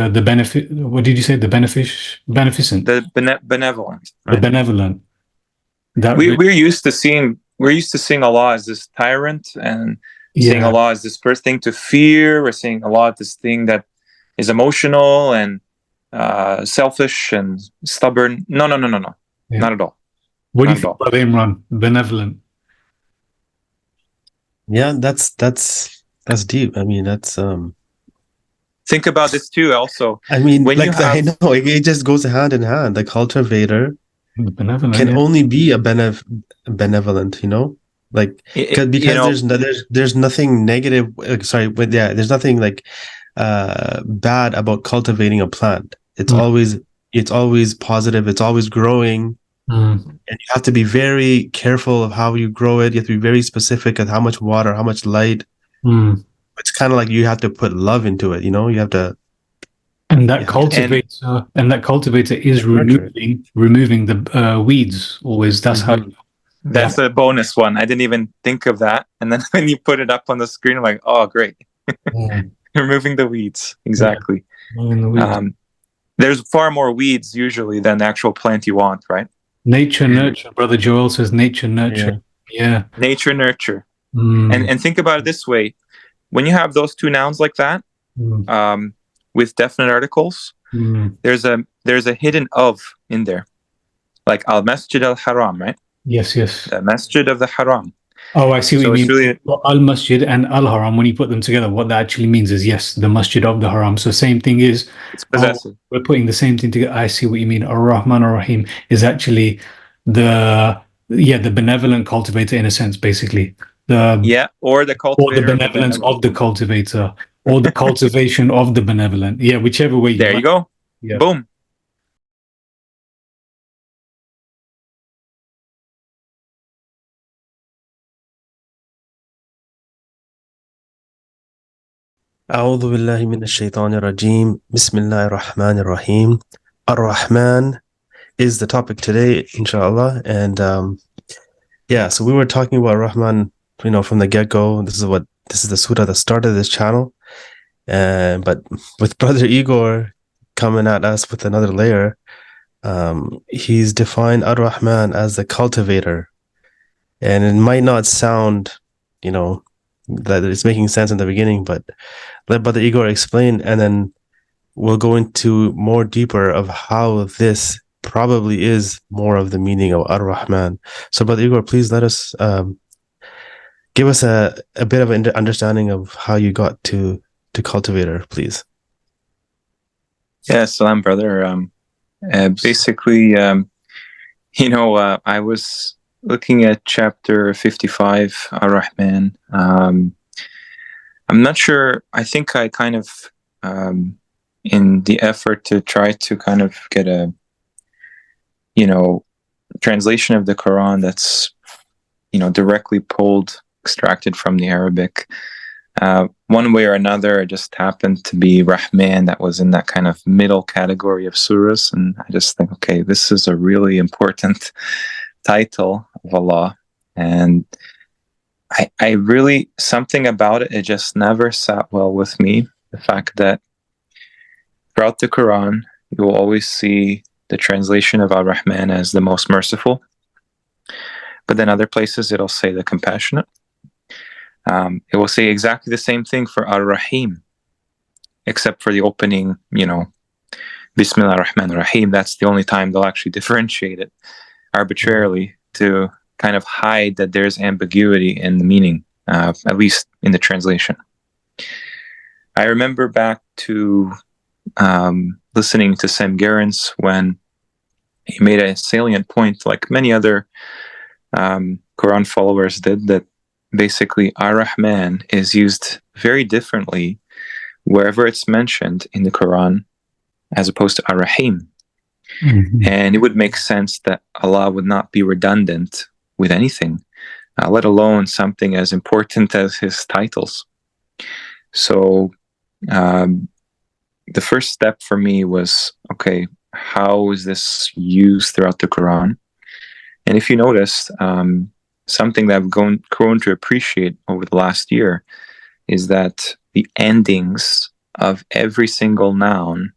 the benefit. What did you say? The beneficent. The benevolent. Right? The benevolent. We're used to seeing Allah as this tyrant, and seeing Allah as this first thing to fear. We're seeing Allah as this thing that is emotional and selfish and stubborn. No, not at all. What do you think about Imran? Benevolent. Yeah, that's deep. I mean, that's think about this too. Also, I mean, when I know it just goes hand in hand. The cultivator can only be a benevolent, because there's nothing negative. There's nothing like bad about cultivating a plant. It's always positive. It's always growing. And you have to be very careful of how you grow it. You have to be very specific at how much water, how much light. It's kind of like you have to put love into it. You have to. And that cultivator is removing the weeds. Always, that's how. That's a bonus one. I didn't even think of that. And then when you put it up on the screen, I'm like, oh, great. Removing the weeds. Exactly. There's far more weeds usually than the actual plant you want, right? Nature, nurture. Brother Joel says nature, nurture. Yeah. Nature, nurture. And think about it this way. When you have those two nouns like that, with definite articles, there's a hidden of in there. Like al-masjid al-haram, right? Yes. The masjid of the haram. Oh, I see what you mean. Really... Al-masjid and al-haram, when you put them together, what that actually means is, yes, the masjid of the haram. So same thing is, it's possessive. We're putting the same thing together. I see what you mean. Ar Rahman, Ar Rahim is actually the benevolent cultivator in a sense, basically. Or the cultivator. Or the benevolence of the cultivator. Or the cultivation of the benevolent. Yeah, whichever way you There you go. Yeah. Boom. أعوذ بالله من الشيطان الرجيم بسم الله الرحمن الرحيم Ar Rahman is the topic today, inshallah. And so we were talking about Rahman, from the get-go. This is the surah that started this channel. But with Brother Igor coming at us with another layer, he's defined Ar Rahman as the cultivator. And it might not sound, that it's making sense in the beginning, but let Brother Igor explain, and then we'll go into more deeper of how this probably is more of the meaning of Ar Rahman. So, Brother Igor, please let us give us a bit of an understanding of how you got to cultivator, please. Yeah, salam, brother. Basically, I was looking at chapter 55, Ar Rahman. I'm not sure. I think I kind of, in the effort to try to kind of get a, translation of the Quran that's, directly extracted from the Arabic. One way or another, it just happened to be Rahman that was in that kind of middle category of surahs. And I just think, okay, this is a really important title of Allah. And I really, something about it just never sat well with me. The fact that throughout the Quran, you will always see the translation of Ar Rahman as the most merciful. But then other places, it'll say the compassionate. It will say exactly the same thing for Ar Rahim, except for the opening, Bismillah ar-Rahman ar-Rahim. That's the only time they'll actually differentiate it arbitrarily to kind of hide that there's ambiguity in the meaning, at least in the translation. I remember back to listening to Sam Gerrans when he made a salient point, like many other Quran followers did, that basically Ar Rahman is used very differently wherever it's mentioned in the Quran as opposed to Ar Rahim. And it would make sense that Allah would not be redundant with anything, let alone something as important as his titles. So the first step for me was, okay, how is this used throughout the Quran? And if you notice, something that I've grown to appreciate over the last year is that the endings of every single noun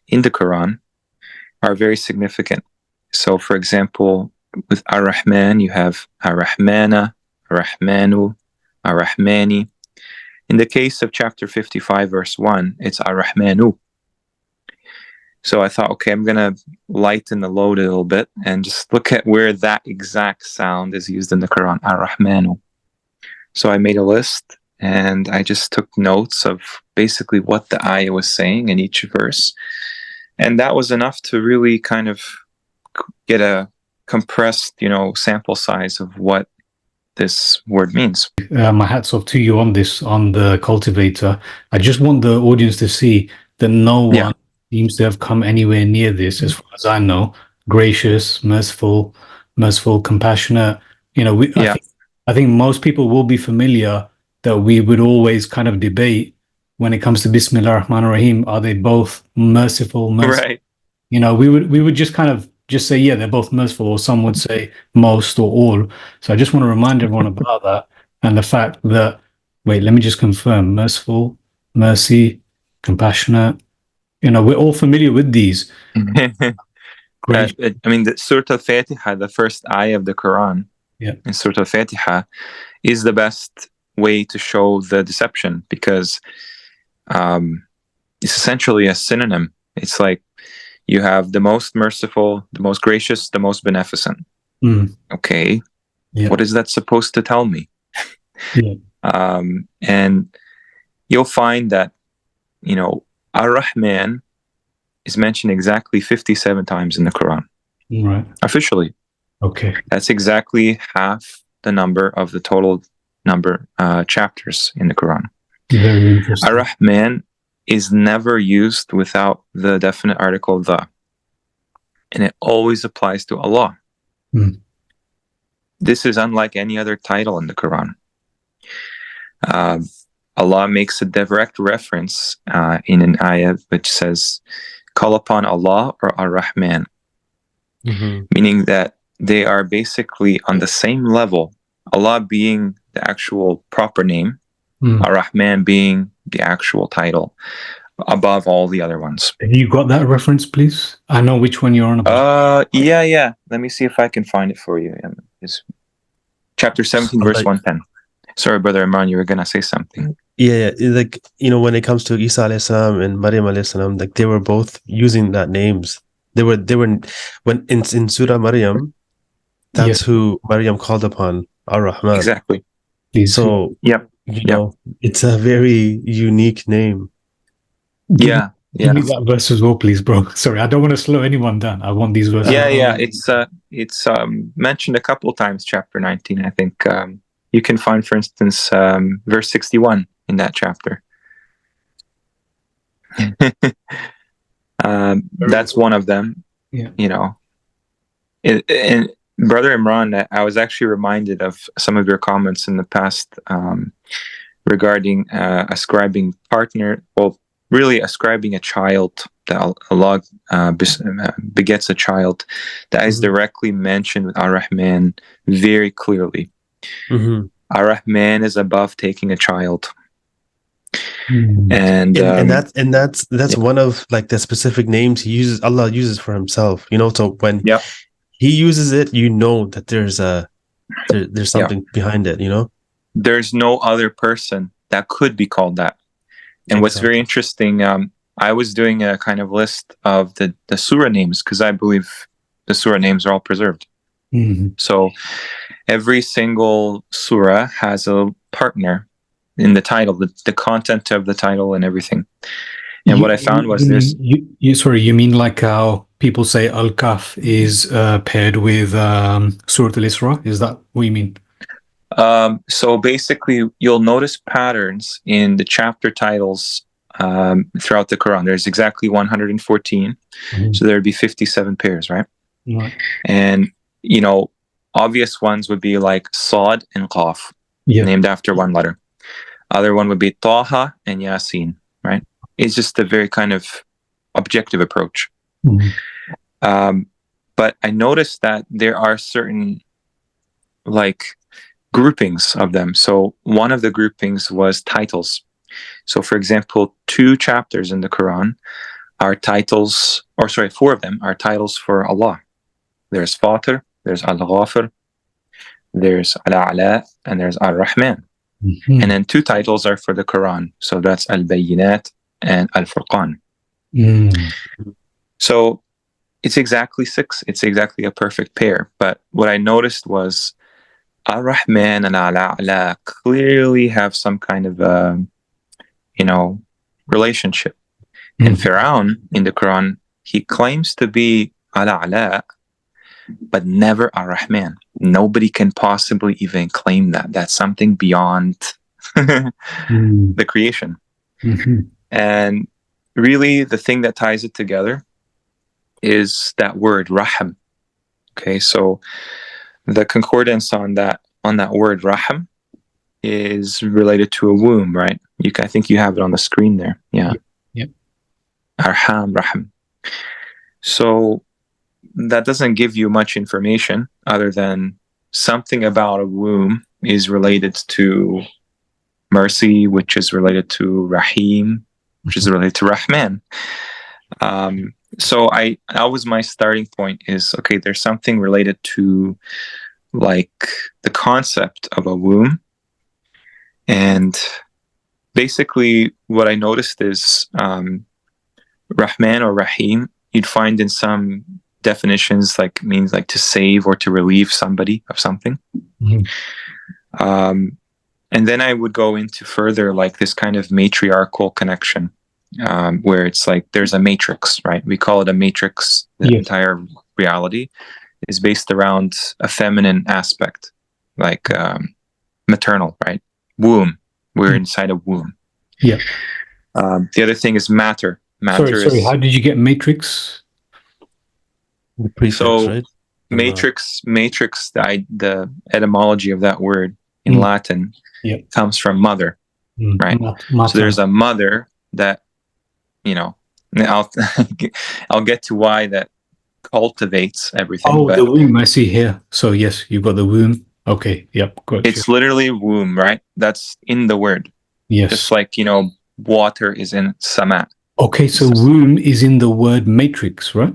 in the Quran are very significant. So, for example, with Ar Rahman, you have Ar Rahmana, Ar Rahmanu, Ar Rahmani. In the case of chapter 55, verse 1, it's Ar Rahmanu. So I thought, okay, I'm going to lighten the load a little bit and just look at where that exact sound is used in the Quran, Ar Rahmanu. So I made a list and I just took notes of basically what the ayah was saying in each verse. And that was enough to really kind of get a compressed, sample size of what this word means. My hat's off to you on this, on the cultivator. I just want the audience to see that no one seems to have come anywhere near this, as far as I know. Gracious, merciful, compassionate. I think most people will be familiar that we would always kind of debate when it comes to Bismillah ar-Rahman ar-Rahim. Are they both merciful? Right. We would just kind of just say, yeah, they're both merciful, or some would say most or all. So I just want to remind everyone about that and the fact that, wait, let me just confirm: merciful, mercy, compassionate. We're all familiar with these. Great. The Surah Al-Fatiha, the first ayah of the Quran, in Surah Al-Fatiha, is the best way to show the deception, because it's essentially a synonym. It's like you have the most merciful, the most gracious, the most beneficent. Okay, what is that supposed to tell me? And you'll find that, Ar Rahman is mentioned exactly 57 times in the Quran. Right. Officially. Okay. That's exactly half the number of the total number chapters in the Quran. Very interesting. Ar Rahman is never used without the definite article the, and it always applies to Allah. This is unlike any other title in the Quran. Allah makes a direct reference in an ayah which says, call upon Allah or Ar Rahman, meaning that they are basically on the same level, Allah being the actual proper name, Ar Rahman being the actual title, above all the other ones. Have you got that reference, please? I know which one you're on about. Yeah. Let me see if I can find it for you. It's chapter 17, verse 110. Sorry, Brother Imran, you were going to say something. Yeah, like, when it comes to Isa alayhi salam and Maryam alayhi salam, like they were both using that names. They were when in Surah Maryam, that's who Maryam called upon, Ar Rahman. Exactly. So it's a very unique name. Give me that verse as well, please, bro. Sorry, I don't want to slow anyone down. I want these verses. It's mentioned a couple times, chapter 19, I think. You can find, for instance, verse 61 in that chapter. That's one of them. And Brother Imran, I was actually reminded of some of your comments in the past regarding ascribing partner, really ascribing a child, that Allah begets a child. That is directly mentioned with Ar Rahman very clearly. Ar Rahman is above taking a child. And that's one of like the specific names Allah uses for himself, so when he uses it, that there's something behind it, there's no other person that could be called that. And what's very interesting, I was doing a kind of list of the surah names, because I believe the surah names are all preserved. So every single surah has a partner in the title, the content of the title and everything. And what I found was this. You mean like how people say Al-Kahf is paired with Surah Al-Isra? Is that what you mean? So basically, you'll notice patterns in the chapter titles throughout the Quran. There's exactly 114. So there'd be 57 pairs, right? And, obvious ones would be like Sad and Qaf, named after one letter. Other one would be Taha and Yasin, right? It's just a very kind of objective approach. But I noticed that there are certain like groupings of them. So one of the groupings was titles. So, for example, 2 chapters in the Quran are titles, or sorry, 4 of them are titles for Allah. There's Fatir, there's Al-Ghafir, there's Al-A'la, and there's Ar Rahman. Mm-hmm. And then 2 titles are for the Quran. So that's Al-Bayyinat and Al-Furqan. Mm. So it's exactly 6. It's exactly a perfect pair. But what I noticed was Ar Rahman and Al-A'la clearly have some kind of relationship. And Fir'aun in the Quran, he claims to be Al-A'la, but never Ar Rahman. Nobody can possibly even claim that. That's something beyond the creation. Mm-hmm. And really, the thing that ties it together is that word Rahim. Okay, so the concordance on that word Rahim is related to a womb, right? I think you have it on the screen there. Yeah. Yep. Arham, Rahim. So that doesn't give you much information other than something about a womb is related to mercy, which is related to Rahim, which is related to Rahman. So that was my starting point is, okay, there's something related to like the concept of a womb. And basically what I noticed is Rahman or Rahim, you'd find in some definitions means to save or to relieve somebody of something. Mm-hmm. And then I would go into further this kind of matriarchal connection, where it's there's a matrix, right? We call it a matrix. The entire reality is based around a feminine aspect, maternal, right? Womb. We're inside a womb. Yeah. The other thing is matter. Sorry. How did you get matrix? The prefix, so right? matrix. The etymology of that word in Latin comes from mother, right? So there's a mother that, I'll get to why that cultivates everything. Oh, the womb. I see here. So yes, you've got the womb. Okay. Yep. Good. It's literally womb, right? That's in the word. Yes. Just water is in sama. Okay, so womb is in the word matrix, right?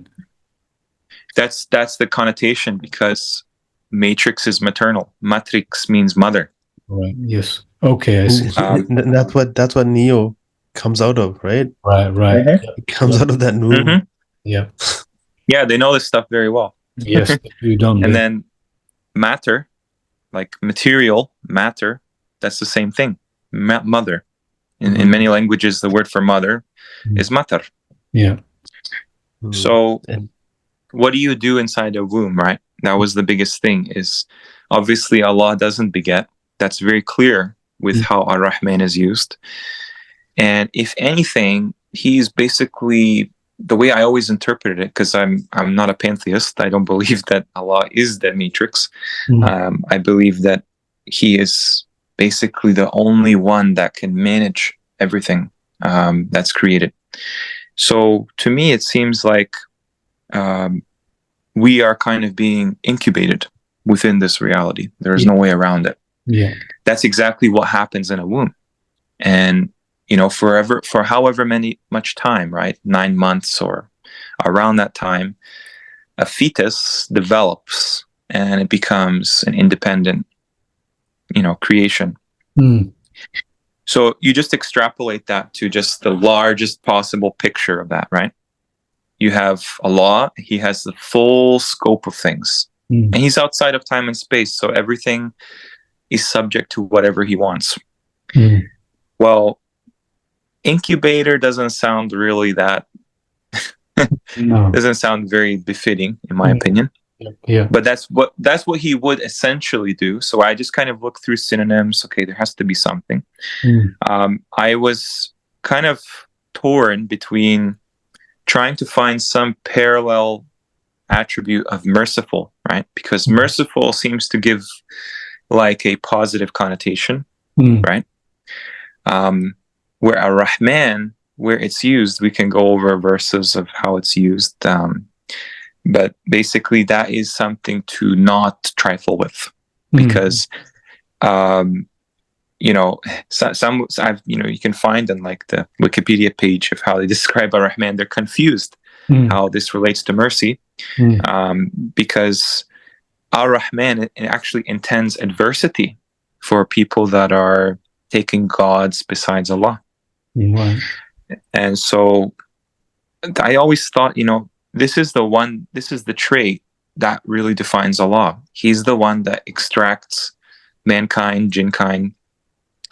That's the connotation, because matrix is maternal. Matrix means mother. Right. Yes. Okay, I see. That's what Neo comes out of, right? Right. Mm-hmm. It comes out of that womb. Mm-hmm. Yeah. Yeah, they know this stuff very well. Yes, you don't. And then matter, material, matter, that's the same thing. Mother. In many languages, the word for mother is matar. Yeah. So what do you do inside a womb, right? That was the biggest thing, is obviously Allah doesn't beget. That's very clear with how Ar Rahman is used. And if anything, he's basically, the way I always interpreted it, because I'm not a pantheist, I don't believe that Allah is the matrix. I believe that he is basically the only one that can manage everything that's created. So to me, it seems like we are kind of being incubated within this reality. There is no way around it. Yeah, that's exactly what happens in a womb. And for however much time, right? 9 months or around that time, a fetus develops and it becomes an independent, creation. So you just extrapolate that to just the largest possible picture of that, right? You have Allah, he has the full scope of things. And he's outside of time and space, so everything is subject to whatever he wants. Well, incubator doesn't sound really that doesn't sound very befitting, in my opinion. Yeah. But that's what he would essentially do. So I just kind of look through synonyms. Okay, there has to be something. I was kind of torn between trying to find some parallel attribute of merciful, right? Because merciful seems to give a positive connotation, right? Where Ar Rahman, where it's used, we can go over verses of how it's used. But basically, that is something to not trifle with, because, some I've, you can find on like the Wikipedia page of how they describe Ar Rahman. They're confused how this relates to mercy, because Ar Rahman actually intends adversity for people that are taking gods besides Allah. Right. And so I always thought, this is the trait that really defines Allah. He's the one that extracts mankind, jinn kind,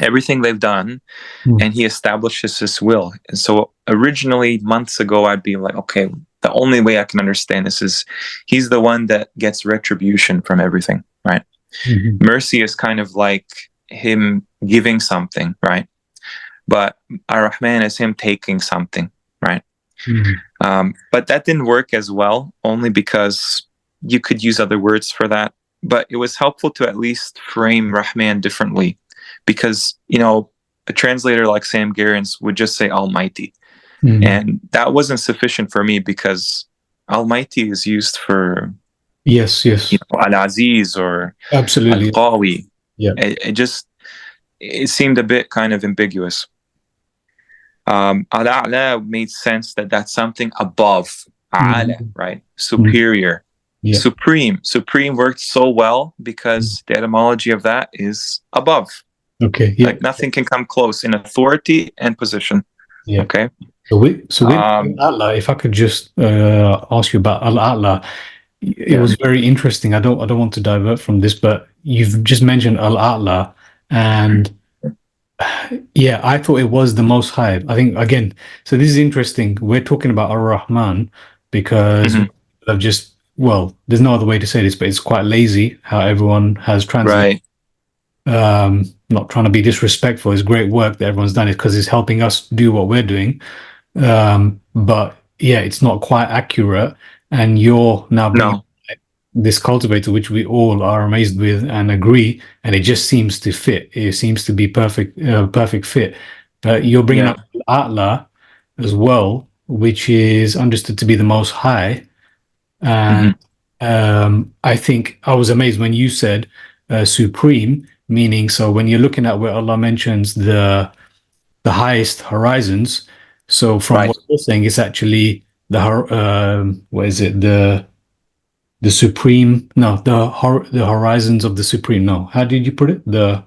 everything they've done, and he establishes his will. And so originally, months ago, I'd be like, okay, the only way I can understand this is he's the one that gets retribution from everything, right? Mercy is kind of like him giving something, right? But Ar Rahman is him taking something, right? But that didn't work as well, only because you could use other words for that. But it was helpful to at least frame Rahman differently, because, a translator like Sam Gerrans would just say Almighty. And that wasn't sufficient for me, because Almighty is used for yes, Al-Aziz or absolutely Al-Qawi. Yeah. It seemed a bit kind of ambiguous. Al-A'la made sense that that's something above. A'la, right? Superior. Yeah. Supreme worked so well because the etymology of that is above. Okay. Yeah. Like nothing can come close in authority and position. Yeah. Okay. So with Al-A'la, if I could just ask you about Al-A'la, it was very interesting. I don't want to divert from this, but you've just mentioned Al-A'la, and I thought it was the Most High. I think again. So this is interesting. We're talking about Ar Rahman because I've just. Well, there's no other way to say this, but it's quite lazy how everyone has translated. Right. Not trying to be disrespectful. It's great work that everyone's done it because it's helping us do what we're doing. But yeah, it's not quite accurate. And you're now bringing this cultivator, which we all are amazed with and agree, and it just seems to fit. It seems to be perfect fit. You're bringing up Atla as well, which is understood to be the Most High. And I think I was amazed when you said supreme, meaning, so when you're looking at where Allah mentions the highest horizons, so from what you're saying, it's actually what is it, the supreme, the horizons of the supreme, how did you put it, the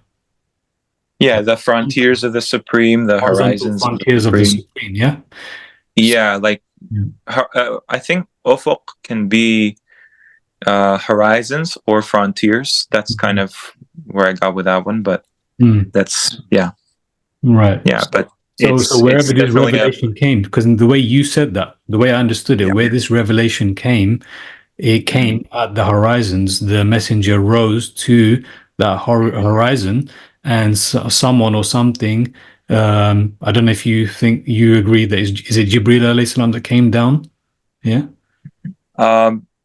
frontiers of the supreme, the horizons frontiers of the supreme. Like I think Ufuq can be horizons or frontiers. That's kind of where I got with that one, but that's right. But so wherever this revelation came, because the way you said that, the way I understood it, where this revelation came, it came at the horizons. The messenger rose to that horizon, and someone or something. I don't know if you think you agree that is it Jibreel alayhi salam that came down? Yeah.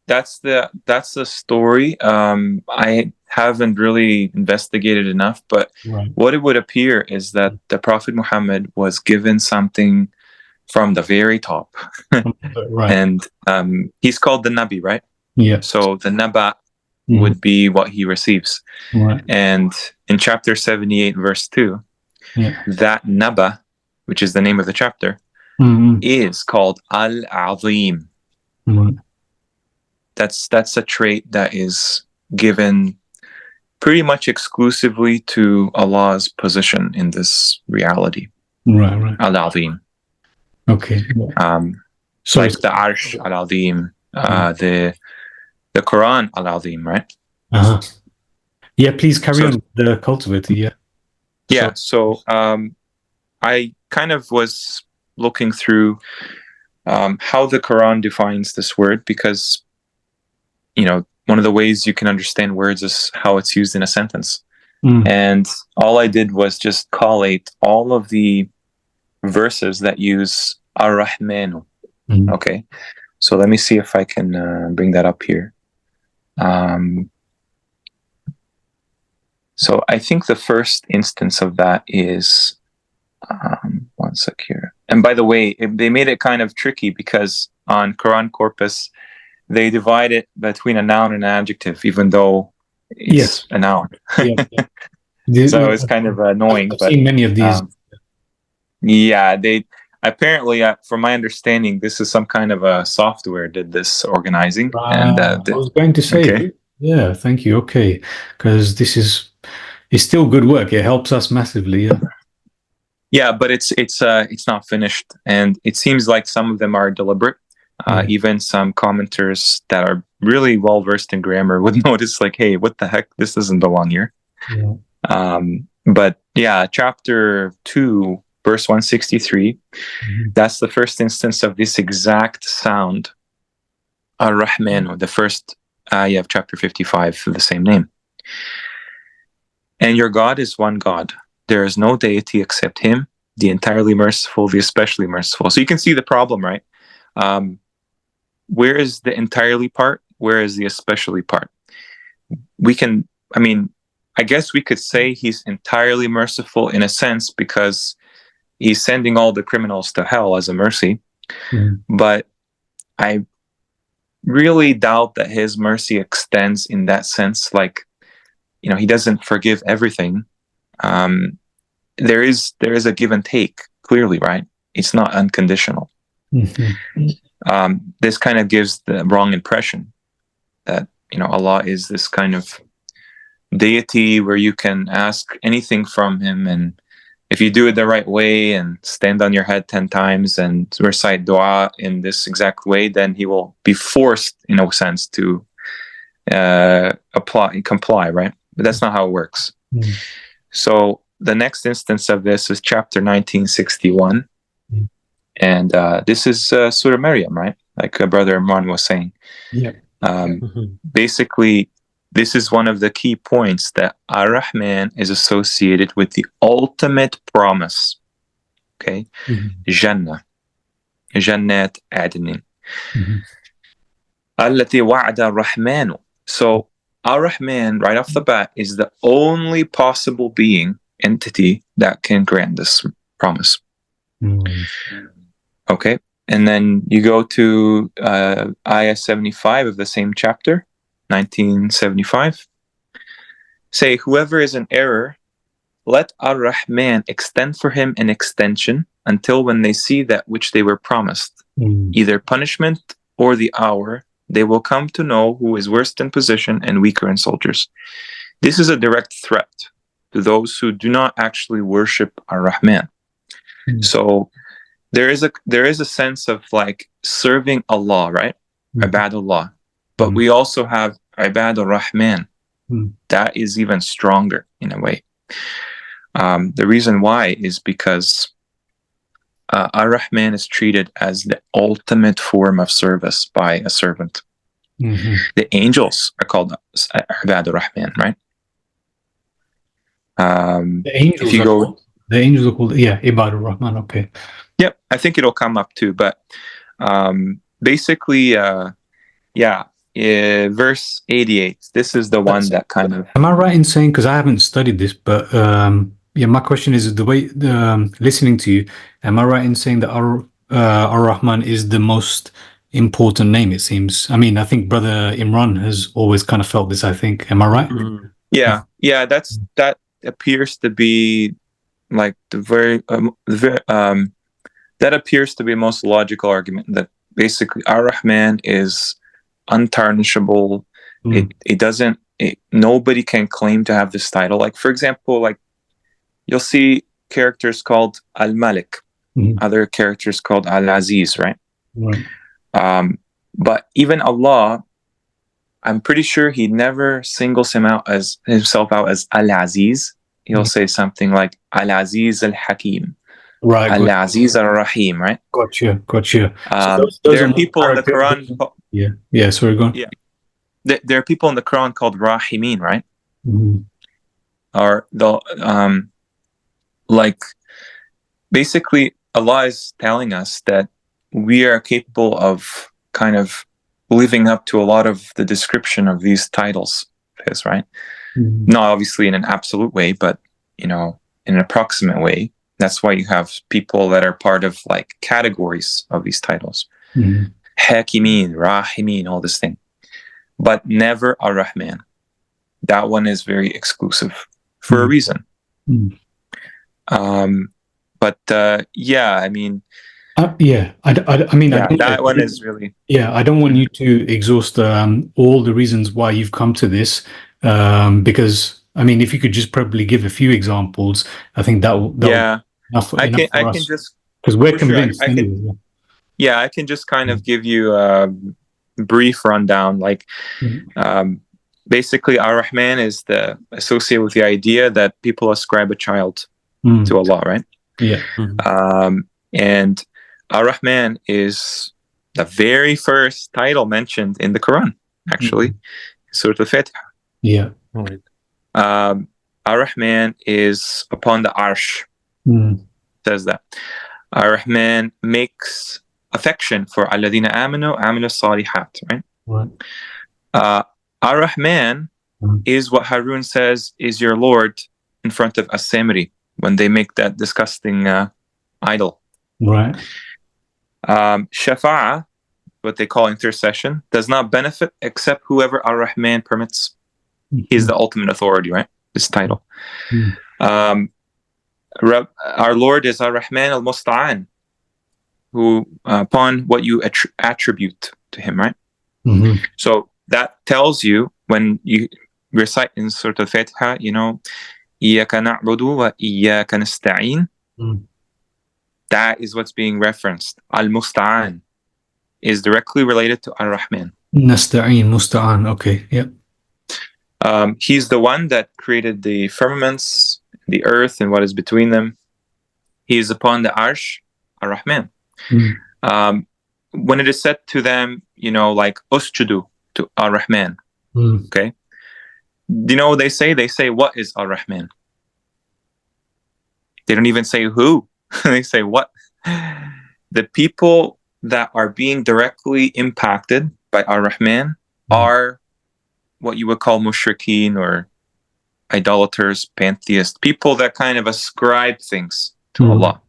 That's the story. I haven't really investigated enough, but what it would appear is that the Prophet Muhammad was given something from the very top. And he's called the Nabi, right? Yeah. So the Naba would be what he receives. Right. And in chapter 78, verse 2, that Naba, which is the name of the chapter, is called Al-Azim. That's a trait that is given pretty much exclusively to Allah's position in this reality. Right. Al-Azim. Okay. So like the Arsh Al-Azim, the Quran Al-Azim, right? Yeah, please carry on the cultivator. So I kind of was looking through how the Quran defines this word, because one of the ways you can understand words is how it's used in a sentence. And all I did was just collate all of the verses that use Ar Rahman. Okay, so let me see if I can bring that up here. So I think the first instance of that is one sec here. And by the way, they made it kind of tricky, because on Quran Corpus they divide it between a noun and an adjective, even though it's a noun. So it's kind of annoying. I've seen many of these. Yeah, they apparently, from my understanding, this is some kind of a software did this organizing. And I was going to say, okay. yeah, thank you. Okay, because it's still good work. It helps us massively. Yeah. Yeah, but it's not finished, and it seems like some of them are deliberate. Even some commenters that are really well versed in grammar would notice, like, hey, what the heck? This doesn't belong here. Yeah. But yeah, chapter 2, verse 163, that's the first instance of this exact sound. Ar Rahman, the first ayah of chapter 55 for the same name. And your God is one God. There is no deity except him, the entirely merciful, the especially merciful. So you can see the problem, right? Where is the entirely part? Where is the especially part? I guess we could say he's entirely merciful in a sense because he's sending all the criminals to hell as a mercy. But I really doubt that his mercy extends in that sense. Like, he doesn't forgive everything. There is a give and take, clearly, right? It's not unconditional. This kind of gives the wrong impression that, Allah is this kind of deity where you can ask anything from him, and if you do it the right way and stand on your head 10 times and recite dua in this exact way, then he will be forced, in a sense, to comply, right? But that's not how it works. So the next instance of this is chapter 1961. And this is Surah Maryam, right? Like Brother Imran was saying. Yeah. Basically, this is one of the key points that Ar Rahman is associated with the ultimate promise. Okay? Jannah. Jannat Adnin. Allati wa'ada Rahmanu. So Ar Rahman, right off the bat, is the only possible entity that can grant this promise. Okay, and then you go to ayah 75 of the same chapter, 1975. Say, whoever is in error, let Ar Rahman extend for him an extension until when they see that which they were promised, either punishment or the hour, they will come to know who is worst in position and weaker in soldiers. This is a direct threat to those who do not actually worship Ar Rahman. So there is a sense of like serving Allah, right? Ibadullah. But we also have Ibadur Rahman. That is even stronger in a way. The reason why is because Ar Rahman is treated as the ultimate form of service by a servant. The angels are called Ibadur Rahman, right? The angels are called Ibadur Rahman. Okay. Yep, I think it'll come up too. But basically, verse 88. This is the one that kind of. Am I right in saying, because I haven't studied this, but my question is the way listening to you. Am I right in saying that Ar Rahman is the most important name? It seems. I mean, I think Brother Imran has always kind of felt this. I think. Am I right? Yeah. That appears to be like that appears to be the most logical argument, that basically Ar Rahman is untarnishable. Nobody can claim to have this title. Like, for example, like you'll see characters called Al-Malik, other characters called Al-Aziz, right? But even Allah, I'm pretty sure he never singles himself out as Al-Aziz. He'll say something like Al-Aziz Al-Hakim. Right. Al-Aziz Ar-Rahim, right? Gotcha. So there are people in the Quran. Sorry, go on. Yeah. There are people in the Quran called Rahimin, right? Or like basically Allah is telling us that we are capable of kind of living up to a lot of the description of these titles, right? Not obviously in an absolute way, but in an approximate way. That's why you have people that are part of like categories of these titles. Hakimin, Rahimin, all this thing. But never Ar Rahman. That one is very exclusive. for a reason. Mm. But yeah, I mean, yeah, I mean, yeah, that one is really. Yeah, I don't want you to exhaust all the reasons why you've come to this, because I mean, if you could just probably give a few examples, I think that will Yeah, enough for I us, can just, because we're for sure, convinced. I can. Anyway. Yeah, I can just kind of give you a brief rundown. Like, basically, Ar Rahman is associated with the idea that people ascribe a child to Allah, right? Yeah. And Ar Rahman is the very first title mentioned in the Quran, actually, Surah Al-Fatiha. Yeah. Ar Rahman is upon the Arsh. Says that Ar Rahman makes affection for alladina amanu amilu salihat, right? Ar Rahman is what Harun says is your Lord in front of As-Samiri when they make that disgusting idol. Right. Shafa'ah, what they call intercession, does not benefit except whoever Ar Rahman permits. He's the ultimate authority, right? This title. Our Lord is Ar Rahman al Musta'an, who upon what you attribute to him, right? So that tells you when you recite in Surah Al-Fatiha, you know, Iyaka na'budu wa iyaka nasta'in. That is what's being referenced. Al-Musta'an is directly related to Ar Rahman. Nasta'in, Musta'an. Okay. Yep. He's the one that created the firmaments, the earth, and what is between them. He is upon the Arsh, Ar Rahman. When it is said to them, you know, like usjudu to Ar Rahman, okay, you know what they say? They say, what is Ar Rahman? They don't even say who. They say what. The people that are being directly impacted by Ar Rahman are what you would call mushrikeen, or idolaters, pantheists, people that kind of ascribe things to Allah.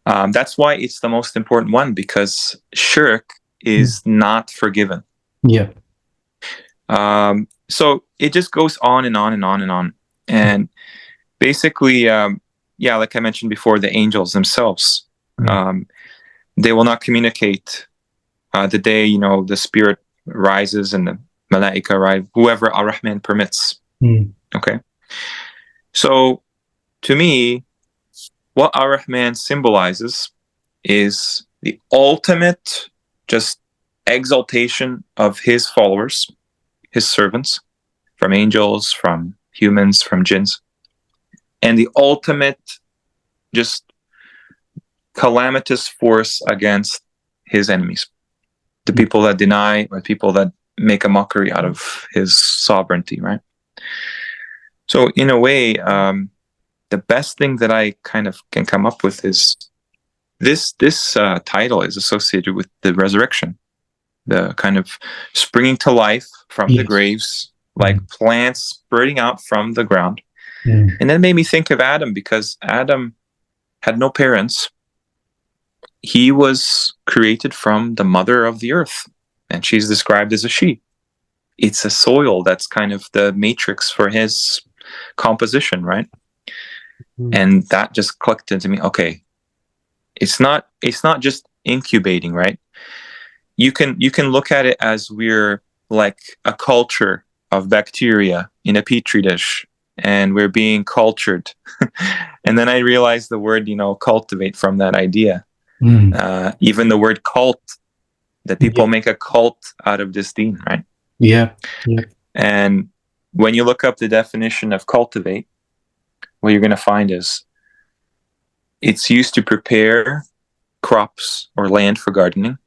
That's why it's the most important one, because shirk is not forgiven. Yeah. So it just goes on and on and on and on. And basically, yeah, like I mentioned before, the angels themselves, they will not communicate the day, you know, the spirit rises and the malaika arrive, whoever Ar Rahman permits. Okay. So to me, what Ar Rahman symbolizes is the ultimate just exaltation of his followers, his servants, from angels, from humans, from jinns, and the ultimate just calamitous force against his enemies, the people that deny, or people that make a mockery out of his sovereignty, right? So in a way, the best thing that I kind of can come up with is this title is associated with the resurrection, the kind of springing to life from the graves, like plants sprouting out from the ground. And that made me think of Adam, because Adam had no parents. He was created from the mother of the earth, and she's described as a she. It's a soil that's kind of the matrix for his composition, right? And that just clicked into me. Okay, it's not just incubating, right? You can look at it as we're like a culture of bacteria in a petri dish, and we're being cultured. And then I realized the word, you know, cultivate, from that idea. Even the word cult, that people make a cult out of this deen, right? Yeah. And when you look up the definition of cultivate, what you're going to find is it's used to prepare crops or land for gardening,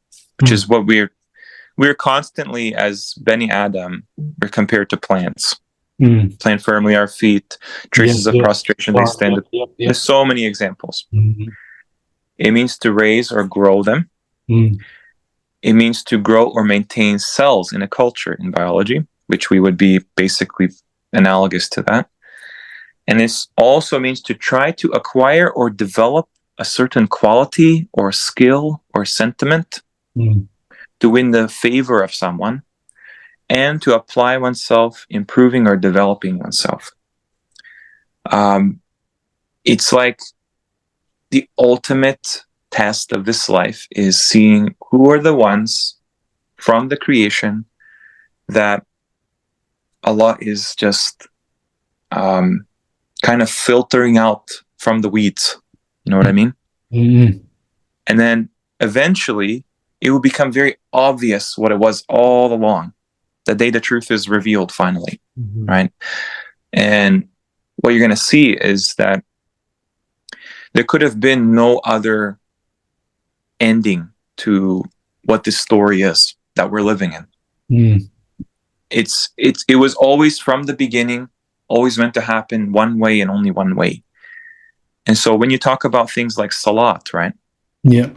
which is what we're constantly, as Bani Adam, we're compared to plants. Plant firmly our feet, traces of prostration, they stand up. There's so many examples. It means to raise or grow them. It means to grow or maintain cells in a culture in biology, which we would be basically analogous to that. And this also means to try to acquire or develop a certain quality or skill or sentiment to win the favor of someone, and to apply oneself, improving or developing oneself. It's like the ultimate test of this life is seeing who are the ones from the creation that Allah is just kind of filtering out from the weeds. You know what I mean? Mm-hmm. And then eventually it will become very obvious what it was all along, the day the truth is revealed finally, Mm-hmm. right? And what you're going to see is that there could have been no other ending to what this story is that we're living in. Mm. It was always from the beginning, always meant to happen one way and only one way. And so when you talk about things like Salaat, right? Yeah.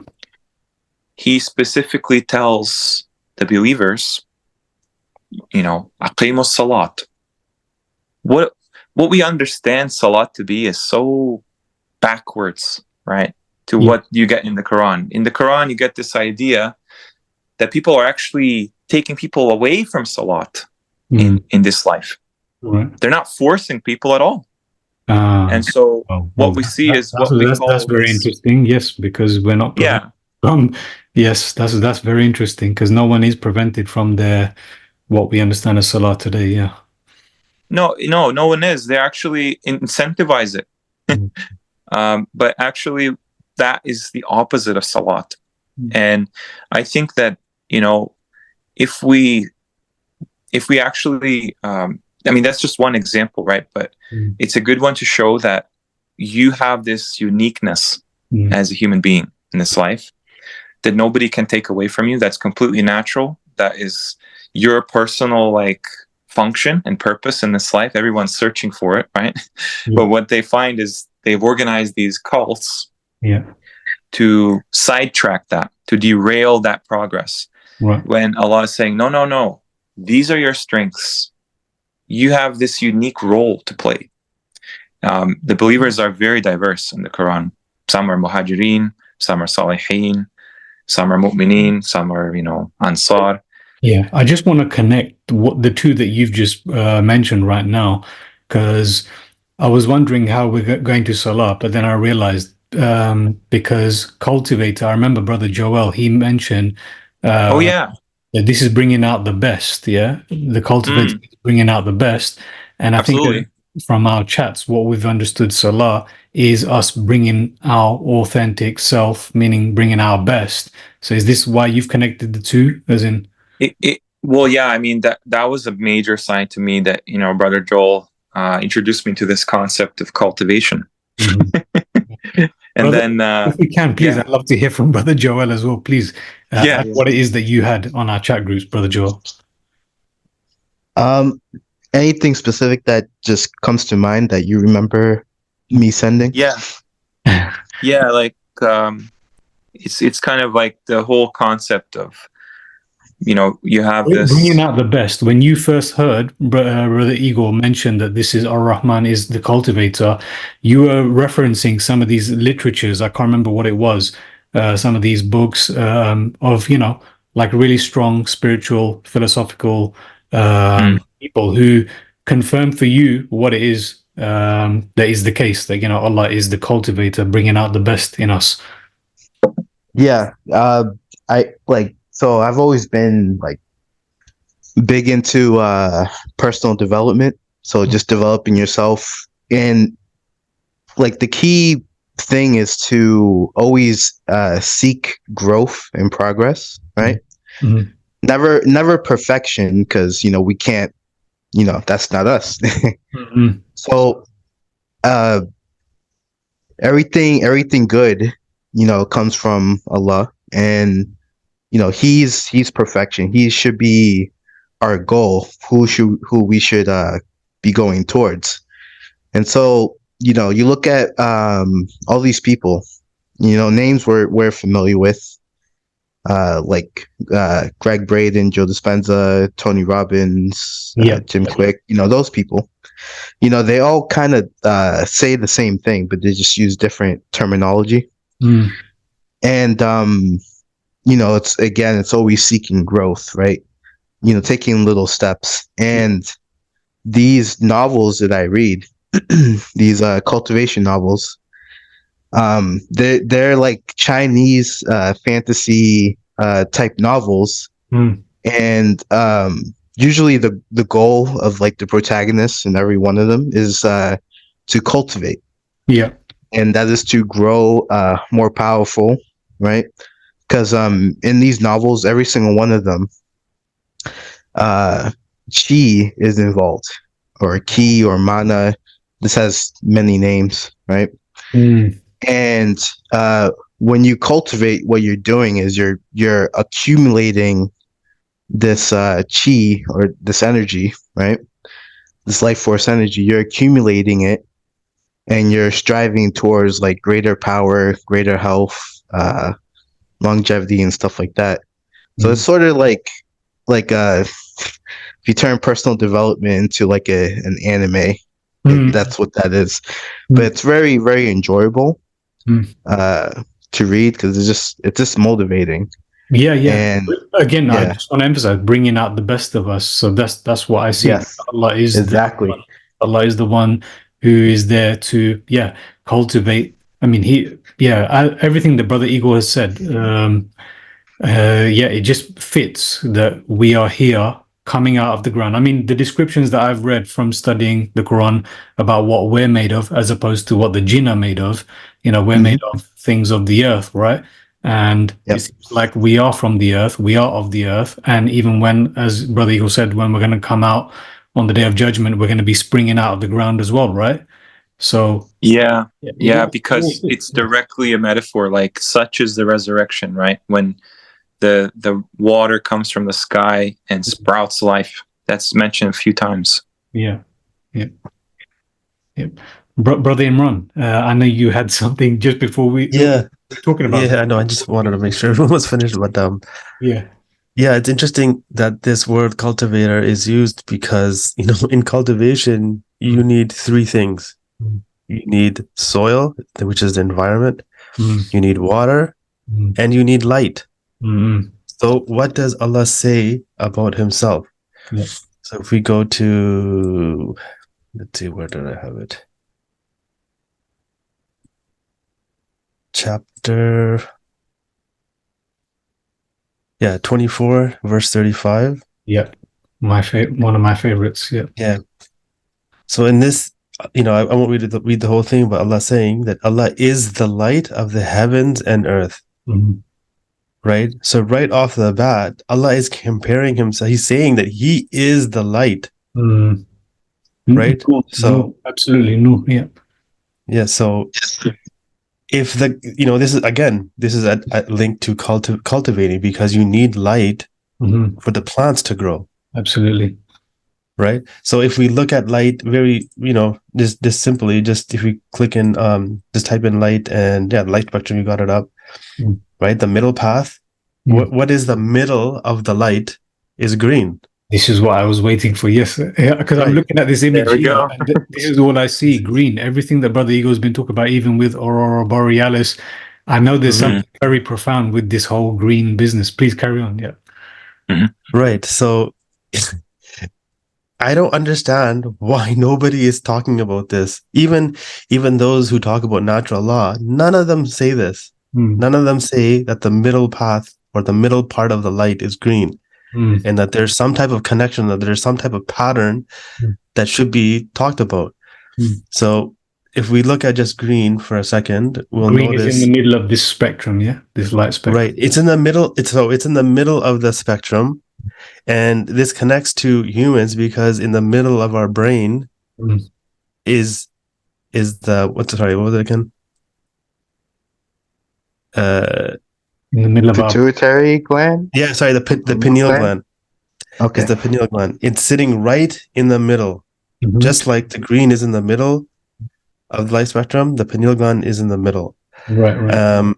He specifically tells the believers, you know, aqimus salat. What we understand Salat to be is so backwards, right? To what you get in the Quran. In the Quran, you get this idea that people are actually taking people away from Salat in this life. Right. They're not forcing people at all. And so what we see is what we call that's very interesting. Yes, because we're not prevented from. Yes, that's very interesting because no one is prevented from their what we understand as Salah today. Yeah. No one is. They actually incentivize it. But actually, that is the opposite of Salat. And I think that, you know, if we actually, I mean, that's just one example, right? But it's a good one to show that you have this uniqueness as a human being in this life that nobody can take away from you. That's completely natural. That is your personal, like, function and purpose in this life. Everyone's searching for it, right? But what they find is they've organized these cults to sidetrack that, to derail that progress. Right. When Allah is saying, no, these are your strengths. You have this unique role to play. The believers are very diverse in the Quran. Some are muhajirin, some are salihin, some are mu'minin, some are, you know, ansar. Yeah, I just want to connect the two that you've just mentioned right now, because I was wondering how we're going to Salah, but then I realized because Cultivator, I remember Brother Joel, he mentioned that this is bringing out the best, the Cultivator is bringing out the best. And I think from our chats, what we've understood Salah is us bringing our authentic self, meaning bringing our best. So is this why you've connected the two, as in... Well, yeah, I mean, that was a major sign to me that, you know, Brother Joel introduced me to this concept of cultivation. And Brother, then if we can, please, I'd love to hear from Brother Joel as well, please. What it is that you had on our chat groups, Brother Joel. Anything specific that just comes to mind that you remember me sending? Like it's kind of like the whole concept of, you know, you have this bringing out the best. When you first heard Brother Igor mention that this is Ar Rahman is the cultivator, you were referencing some of these literatures. I can't remember what it was. Some of these books of, you know, like really strong spiritual, philosophical people who confirm for you what it is that is the case, that, you know, Allah is the cultivator, bringing out the best in us. So I've always been like big into personal development. So just developing yourself, and like the key thing is to always seek growth and progress, right? Mm-hmm. Never perfection, because, you know, we can't, you know, that's not us. So everything good, you know, comes from Allah, and, you know, he's perfection. He should be our goal, who we should be going towards. And so, you know, you look at all these people, you know, names we're familiar with, like Greg Braden, Joe Dispenza, Tony Robbins, Jim Quick, you know, those people, you know, they all kind of say the same thing, but they just use different terminology. And you know, it's always seeking growth, right? You know, taking little steps. And these novels that I read, these cultivation novels. They're like Chinese fantasy type novels, and usually the goal of like the protagonists in every one of them is to cultivate. Yeah. And that is to grow more powerful, right? Because in these novels, every single one of them, chi is involved, or ki or mana. This has many names, right? And when you cultivate, what you're doing is you're accumulating this chi, or this energy, right? This life force energy. You're accumulating it, and you're striving towards like greater power, greater health, longevity, and stuff like that. So it's sort of like if you turn personal development into like an anime, that's what that is. But it's very, very enjoyable to read, because it's just motivating. Yeah. And again, I just want to emphasize bringing out the best of us. So that's what I see. Yes, Allah is exactly. Allah is the one who is there to cultivate. I mean, everything that Brother Eagle has said, it just fits that we are here coming out of the ground. I mean, the descriptions that I've read from studying the Quran about what we're made of, as opposed to what the jinn are made of, we're made of things of the earth, right? And it seems like we are from the earth, we are of the earth. And even when, as Brother Eagle said, when we're going to come out on the day of judgment, we're going to be springing out of the ground as well, right? So because it's directly a metaphor, like such is the resurrection, right? When the water comes from the sky and sprouts life. That's mentioned a few times. Yeah. Brother Imran, I know you had something just before we were talking about. Yeah, I know. I just wanted to make sure everyone was finished. But it's interesting that this word cultivator is used because, in cultivation, you need three things. You need soil, which is the environment. You need water, and you need light. So what does Allah say about himself? So if we go to, let's see, where did I have it? Chapter 24, verse 35. One of my favorites. So in this, I won't read the whole thing, but Allah saying that Allah is the light of the heavens and earth. Right? So right off the bat, Allah is comparing himself. He's saying that he is the light. Right? So absolutely no. So if this is a link to cultivating, because you need light for the plants to grow. Absolutely. Right? So if we look at light very, just simply, just if we click in, just type in light, and light spectrum, you got it up. Right? The middle path. What is the middle of the light is green. This is what I was waiting for. Yes. Because I'm looking at this image here, and this is all I see, green. Everything that Brother Eagle has been talking about, even with aurora borealis, I know there's something very profound with this whole green business. Please carry on. Right. So I don't understand why nobody is talking about this. Even those who talk about natural law, none of them say this. None of them say that the middle path or the middle part of the light is green, and that there's some type of connection, that there's some type of pattern that should be talked about. So if we look at just green for a second, we'll green notice is in the middle of this spectrum, this light spectrum. Right. It's in the middle. It's in the middle of the spectrum. And this connects to humans because in the middle of our brain is what was it again? In the middle of pituitary gland? Yeah, sorry, the pineal gland. Okay. Is the pineal gland. It's sitting right in the middle. Just like the green is in the middle of the light spectrum, the pineal gland is in the middle. Right.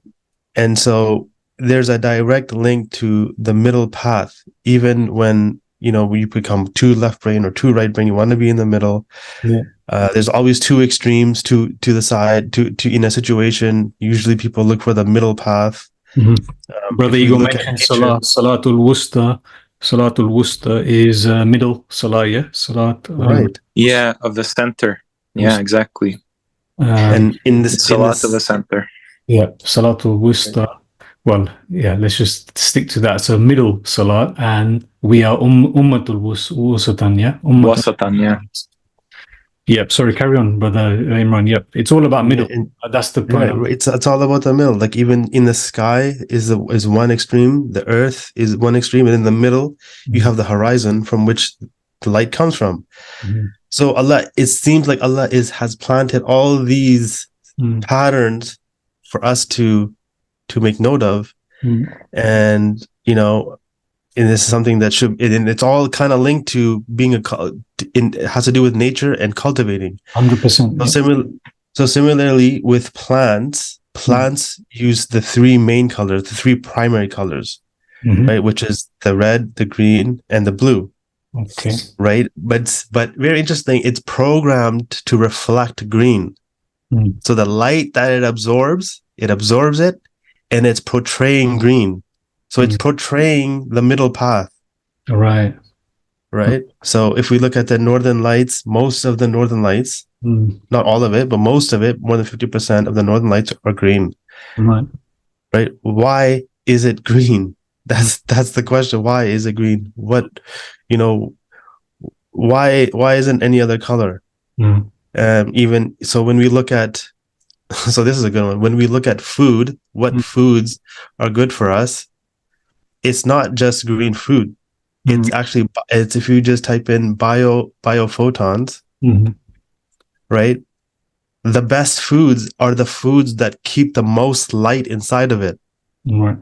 And so there's a direct link to the middle path. Even when you become too left brain or too right brain, you want to be in the middle. There's always two extremes to the side. To in a situation, usually people look for the middle path. Brother Eagle mentioned Salatul Wusta. Salatul Wusta is middle Salah, Salat. Of the center. Yeah, exactly. And in this, Salaat of the center. Yeah, Salatul Wusta. Well, yeah, let's just stick to that. So middle Salat, and we are Ummatul Wusatan, yeah? Wasatan, yeah. Yep, sorry, carry on, brother Imran. Yep, it's all about middle. That's the point. Right, it's all about the middle. Like even in the sky is one extreme, the earth is one extreme, and in the middle you have the horizon from which the light comes from. So Allah, it seems like Allah has planted all these patterns for us to make note of, and and this is something that and it's all kind of linked to being it has to do with nature and cultivating. 100%. So similarly with plants use the three main colors, the three primary colors, right? Which is the red, the green, and the blue. Okay. Right. But very interesting. It's programmed to reflect green. So the light that it absorbs it, and it's portraying green. So it's portraying the middle path. Right. Right. So if we look at the northern lights, most of the northern lights, not all of it, but most of it, more than 50% of the northern lights are green. Right. Right. Why is it green? That's the question. Why is it green? What, why isn't any other color? Even so, when we look at, so this is a good one. When we look at food, what foods are good for us? It's not just green food. It's actually, if you just type in biophotons, right? The best foods are the foods that keep the most light inside of it. Right.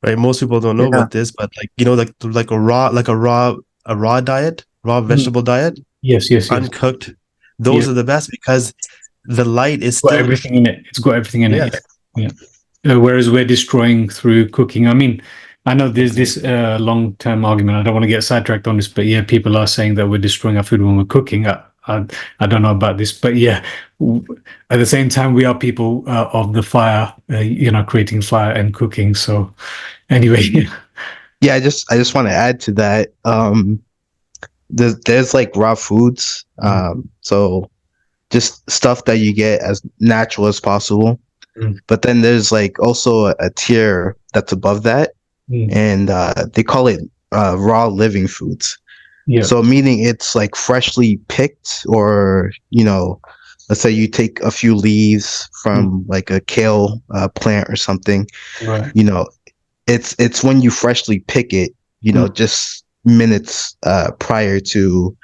Right. Most people don't know about this, but like a raw diet, raw vegetable diet. Yes. Uncooked. Those are the best because the light is got everything in it. It's got everything in it. Yeah. Whereas we're destroying through cooking. I mean, I know there's this long-term argument. I don't want to get sidetracked on this, but yeah, people are saying that we're destroying our food when we're cooking. I don't know about this, but yeah, at the same time, we are people of the fire, creating fire and cooking. So anyway. Yeah, I just want to add to that. There's like raw foods. So just stuff that you get as natural as possible. But then there's like also a tier that's above that, and they call it raw living foods. Yeah. So meaning it's like freshly picked, or let's say you take a few leaves from like a kale plant or something. Right. It's when you freshly pick it, just minutes prior to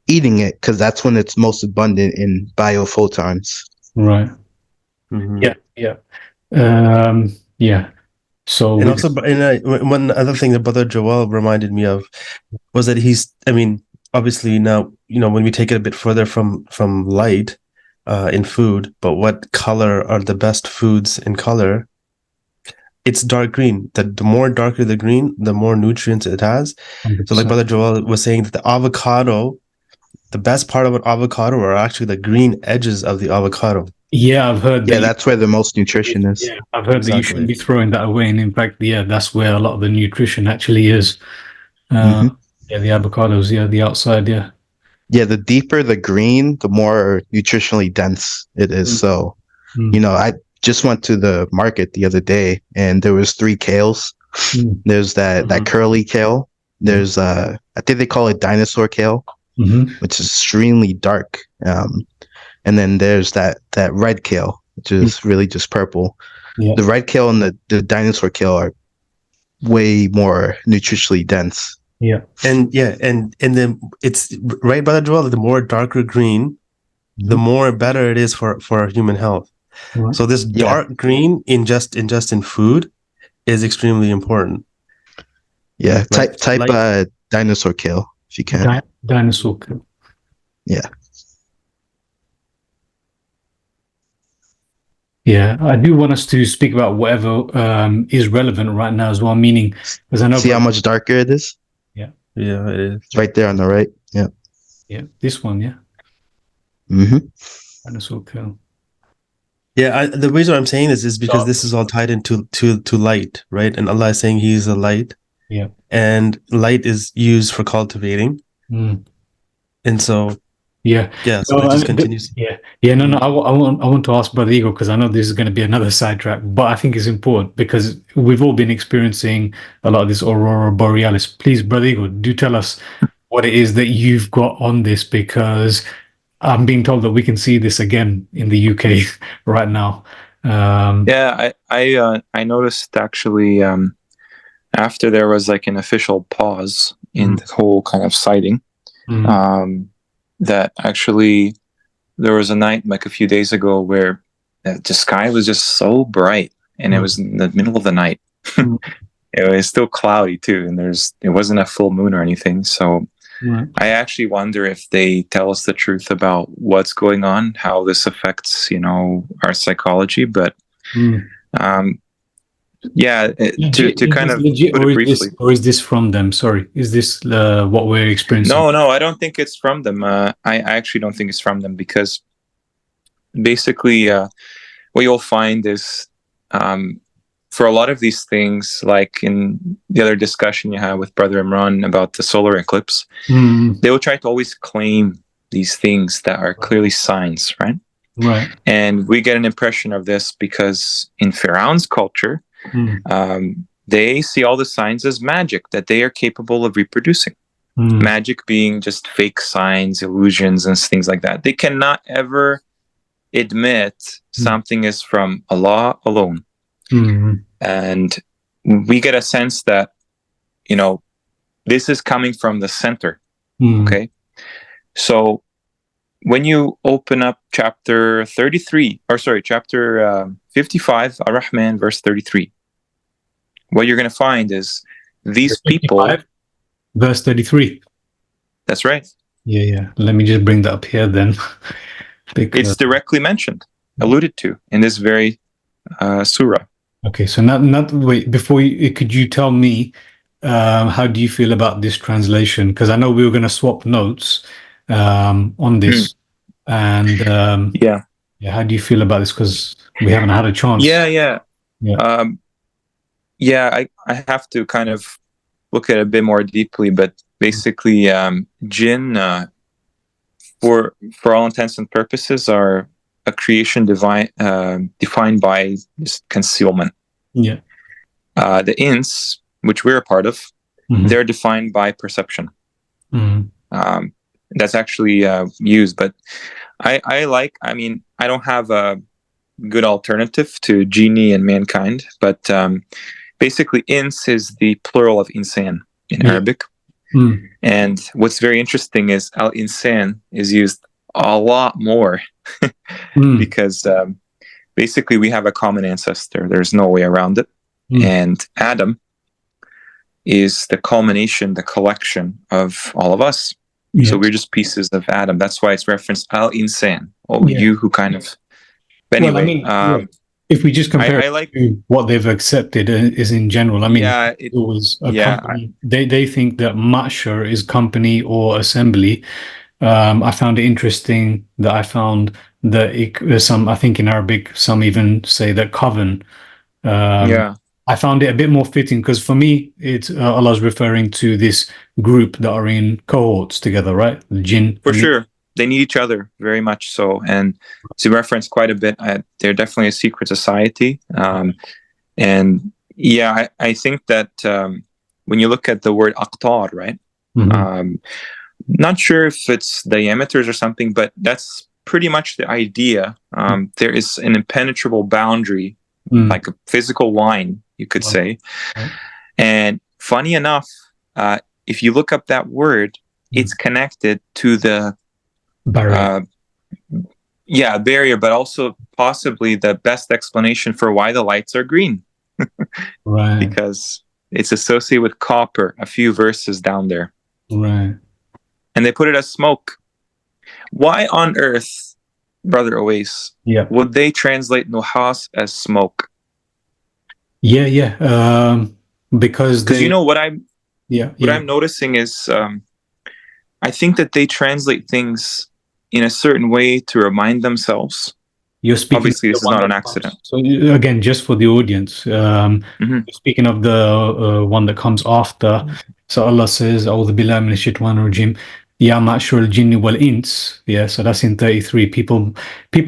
eating it, because that's when it's most abundant in biophotons. Right. Yeah. So, and also, one other thing that Brother Joel reminded me of was that obviously now, when we take it a bit further from light in food, but what color are the best foods in color? It's dark green. The more darker the green, the more nutrients it has. 100%. So like Brother Joel was saying, that the avocado, the best part of an avocado are actually the green edges of the avocado. Yeah, I've heard that. Yeah, that's where the most nutrition is. Yeah, I've heard that you shouldn't be throwing that away. And in fact, yeah, that's where a lot of the nutrition actually is. Yeah, the avocados, the outside, yeah. Yeah, the deeper the green, the more nutritionally dense it is. So, I just went to the market the other day, and there was 3 kales. There's that curly kale. There's I think they call it dinosaur kale, which is extremely dark. And then there's that red kale, which is really just purple. Yeah. The red kale and the dinosaur kale are way more nutritionally dense. Yeah. And then it's right, Brother Joel, the more darker green, the more better it is for human health. Right. So this dark green in food is extremely important. Yeah. Type dinosaur kale if you can. Dinosaur kale. Yeah. Yeah, I do want us to speak about whatever is relevant right now as well. Meaning, because I know. See how much darker it is? Yeah, it is. It's right there on the right. Yeah. Yeah, this one. Yeah. Dinosaur kale. Yeah, the reason I'm saying this is because this is all tied into to light, right? And Allah is saying He is a light. Yeah. And light is used for cultivating. And so Yeah. So that just continues. No. I want to ask Brother Eagle, because I know this is going to be another sidetrack, but I think it's important because we've all been experiencing a lot of this aurora borealis. Please, Brother Eagle, do tell us what it is that you've got on this, because I'm being told that we can see this again in the UK right now. I noticed actually after there was like an official pause in the whole kind of sighting. That actually there was a night like a few days ago where the sky was just so bright, and it was in the middle of the night. It was still cloudy too, and it wasn't a full moon or anything. So I actually wonder if they tell us the truth about what's going on, how this affects, our psychology. But to kind of put it briefly. Or is this from them? Sorry, is this what we're experiencing? No, I don't think it's from them. I actually don't think it's from them, because basically what you'll find is for a lot of these things, like in the other discussion you had with Brother Imran about the solar eclipse, they will try to always claim these things that are clearly signs, right? Right. And we get an impression of this because in Pharaoh's culture, they see all the signs as magic that they are capable of reproducing. Magic being just fake signs, illusions, and things like that. They cannot ever admit something is from Allah alone. And we get a sense that, this is coming from the center. Okay. So when you open up chapter 55, Ar Rahman, verse 33, what you're going to find is these people. Verse 33. That's right. Yeah. Let me just bring that up here then. It's directly mentioned, alluded to in this very surah. Okay, so wait, before could you tell me how do you feel about this translation? Because I know we were going to swap notes on this, and how do you feel about this? Because we haven't had a chance. I have to kind of look at it a bit more deeply, but basically, jinn, for all intents and purposes, are a creation defined by just concealment. The ins, which we're a part of, they're defined by perception. That's actually used, but I don't have a good alternative to genie and mankind, but basically ins is the plural of insan in Arabic. And what's very interesting is al-insan is used a lot more because basically we have a common ancestor. There's no way around it. And Adam is the culmination, the collection of all of us. So we're just pieces of Adam. That's why it's referenced al-insan. You who kind of... But anyway, if we just compare to what they've accepted is in general, it was a company. They think that mashar is company or assembly. I found it interesting that there's some, I think in Arabic, some even say that coven. I found it a bit more fitting because for me, it's Allah's referring to this group that are in cohorts together, right? The jinn. For sure. They need each other very much so. And to reference quite a bit, they're definitely a secret society. And I think that when you look at the word aqtar, right? Not sure if it's diameters or something, but that's pretty much the idea. There is an impenetrable boundary, like a physical line, you could say. And funny enough, if you look up that word, it's connected to the barrier. Barrier, but also possibly the best explanation for why the lights are green. Right. Because it's associated with copper, a few verses down there. Right. And they put it as smoke. Why on earth, Brother Owais, would they translate nuhas as smoke? Because you know what I'm noticing is I think that they translate things in a certain way to remind themselves. You're speaking. Obviously, this is not an accident. So again, just for the audience, speaking of the one that comes after. So Allah says, "A'udhu billahi minash shaitanir rajim." Ya ma'shar al-jinni wal-ins. Yeah, so that's in 33. People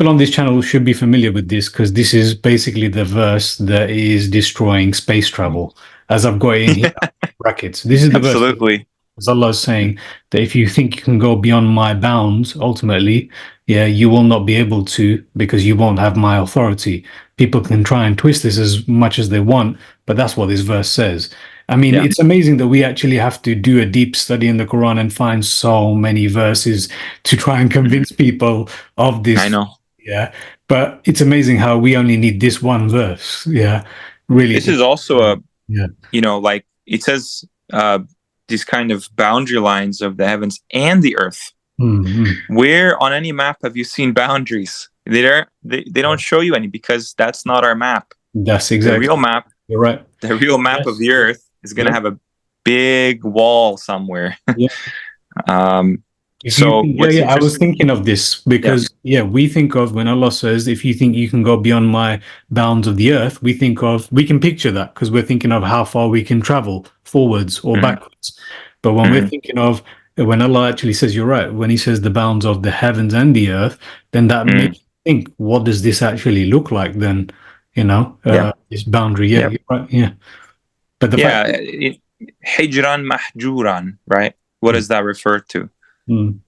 on this channel should be familiar with this because this is basically the verse that is destroying space travel. As I've got it in here, brackets. This is the verse. Absolutely. As Allah is saying that if you think you can go beyond my bounds, ultimately, yeah, you will not be able to because you won't have my authority. People can try and twist this as much as they want, but that's what this verse says. I mean, Yeah. it's amazing that we actually have to do a deep study in the Quran and find so many verses to try and convince people of this. I know. Yeah. But it's amazing how we only need this one verse. Yeah. Really. This is also a, Yeah. you know, like it says, these kind of boundary lines of the heavens and the earth. Mm-hmm. Where on any map have you seen boundaries? They don't show you any because that's not our map. That's exactly the real map. You're right. The real map Yes. of the earth is going to have a big wall somewhere. Yeah. So what's I was thinking of this because we think of when Allah says, if you think you can go beyond my bounds of the earth, we can picture that because we're thinking of how far we can travel forwards or backwards. But when we're thinking of when Allah actually says, you're right, when he says the bounds of the heavens and the earth, then that makes you think, what does this actually look like then? You know, this boundary. Yeah, you're right. Yeah. But the fact Hijran Mahjuran, right? What does that refer to?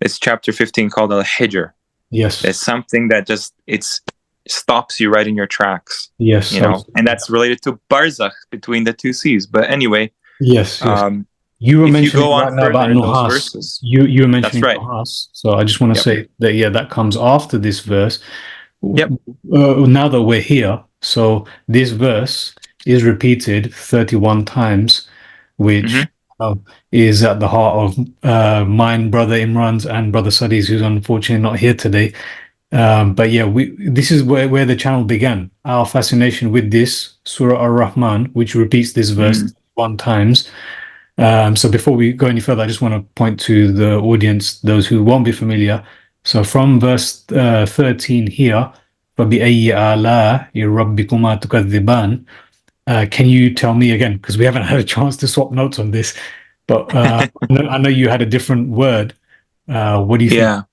It's chapter 15 called Al-Hijr. Yes. It's something that it stops you right in your tracks. Yes. You know, and that's related to barzakh between the two seas. But anyway. Yes. You were mentioning right now about Nuhas. You were mentioning Nuhas. So I just want to say that, that comes after this verse. Yep. Now that we're here, so this verse is repeated 31 times, which is at the heart of mine, brother Imran's, and brother Sadi's, who's unfortunately not here today. But this is where the channel began. Our fascination with this Surah Ar Rahman, which repeats this verse 1 times. So before we go any further, I just want to point to the audience, those who won't be familiar. So from verse 13 here, فَبِأَيِّ آلَاءِ رَبِّكُمَا تُكَذِّبَانِ. Can you tell me again, because we haven't had a chance to swap notes on this, but I know you had a different word. What do you think?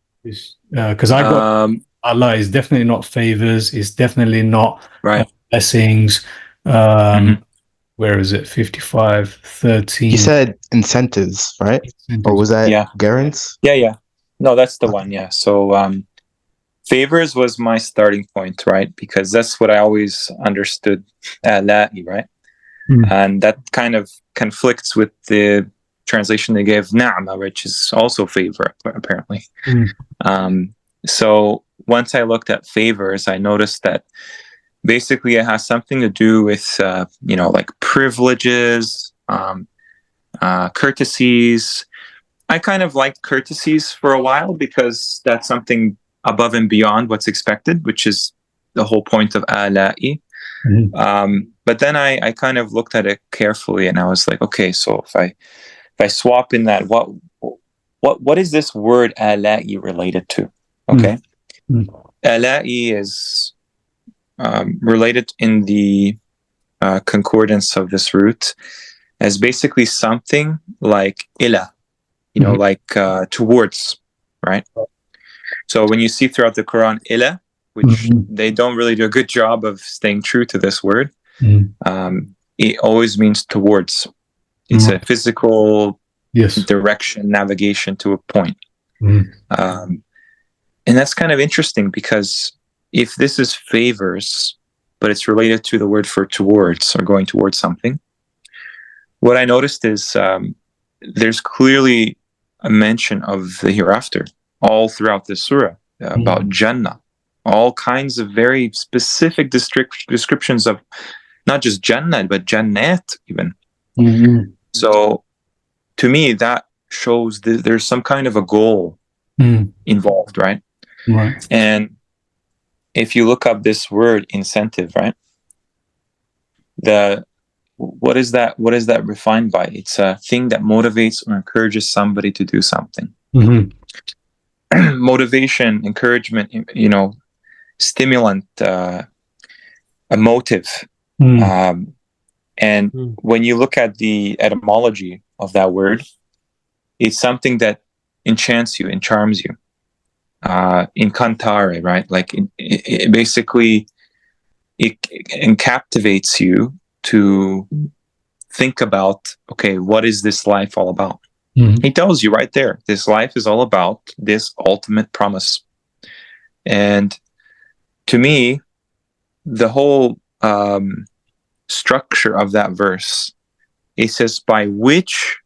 Because I got Allah is definitely not favors, it's definitely not blessings. Where is it? 55, 13. You said incentives, right? Or was that guarants? Yeah. No, that's the one. Yeah. So favors was my starting point, right? Because that's what I always understood La'i, right? And that kind of conflicts with the translation they gave Na'ma, which is also favor, apparently. So once I looked at favors, I noticed that basically it has something to do with, like privileges, courtesies. I kind of liked courtesies for a while because that's something above and beyond what's expected, which is the whole point of ala'i. But then I kind of looked at it carefully and I was like, okay, so if I swap in that, what is this word ala'i related to? Okay. Ala'i is related in the concordance of this root as basically something like ila, like towards, right? So when you see throughout the Quran ila, which they don't really do a good job of staying true to this word, it always means towards. It's a physical direction, navigation to a point. And that's kind of interesting because if this is favors, but it's related to the word for towards or going towards something, what I noticed is there's clearly a mention of the hereafter all throughout this surah about Jannah, all kinds of very specific descriptions of not just Jannah, but Jannat even. So to me, that shows that there's some kind of a goal involved, right? Right. And if you look up this word incentive, right? What is that refined by? It's a thing that motivates or encourages somebody to do something. Motivation, encouragement, stimulant, a motive. And when you look at the etymology of that word, it's something that enchants you and charms you. Incantare, right? Like it basically it captivates you to think about, okay, what is this life all about? He tells you right there, this life is all about this ultimate promise. And to me, the whole structure of that verse, it says, by which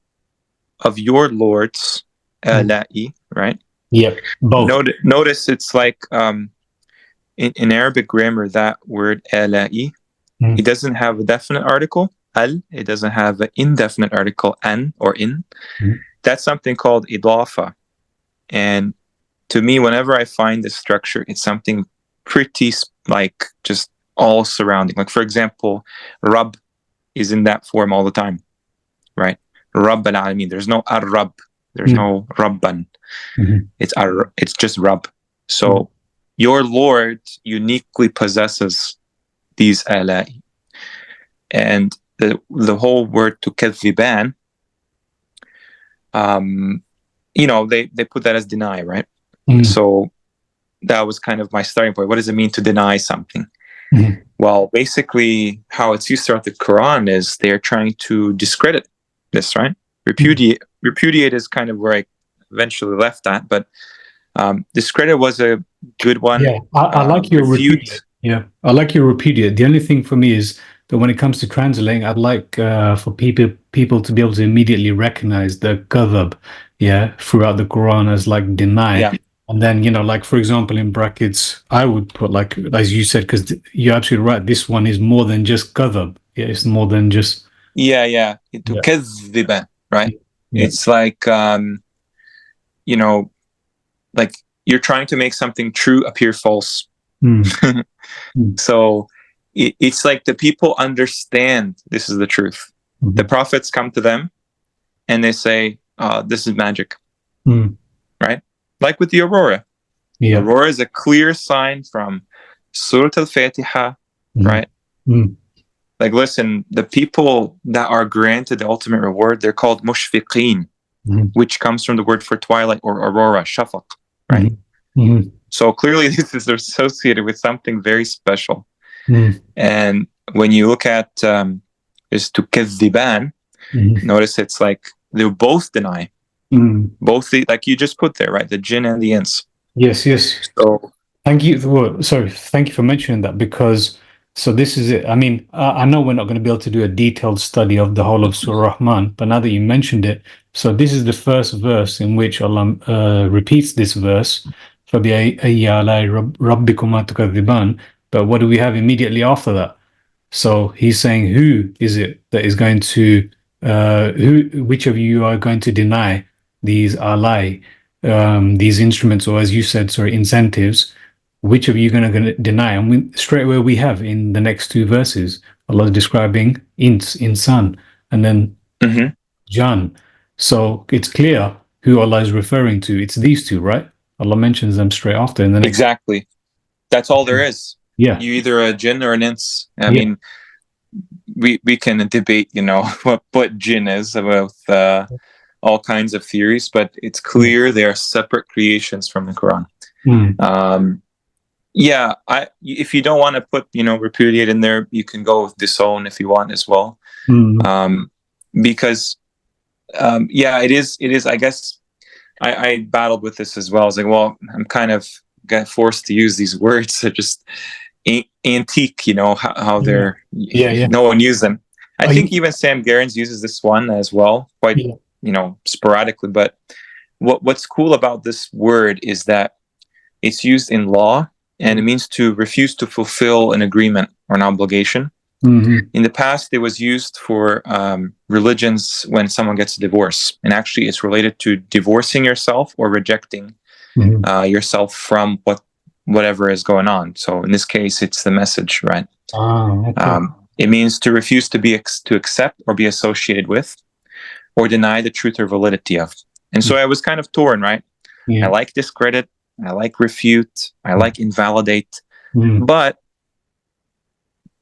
of your lords, ala'i, right? Yep, both. Notice it's like in Arabic grammar, that word ala'i, it doesn't have a definite article, al, it doesn't have an indefinite article, an or in. That's something called idafa. And to me, whenever I find this structure, it's something pretty like just all surrounding. Like, for example, Rabb is in that form all the time, right? Rabb al-Alamin. There's no Ar-Rabb. There's no Rabban. It's just Rabb. So your Lord uniquely possesses these ala'i. And the whole word to kadhiban, they put that as deny, right? So that was kind of my starting point. What does it mean to deny something? Well, basically, how it's used throughout the Quran is they're trying to discredit this, right? Repudiate is kind of where I eventually left that, but discredit was a good one. Yeah, I like your repudiate. Yeah, I like your repudiate. The only thing for me is that when it comes to translating, I'd like for people to be able to immediately recognize the kadhab, throughout the Quran as like deny. Yeah. And then, like, for example, in brackets, I would put, like, as you said, because you're absolutely right, this one is more than just kadhab. Yeah, it's more than just... To kadhiban, right? Yeah. It's like, like you're trying to make something true appear false. So it's like the people understand this is the truth. The prophets come to them and they say, this is magic, right? Like with the aurora. The aurora is a clear sign from Surah Al-Fatiha, right? Like, listen, the people that are granted the ultimate reward, they're called mushfiqeen, which comes from the word for twilight or aurora, shafaq, right? So clearly this is associated with something very special. And when you look at is to kadhiban, notice it's like they both deny. Both like you just put there, right? The jinn and the ins. Yes. So thank you. Thank you for mentioning that, because this is it. I mean, I know we're not going to be able to do a detailed study of the whole of Surah Rahman, but now that you mentioned it, so this is the first verse in which Allah repeats this verse, فَبِأَيِّ آلَاءِ رَبِّكُمَا تُكَذِّبَانِ. But what do we have immediately after that? So he's saying, who is it that is going to, which of you are going to deny these alai, these instruments, or as you said, incentives? Which of you are going to deny? And straight away we have in the next two verses, Allah is describing insan, and then Jan. So it's clear who Allah is referring to. It's these two, right? Allah mentions them straight after in the next. Exactly. That's all there is. Yeah. You either a jinn or an ins. I mean, we can debate, what jinn is about all kinds of theories, but it's clear they are separate creations from the Quran. If you don't want to put, repudiate in there, you can go with disown if you want as well. Because, it is, I guess, I battled with this as well. I was like, well, I'm kind of got forced to use these words that just antique, how they're, no one used them. I think even Sam Gerrans uses this one as well, quite, sporadically. But what's cool about this word is that it's used in law, and it means to refuse to fulfill an agreement or an obligation. In the past, it was used for religions when someone gets a divorce. And actually, it's related to divorcing yourself or rejecting yourself from whatever is going on. So in this case, it's the message, right? It means to refuse to accept or be associated with, or deny the truth or validity of. And so I was kind of torn, right? I like discredit, I like refute, I like invalidate, but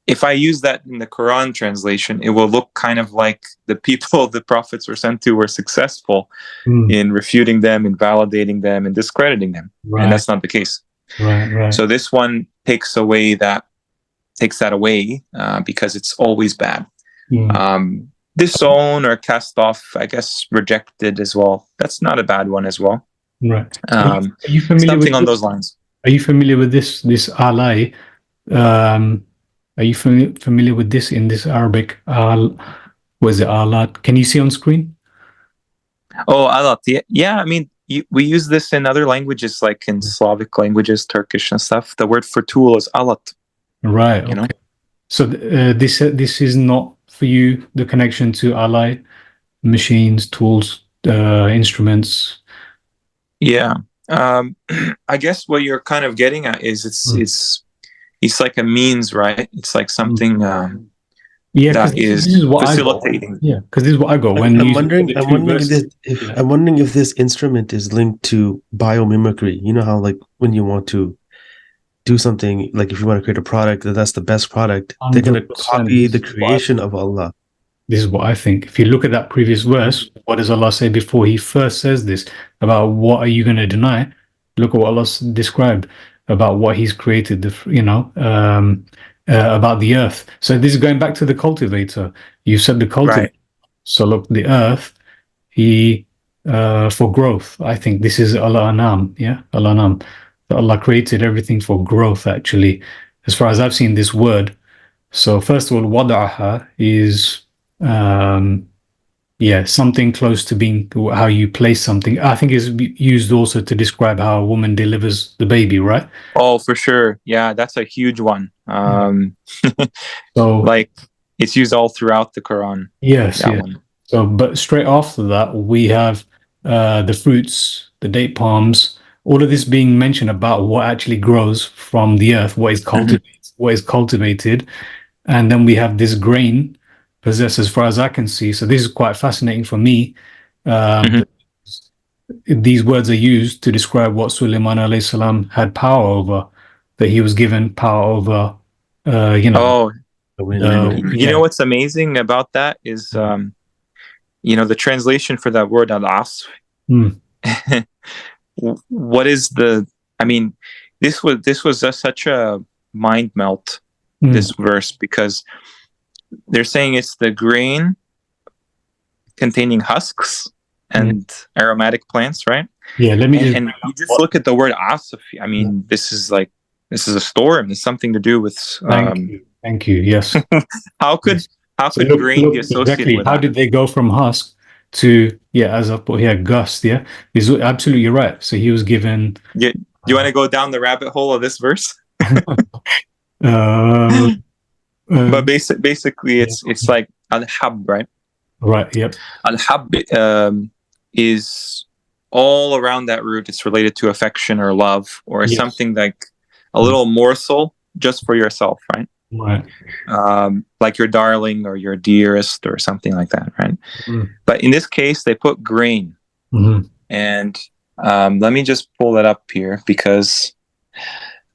if I use that in the Quran translation, it will look kind of like the people the prophets were sent to were successful in refuting them, invalidating them, and discrediting them. And that's not the case. Right. So this one takes that away because it's always bad. Disown or cast off, I guess, rejected as well. That's not a bad one as well. Right. Are you familiar something with on this? Those lines. Are you familiar with this alai? Are you familiar with this in this Arabic? Was it alat? Can you see on screen? Oh, alat. Yeah. I mean, we use this in other languages, like in Slavic languages, Turkish and stuff. The word for tool is alat. Right. Okay. So this is not for you, the connection to alai, machines, tools, instruments. Yeah. I guess what you're kind of getting at is it's like a means, right? It's like something that is facilitating. Because this is what I got when I'm wondering if this instrument is linked to biomimicry. You know how, like, when you want to do something, like if you want to create a product that's the best product, they're going to copy the creation of Allah. This is what I think. If you look at that previous verse, what does Allah say before He first says this about what are you going to deny? Look at what Allah described about what He's created. About the earth. So this is going back to the cultivator. You said the cultivator. Right. So look, the earth, He for growth. I think this is Al-Anam. Yeah, Al-Anam. Allah created everything for growth. Actually, as far as I've seen this word. So first of all, wada'aha is something close to being how you place something. I think is used also to describe how a woman delivers the baby, right? Oh, for sure. Yeah, that's a huge one. So like it's used all throughout the Quran. Yes. So, but straight after that, we have the fruits, the date palms, all of this being mentioned about what actually grows from the earth, what is cultivated, and then we have this grain possessed, as far as I can see. So this is quite fascinating for me. These words are used to describe what Suleiman alayhi salam had power over, that he was given power over, you know what's amazing about that is, the translation for that word, al-asf. What is this was such a mind melt, this verse, because they're saying it's the grain containing husks and aromatic plants, right? Yeah, and you just look at the word asif. I mean, this is a storm. It's something to do with. Thank you. Yes. How could grain be associated with how that? did they go from husk to as I put here, gust? Yeah, he's absolutely right. So he was given. Do you want to go down the rabbit hole of this verse? But basically, it's like al-hab, right? Right. Yep. Al-hab is all around that root. It's related to affection or love, or something like a little morsel just for yourself, right? Right. Like your darling or your dearest or something like that, right? But in this case, they put grain. And let me just pull that up here, because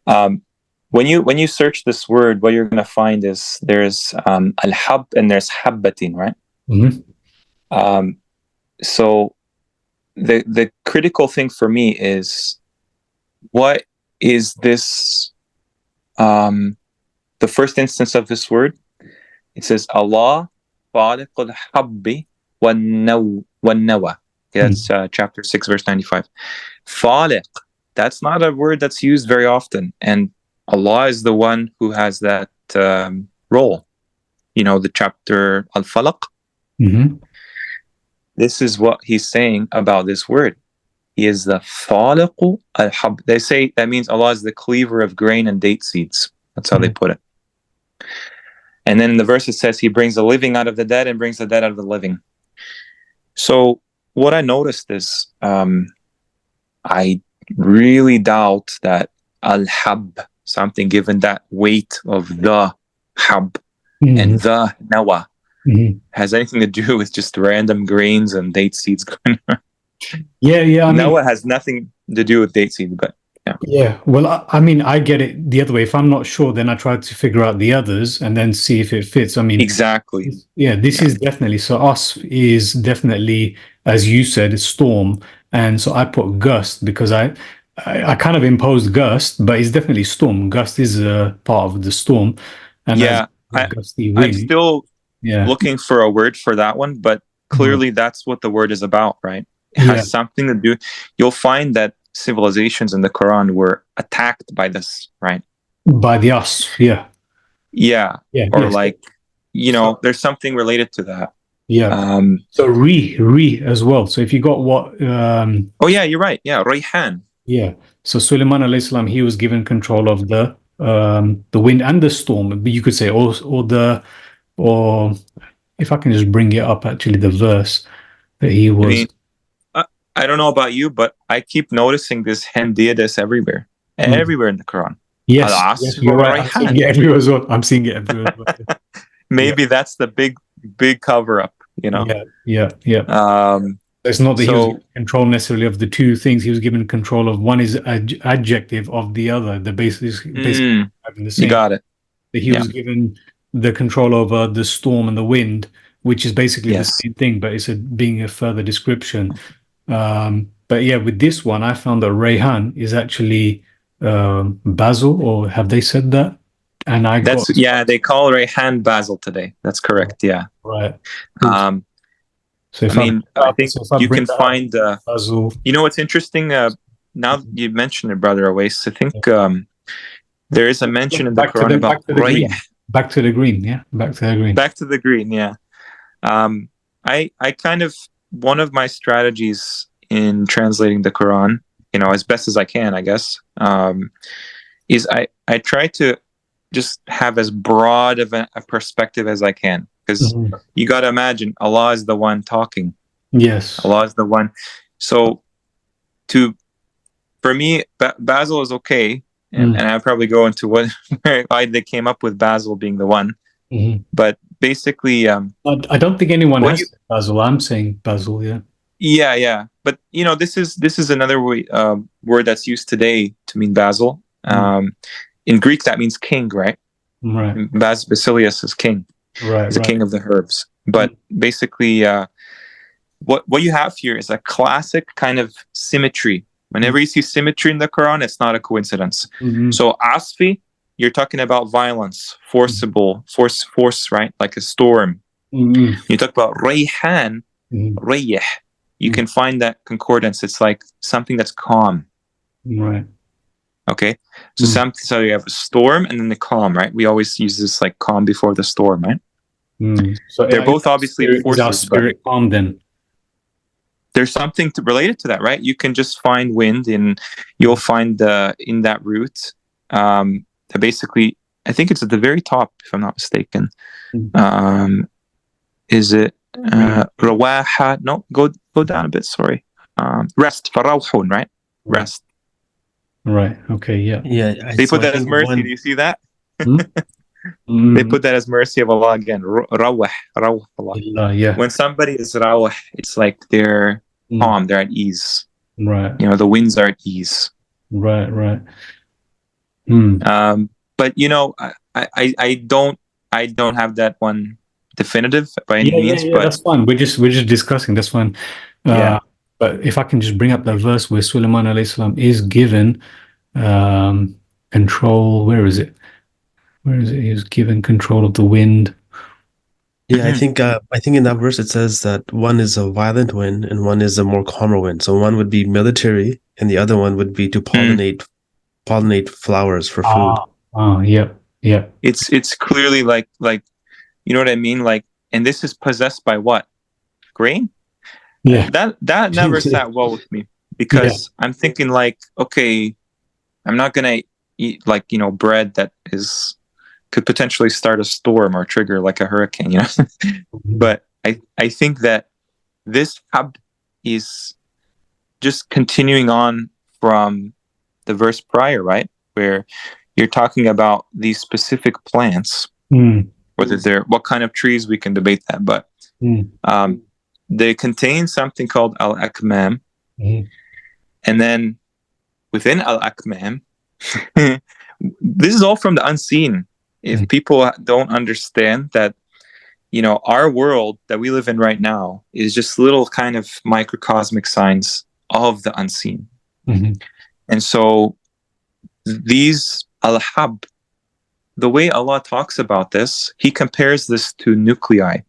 when you search this word, what you're going to find is there's al-hab and there's habbatin, right? So the critical thing for me is, what is this? The first instance of this word, it says Allah faliq al-habbi wan-nawa. That's chapter 6, verse 95. Faliq, that's not a word that's used very often, and Allah is the one who has that role. The chapter Al-Falaq. This is what he's saying about this word. He is the Faliqu al-Hab. They say that means Allah is the cleaver of grain and date seeds. That's how they put it. And then in the verse it says, He brings the living out of the dead and brings the dead out of the living. So what I noticed is, I really doubt that al-hab, something given that weight of the hab and the nawa, has anything to do with just random grains and date seeds going around. Yeah. Nawa has nothing to do with date seeds, but Yeah. Well, I mean, I get it the other way. If I'm not sure, then I try to figure out the others and then see if it fits. I mean, Exactly. yeah, this is definitely, so us is definitely, as you said, it's storm. And so I put gust because I kind of imposed gust, but it's definitely storm. Gust is a part of the storm. And Yeah, gusty I'm wind. still looking for a word for that one, but clearly that's what the word is about, right? It has something to do. You'll find that civilizations in the Quran were attacked by this, right? By the us, yeah, or yes. like, you know, there's something related to that. Yeah. So re as well. So if you got what? Oh yeah, you're right. Yeah, Rayhaan. Yeah. So Suleiman alayhi salam, he was given control of the wind and the storm. But you could say, or if I can just bring it up, actually, the verse that he was. I mean, I don't know about you, but I keep noticing this Hendiadis everywhere in the Quran. Yes, you're right. I'm seeing it everywhere as well. Maybe that's the big cover up, you know. Yeah. It's not that he was given control necessarily of the two things. He was given control of one is adjective of the other. The basically having the same. You got it. That he was given the control over the storm and the wind, which is basically the same thing, but it's being a further description. But yeah, with this one, I found that Rayhaan is actually basil, or have they said that? And they call Rayhaan basil today. That's correct. Yeah. Right. So I think you can find basil. You know what's interesting? Now you mentioned it, Brother Awais. I think there is a mention in the Quran about back to the green. Yeah, back to the green. Back to the green. Yeah. I kind of, one of my strategies in translating the Quran, you know, as best as I can, I guess, is I try to just have as broad of a perspective as I can, because you got to imagine Allah is the one talking. Yes, Allah is the one. So for me, basil is okay, and I'll probably go into why they came up with basil being the one. But basically, I don't think anyone has basil. I'm saying basil. Yeah. But you know, this is another word that's used today to mean basil. In Greek, that means king, right? Right. Basilius is king. Right. He's the king of the herbs. But basically, what you have here is a classic kind of symmetry. Whenever you see symmetry in the Quran, it's not a coincidence. So asfi, you're talking about violence, forcible, force, right? Like a storm. You talk about Rayhaan, rayh. You can find that concordance. It's like something that's calm. Right. Okay. So you have a storm and then the calm, right? We always use this like calm before the storm, right? So they're both obviously forces. Our spirit calm then? There's something related to that, right? You can just find wind, and you'll find in that root. Basically, I think it's at the very top, if I'm not mistaken. Is it rawaha? No, go down a bit. Sorry. Rest. Farawhun, right? Rest. Right. Okay. Yeah. They put that as mercy. Do you see that? They put that as mercy of Allah again. Rawah Allah. Yeah. When somebody is rawah, it's like they're calm. They're at ease. Right. You know, the winds are at ease. Right. But you know, I don't have that one definitive by any means. But that's fine. We're just discussing. That's fine. But if I can just bring up that verse where Suleiman alayhi salam is given control. Where is it? He was given control of the wind. Yeah, I think in that verse it says that one is a violent wind and one is a more calmer wind. So one would be military and the other one would be to pollinate flowers for food. Yeah. It's clearly like you know what I mean? Like, and this is possessed by what? Grain? Yeah. That never sat well with me, because I'm thinking like, okay, I'm not gonna eat like, you know, bread that could potentially start a storm or trigger like a hurricane, you know. But I think that this hab is just continuing on from the verse prior, right? Where you're talking about these specific plants, whether they're what kind of trees, we can debate that, but they contain something called al-akmam, and then within Al-Akmam, this is all from the unseen. If people don't understand that, our world that we live in right now is just little kind of microcosmic signs of the unseen. And so these al-hab, the way Allah talks about this, he compares this to nuclei.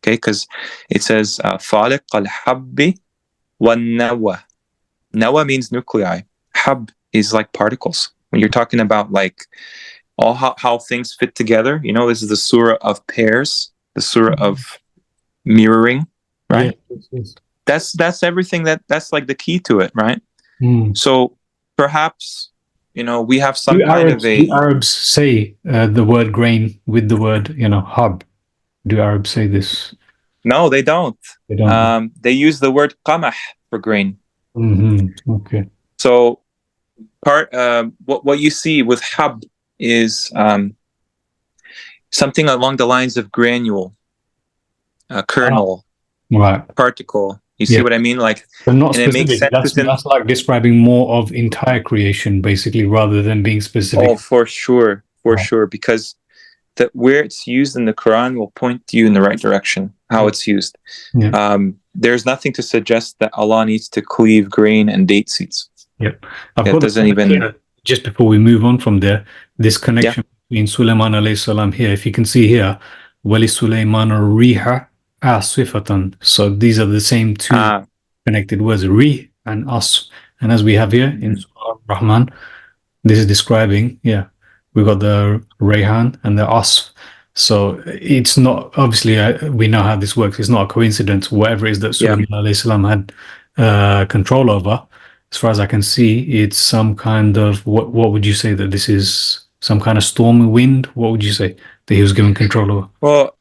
Okay, because it says faliq al-habbi wan-nawa. Nawa means nuclei. Hab is like particles. When you're talking about like all how things fit together, this is the surah of pairs, the surah of mirroring, right? Yes. That's everything that's like the key to it, right? So perhaps we have some kind of a. Do Arabs say the word grain with the word hub? Do Arabs say this? No, they don't. They don't. They use the word qamah for grain. Okay. So what you see with hab is something along the lines of granule, kernel, right, particle. You see what I mean? Like, but not and specific. it makes sense That's like describing more of entire creation, basically, rather than being specific. Oh, for sure, sure, because where it's used in the Quran will point you in the right direction. How it's used. There's nothing to suggest that Allah needs to cleave grain and date seeds. Yep. Just before we move on from there, this connection between Sulaiman alayhi salam here, if you can see here, Wali Sulaiman riha asifatan. So these are the same two connected words, rih and as. And as we have here in Surah Ar Rahman, this is describing, we've got the Rayhaan and the asf. So it's not, obviously, we know how this works. It's not a coincidence. Whatever it is that Sulaiman alayhi salam had control over, as far as I can see, it's some kind of, what would you say that this is? Some kind of stormy wind? What would you say that he was given control over? Well,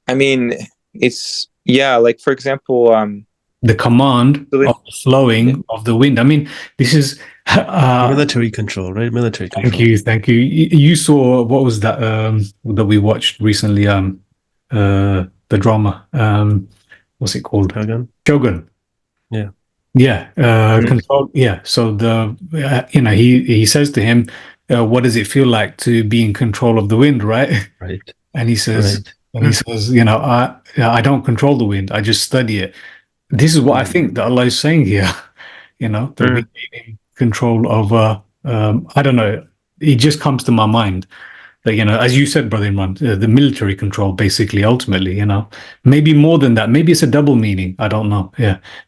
I mean, it's, like, for example, the command of the flowing of the wind. I mean, this is military control, right? Military control. Thank you. You saw, what was that that we watched recently? The drama. What's it called? Shogun. Control. So he says to him, what does it feel like to be in control of the wind, right? Right. And he says, I don't control the wind. I just study it. This is what I think that Allah is saying here. That we gave him control over. I don't know. It just comes to my mind that as you said, Brother Imran, the military control, basically, ultimately, maybe more than that. Maybe it's a double meaning. I don't know.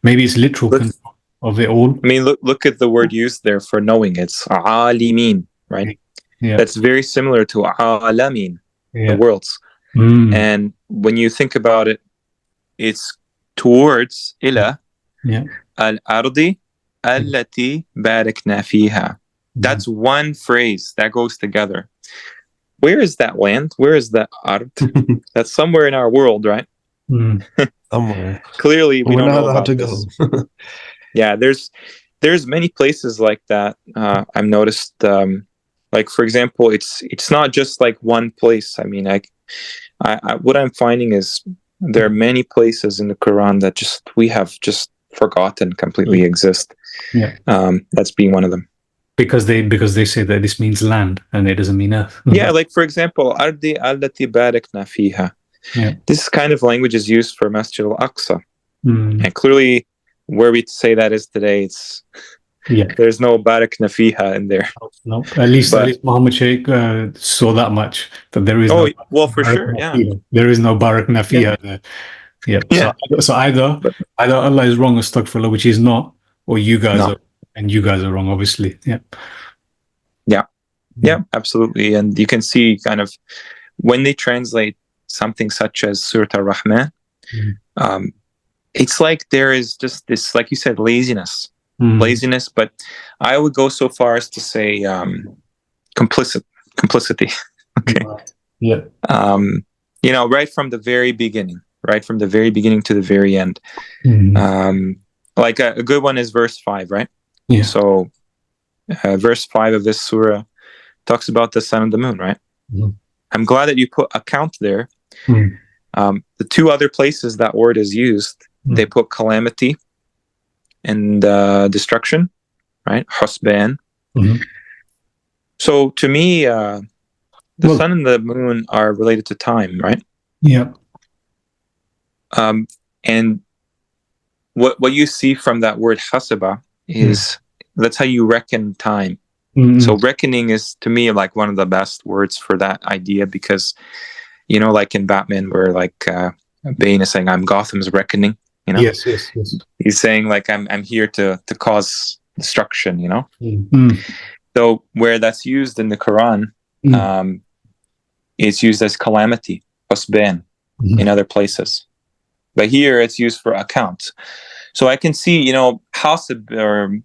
Maybe it's literal control of it all. I mean, look at the word used there for knowing. It's alimin, right? That's very similar to alamin, the worlds. And when you think about it, it's towards ila al-ardi allati barakna fiha. That's one phrase that goes together. Where is that land? Where is that ard? That's somewhere in our world, right? Somewhere. Clearly, we don't know how about to this. go. There's many places like that. I've noticed. Like, for example, it's not just like one place. I mean, what I'm finding is there are many places in the Quran that we have just forgotten completely exist. That's being one of them. Because they say that this means land and it doesn't mean earth. Like, for example, ardi allati barakna fiha. This kind of language is used for Masjid al-Aqsa. And clearly, where we say that is today, it's there's no barakna fiha in there. No, at least Muhammad Sheikh saw that much, that there is for sure, there is no barakna fiha there. So either Allah is wrong, astaghfirullah, which is not, or you guys are, and you guys are wrong, obviously. Absolutely. And you can see kind of when they translate something such as Surah Ar Rahman, it's like there is just this, like you said, laziness, but I would go so far as to say complicity. Okay. Right from the very beginning to the very end. Like a good one is verse 5, right? So verse 5 of this surah talks about the sun and the moon, right? I'm glad that you put a count there. The two other places that word is used, they put calamity and destruction, right? Husban. Mhm. So to me, the sun and the moon are related to time, right? Yeah. And what you see from that word hasaba is that's how you reckon time. So reckoning is, to me, like one of the best words for that idea, because, you know, like in Batman, where like Bane is saying, "I'm Gotham's reckoning," you know. Yes. He's saying like, I'm here to cause destruction, you know. Mm. So where that's used in the Quran, it's used as calamity, husban, in other places. But here it's used for account. So I can see, you know, hasab, or,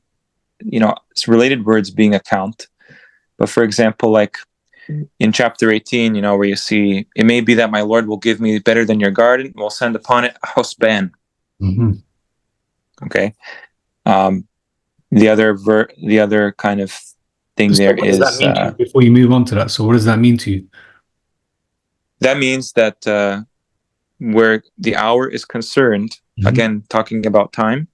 you know, it's related words being account. But for example, like in chapter 18, you know, where you see, it may be that my Lord will give me better than your garden, will send upon it a husban. Okay. The other kind of thing So there what does is, that mean to you, before you move on to that? So what does that mean to you? that means that where the hour is concerned, again, talking about time,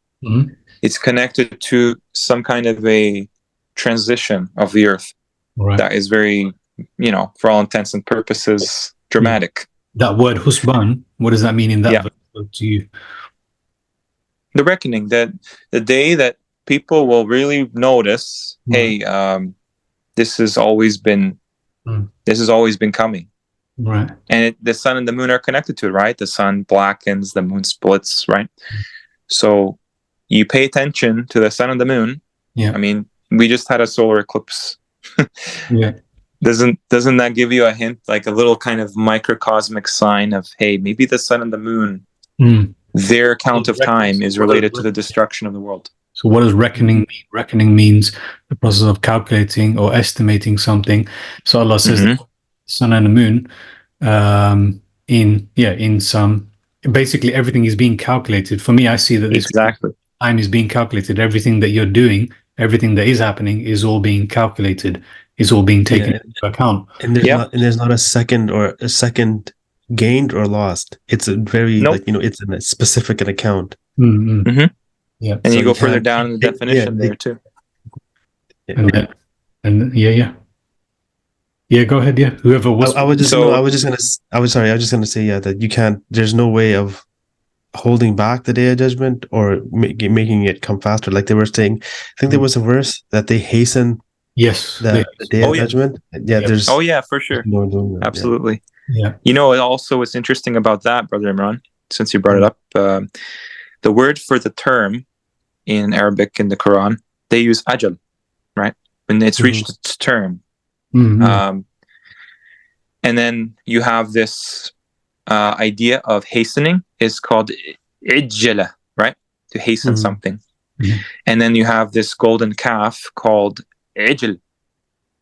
it's connected to some kind of a transition of the earth that is very, you know, for all intents and purposes, dramatic. That word husban, what does that mean in that verse to you? The reckoning, that the day that people will really notice, hey, this has always been coming. Right. And the sun and the moon are connected to it, right? The sun blackens, the moon splits, right? So you pay attention to the sun and the moon. Yeah. I mean, we just had a solar eclipse. Yeah. Doesn't that give you a hint, like a little kind of microcosmic sign of, hey, maybe the sun and the moon, their count of time is related to the destruction of the world. So what does reckoning mean? Reckoning means the process of calculating or estimating something. So Allah says the sun and the moon, in some, basically everything is being calculated. For me, I see that this time is being calculated. Everything that you're doing, everything that is happening is all being calculated, is all being taken into account. And there's not a second gained or lost. It's a very like, you know, it's a specific an account. Yeah. And so you go further down in the definition there too. Yeah, go ahead. Yeah, whoever was. I was just gonna say that you can't. There's no way of holding back the day of judgment or making it come faster. Like they were saying, I think there was a verse that they hasten. Yes, the day of judgment. Yeah, there's. Oh yeah, for sure. Absolutely. Yeah. You know, also what's interesting about that, Brother Imran, since you brought it up, the word for the term in Arabic in the Quran, they use ajal, right? When it's reached its term. And then you have this idea of hastening is called ijjala, right? To hasten something. And then you have this golden calf called ijl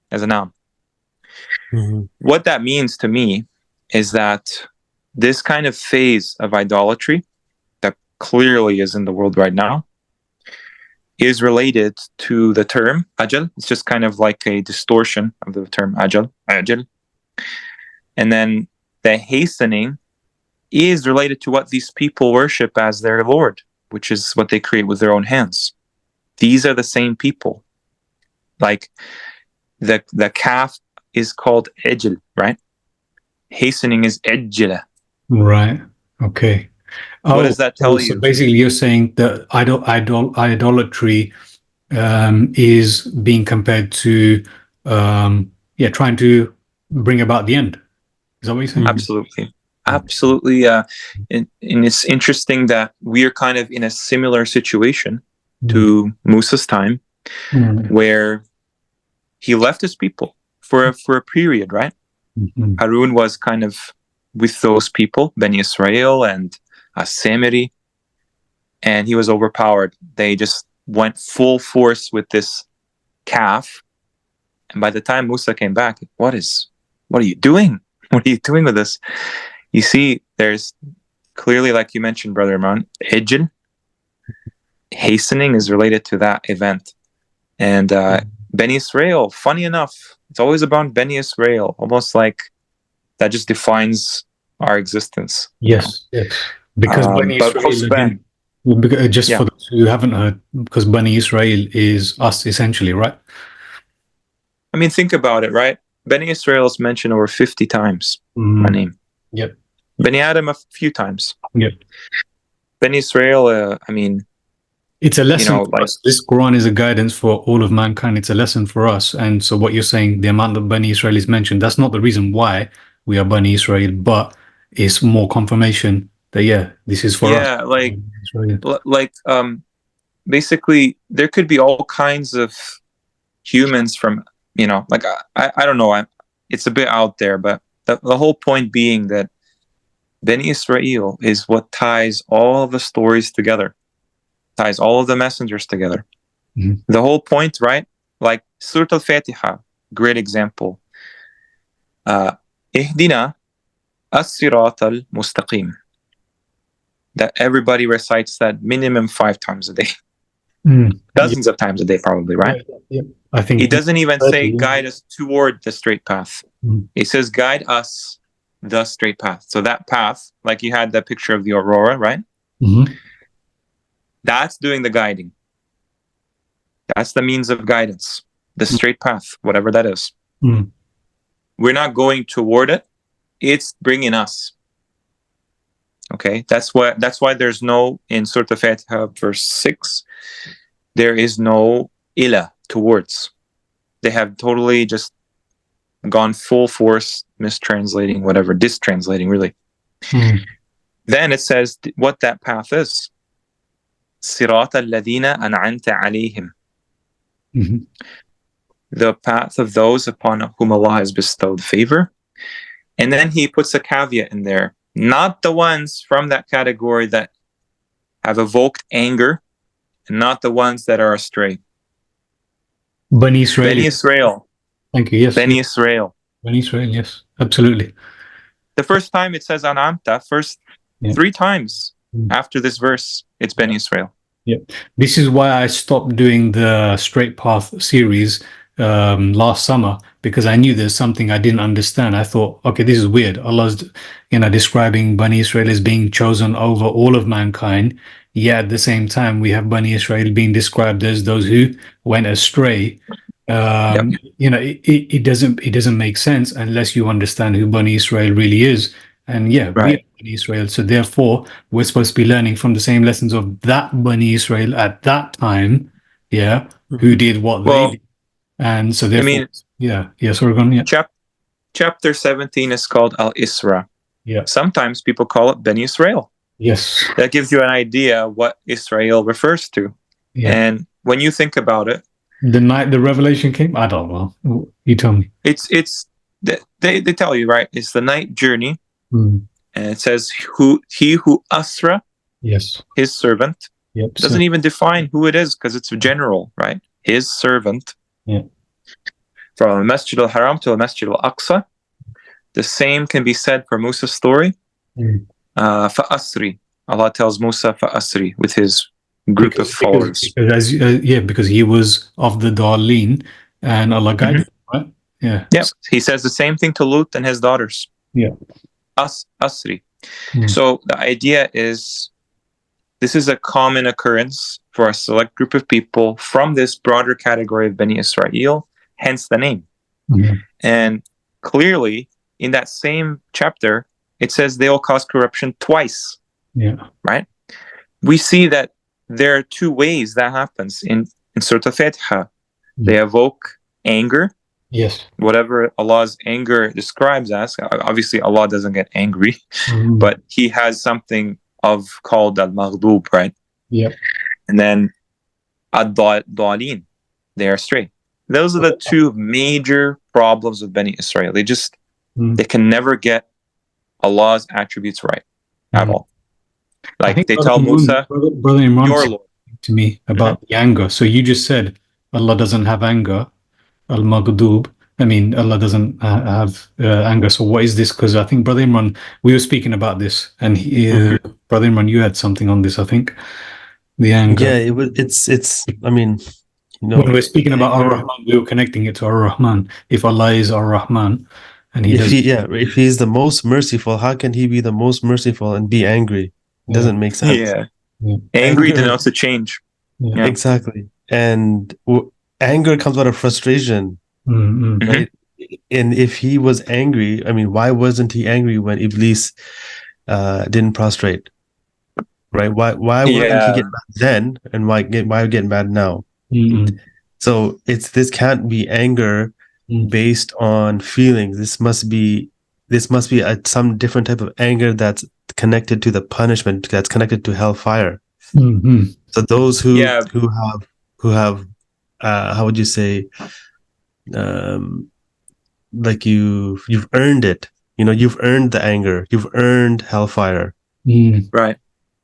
as a noun. What that means to me is that this kind of phase of idolatry that clearly is in the world right now is related to the term ajal. It's just kind of like a distortion of the term ajal. And then the hastening is related to what these people worship as their Lord, which is what they create with their own hands. These are the same people. Like the calf is called ejl, right? Hastening is ejjala. Right. Okay. What does that tell you? So basically, you're saying that idolatry is being compared to trying to bring about the end. Is that what you're saying? Absolutely. And it's interesting that we are kind of in a similar situation to Musa's time, where he left his people for a period, right? Harun was kind of with those people, Bani Isra'eel and Samiri, and he was overpowered. They just went full force with this calf. And by the time Musa came back, what are you doing? What are you doing with this? You see, there's clearly, like you mentioned, Brother Imran, ijl, hastening is related to that event. And Bani Isra'eel, funny enough, it's always about Bani Isra'eel, almost like that just defines our existence. Yes. Because Bani Isra'eel, Just Yeah. for those who haven't heard, because Bani Israel is us essentially, right? I mean, think about it, right? Bani Israel is mentioned over 50 times by name. Yep. Bani Adam a few times. Yep. Bani Israel, I mean, it's a lesson for like us. This Quran is a guidance for all of mankind. It's a lesson for us. And so what you're saying, the amount that Bani Israel is mentioned, that's not the reason why we are Bani Israel, but it's more confirmation that, yeah, this is for us. Yeah, like basically there could be all kinds of humans from, like I don't know, it's a bit out there, but the whole point being that Bani Israel is what ties all of the stories together, ties all of the messengers together. The whole point, right? Like Surah Al-Fatiha, great example. Ihdina as-sirat al-mustaqim. That everybody recites that minimum 5 times a day. Dozens of times a day, probably, right? Yeah. I think he doesn't even say guide us toward the straight path. He says guide us the straight path. So that path, like you had that picture of the aurora, right? That's doing the guiding. That's the means of guidance, the straight path, whatever that is. We're not going toward it. It's bringing us. Okay, that's why there's no, in Surah Al-Fatiha verse 6, there is no ila, towards. They have totally just gone full force mistranslating, whatever, distranslating really. Then it says what that path is. Sirat alladhina an'amta alayhim. The path of those upon whom Allah has bestowed favor. And then he puts a caveat in there. Not the ones from that category that have evoked anger, and not the ones that are astray. Bani Israel. Bani Israel. Thank you. Yes. Bani Israel. Bani Israel. Yes. Absolutely. The first time it says An'amta, first 3 times after this verse, it's Bani Israel. Yeah. This is why I stopped doing the Straight Path series last summer, because I knew there's something I didn't understand. I thought, okay, this is weird. Allah's, describing Bani Israel as being chosen over all of mankind. Yet at the same time, we have Bani Israel being described as those who went astray. It doesn't make sense unless you understand who Bani Israel really is. And we are Bani Israel. So therefore, we're supposed to be learning from the same lessons of that Bani Israel at that time, who did what they did. And so therefore, Chapter 17 is called Al-Isra. Yeah. Sometimes people call it Bani Israel. Yes. That gives you an idea what Israel refers to. Yeah. And when you think about it, the night the revelation came, I don't know. You tell me. They tell you, right? It's the night journey. And it says he who asra, his servant. Doesn't even define who it is because it's general, right? His servant. From Al-Masjid al-Haram to Al-Masjid al-Aqsa. The same can be said for Musa's story. Fa'asri. Allah tells Musa Fa'asri with his group of followers. Because he was of the Daleen and Allah guided him, right? Yeah. Yeah. He says the same thing to Lut and his daughters. Yeah. Asri. So the idea is this is a common occurrence for a select group of people from this broader category of Bani Israel, hence the name. And clearly, in that same chapter, it says they will cause corruption twice. Yeah. Right? We see that there are 2 ways that happens in Surah Al-Fatiha. They evoke anger. Yes. Whatever Allah's anger describes as. Obviously, Allah doesn't get angry, but He has something called al-maghdub, right? Yep. And then ad-dalin, they are astray. Those are the 2 major problems with Bani Israel. They can never get Allah's attributes right at all. Like they tell Musa, Brother Imran, your Lord, to me about the anger. So you just said Allah doesn't have anger, al-maghdub. I mean, Allah doesn't have anger. So what is this? Because I think Brother Imran, we were speaking about this, and Brother Imran, you had something on this. I think the anger. Yeah, it's. I mean, when we're speaking about Ar Rahman, we were connecting it to Ar Rahman. If Allah is Ar Rahman, and if He is the most merciful, how can He be the most merciful and be angry? It doesn't make sense. Angry Anger- denotes a change. Yeah. Exactly. And anger comes out of frustration, Mm-hmm. right? And if he was angry, I mean, why wasn't he angry when Iblis didn't prostrate? Right? Why wouldn't he get mad then, and why get mad now? Mm-hmm. So this can't be anger based on feelings. This must be some different type of anger that's connected to the punishment, that's connected to hellfire. Mm-hmm. So those who have how would you say, like you've earned it. You've earned the anger. You've earned hellfire. Right.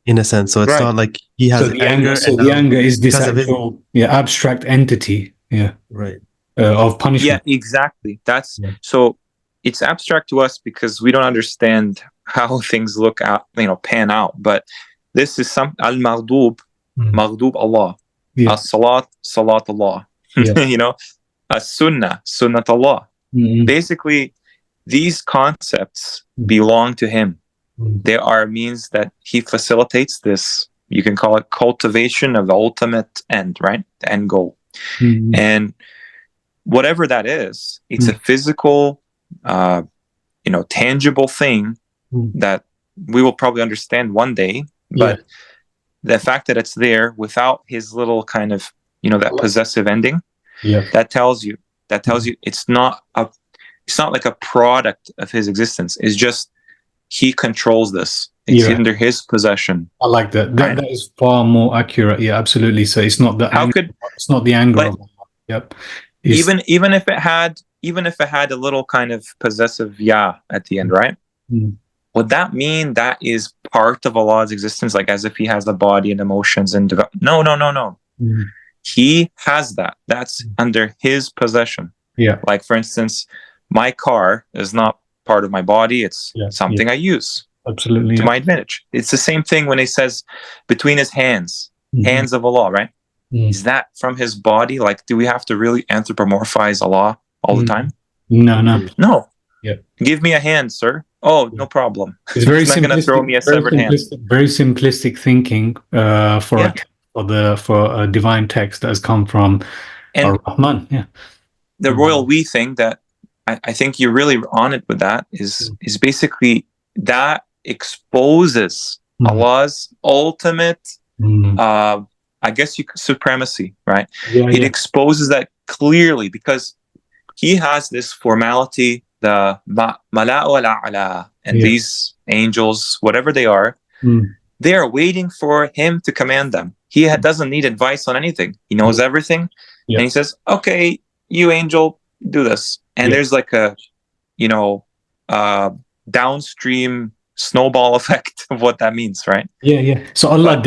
In a sense. So it's not like he has anger. The anger is this actual abstract entity. Yeah. Right. Of punishment. Yeah, exactly. So it's abstract to us because we don't understand how things pan out. But this is some al-maghdub, maghdub Allah. As-salat, salat Allah. As-sunnah, sunnat Allah. Basically, these concepts belong to him. There are means that he facilitates this. You can call it cultivation of the ultimate end, right? The end goal. And whatever that is, it's a physical, tangible thing that we will probably understand one day. But the fact that it's there without his little kind of, that possessive ending, that tells you it's not like a product of his existence. It's just he controls this. It's under his possession. I like that. That is far more accurate. Yeah, absolutely. So it's not the it's not the anger of Allah. Yep. Even if it had a little kind of possessive at the end, right? Would that mean that is part of Allah's existence, like as if he has a body and emotions and no. He has that. That's under his possession. Yeah. Like for instance, my car is not part of my body. It's something I use. Absolutely. To my advantage. It's the same thing when he says between his hands of Allah, right? Is that from his body? Like, do we have to really anthropomorphize Allah all the time? No. Yeah. Give me a hand, sir. Oh, no problem. It's very He's not going to throw me a severed hand. Very simplistic thinking for a divine text that has come from Ar Rahman. Yeah. The royal we thing that I think you're really on it with that is basically that exposes Allah's ultimate I guess supremacy, right? It exposes that clearly because he has this formality, the mala'u al-a'la, and these angels, whatever they are waiting for him to command them. He doesn't need advice on anything. He knows everything. And he says, okay, you angel, do this. And there's like a, downstream snowball effect of what that means, right? So Allah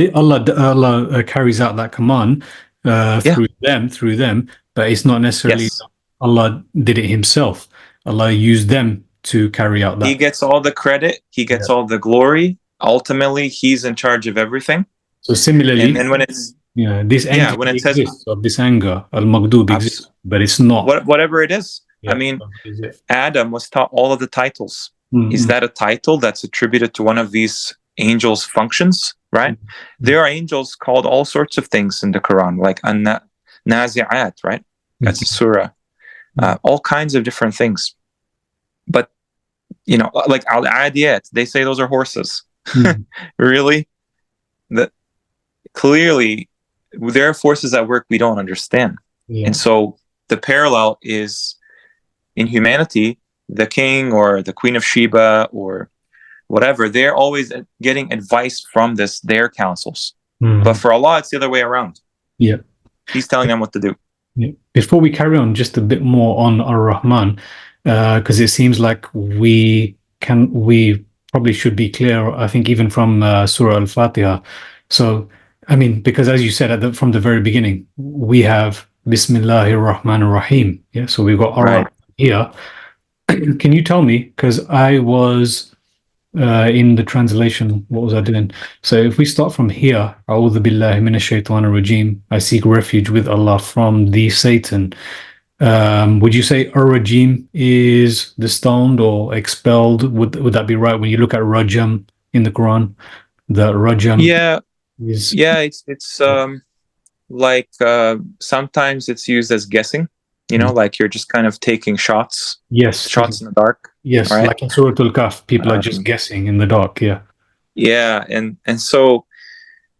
carries out that command through them, but it's not necessarily Allah did it himself. Allah used them to carry out that. He gets all the credit. He gets all the glory. Ultimately, he's in charge of everything. So similarly, and then when it's this entity when it says exists, of this anger, al-maghdub exists, but it's not whatever it is. I mean, Adam was taught all of the titles. Is that a title that's attributed to one of these angels' functions? Right? There are angels called all sorts of things in the Quran, like Nazi'at, right? That's a surah. All kinds of different things. But like Al-Adiyat, they say those are horses. Really? Clearly, there are forces at work we don't understand. And so the parallel is in humanity, the king or the queen of Sheba or whatever, they're always getting advice from their councils. But for Allah, it's the other way around. He's telling them what to do. Before we carry on, just a bit more on Ar Rahman, because it seems like we probably should be clear, I think, even from Surah Al-Fatiha. So, I mean, because as you said from the very beginning, we have Bismillahir Rahmanir Rahim. Yeah, so we've got Ar Rahman here. Can you tell me, because I was in the translation, what was I doing? So if we start from here, A'udhu billahi minash shaitanir rajim, I seek refuge with Allah from the Satan. Would you say Ar-Rajim is the stoned or expelled? Would that be right when you look at Rajam in the Quran? The Rajam. It's like sometimes it's used as guessing, like you're just kind of taking shots in the dark. Yes, right? like in Surah Al-Kahf, people are just guessing in the dark. Yeah, and so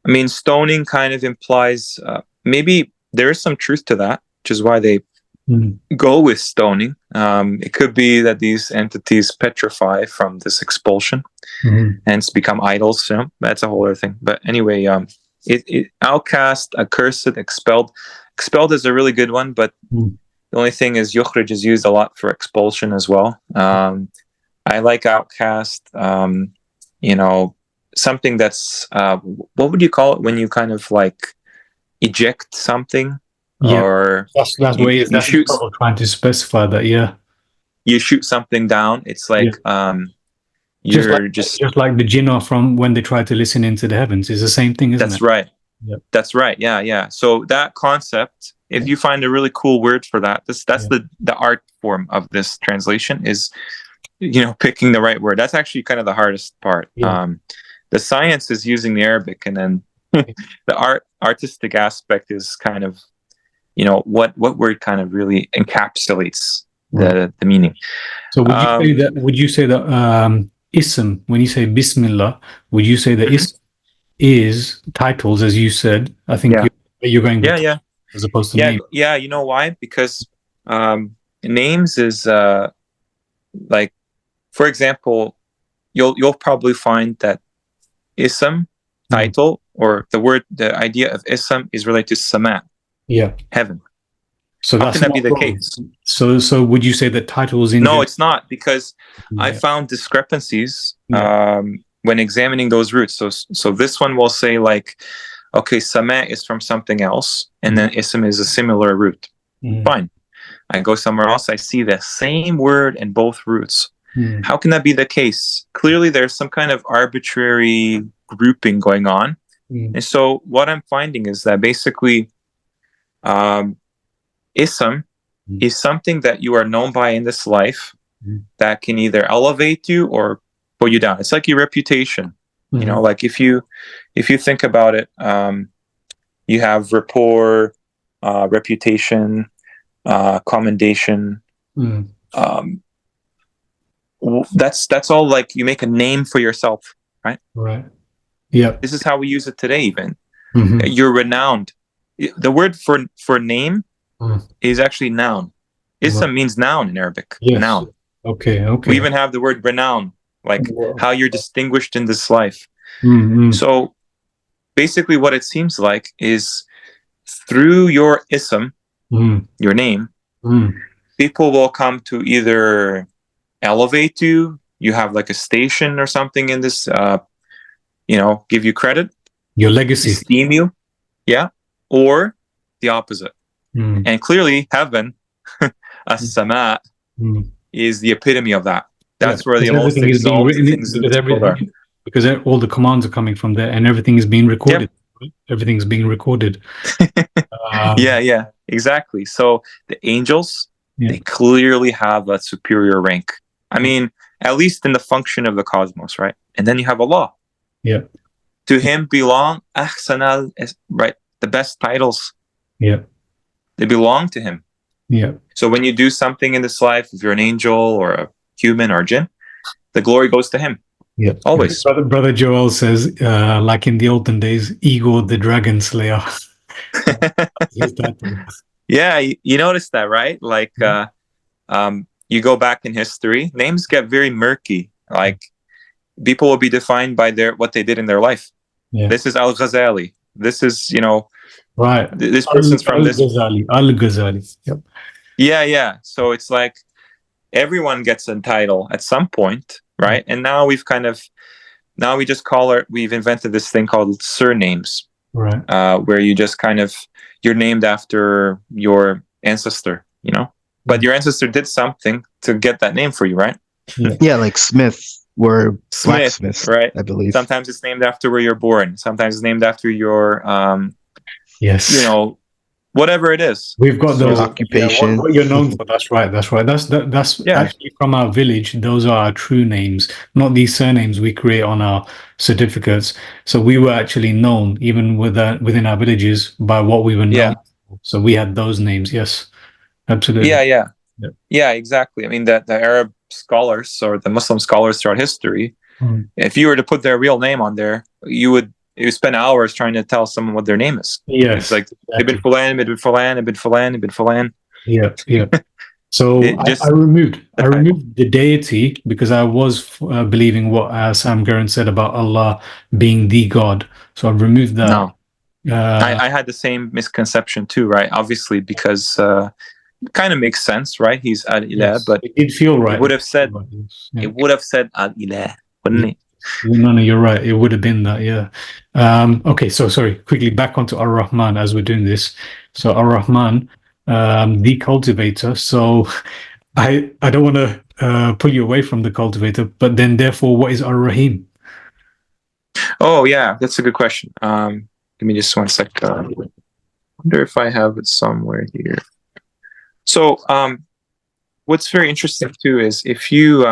I mean, stoning kind of implies maybe there is some truth to that, which is why they go with stoning. It could be that these entities petrify from this expulsion, hence become idols. That's a whole other thing. But anyway, outcast, accursed, expelled. Expelled is a really good one, but the only thing is yukhrij is used a lot for expulsion as well. I like outcast. Something that's what would you call it when you kind of like eject something? Or that's shoot trying to specify that. You shoot something down. It's like just like the jinn from when they try to listen into the heavens. It's the same thing, isn't it? That's right. That's right. Yeah. So that concept, if you find a really cool word for that, that's the art form of this translation is, picking the right word. That's actually kind of the hardest part. The science is using the Arabic, and then the artistic aspect is kind of, what word kind of really encapsulates the meaning. So would you say that ism, when you say Bismillah, would you say that ism is titles, as you said? I think you're going with as opposed to name. Yeah, you know why? Because names is like, for example, you'll probably find that ism, title, or the idea of ism is related to sama, heaven. So how can that be the case? So would you say that titles in No, it's not, because I found discrepancies when examining those roots. So this one will say like, okay, sama is from something else, and then ism is a similar root. Fine. I go somewhere else, I see the same word in both roots. How can that be the case? Clearly there's some kind of arbitrary grouping going on. And so what I'm finding is that basically ism is something that you are known by in this life that can either elevate you or pull you down. It's like your reputation. Like if you think about it, you have rapport, reputation, commendation. That's all, like you make a name for yourself, right? This is how we use it today. Even you're renowned. The word for name is actually noun. Ism means noun in Arabic. Noun. Okay. We even have the word renown, like how you're distinguished in this life. So basically what it seems like is through your ism, your name, people will come to either elevate you, you have like a station or something in this, give you credit, your legacy, esteem you, or the opposite. And clearly heaven, as-sama, is the epitome of that. That's where the most exalted things in the world are. Because all the commands are coming from there, and everything is being recorded. Everything's being recorded. Exactly. So the angels, they clearly have that superior rank. I mean, at least in the function of the cosmos, right? And then you have Allah. To him belong ahsanal, right? The best titles. They belong to him. So when you do something in this life, if you're an angel or a human or a jinn, the glory goes to him. Always. Brother Joel says, like in the olden days, Ego the Dragon Slayer. You notice that, right? Like, you go back in history, names get very murky. Like, people will be defined by what they did in their life. This is Al-Ghazali. This is, this person's from this. Al-Ghazali. So it's like everyone gets a title at some point, right? And now we've we've invented this thing called surnames, where you just you're named after your ancestor, but your ancestor did something to get that name for you, right? Like Smith or blacksmith, right? I believe. Sometimes it's named after where you're born. Sometimes it's named after your, whatever it is. We've got So, those occupation. what you're known for. That's right. That's actually from our village. Those are our true names, not these surnames we create on our certificates. So we were actually known even within our villages by what we were known for. So we had those names. Yes, absolutely. Yeah, exactly. I mean, the Arab scholars or the Muslim scholars throughout history, if you were to put their real name on there, you spend hours trying to tell someone what their name is. Yes, it's like Ibn Fulan, Ibn Fulan, Ibn Fulan, Ibn Fulan. Yeah. So I removed the deity because I was believing what Sam Garan said about Allah being the God. So I removed that. No, I had the same misconception too, right? Obviously, because it kind of makes sense, right? He's Al-Ilah, but it did feel right. It would have said Al-Ilah, wouldn't it? No, you're right. It would have been that, yeah. Okay, so sorry. Quickly back onto Ar Rahman as we're doing this. So Ar Rahman, the cultivator. So I don't want to pull you away from the cultivator, but then therefore, what is Ar Rahim? Oh yeah, that's a good question. Give me just 1 sec. I wonder if I have it somewhere here. So what's very interesting too is if you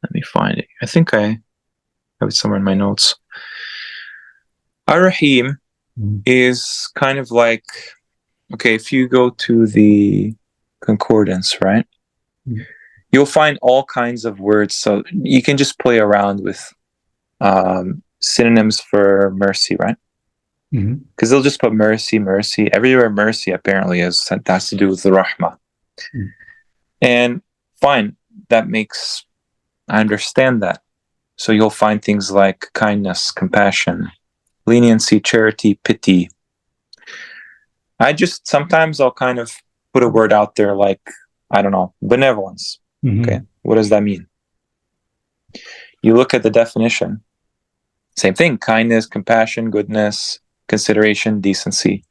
let me find it. I think I have it somewhere in my notes. Ar-Rahim is kind of like, okay, if you go to the concordance, right? You'll find all kinds of words. So you can just play around with synonyms for mercy, right? Because they'll just put mercy. Everywhere mercy apparently has to do with the rahmah. And fine, I understand that. So you'll find things like kindness, compassion, leniency, charity, pity. Sometimes I'll kind of put a word out there like, I don't know, benevolence. Okay, what does that mean? You look at the definition. Same thing, kindness, compassion, goodness, consideration, decency.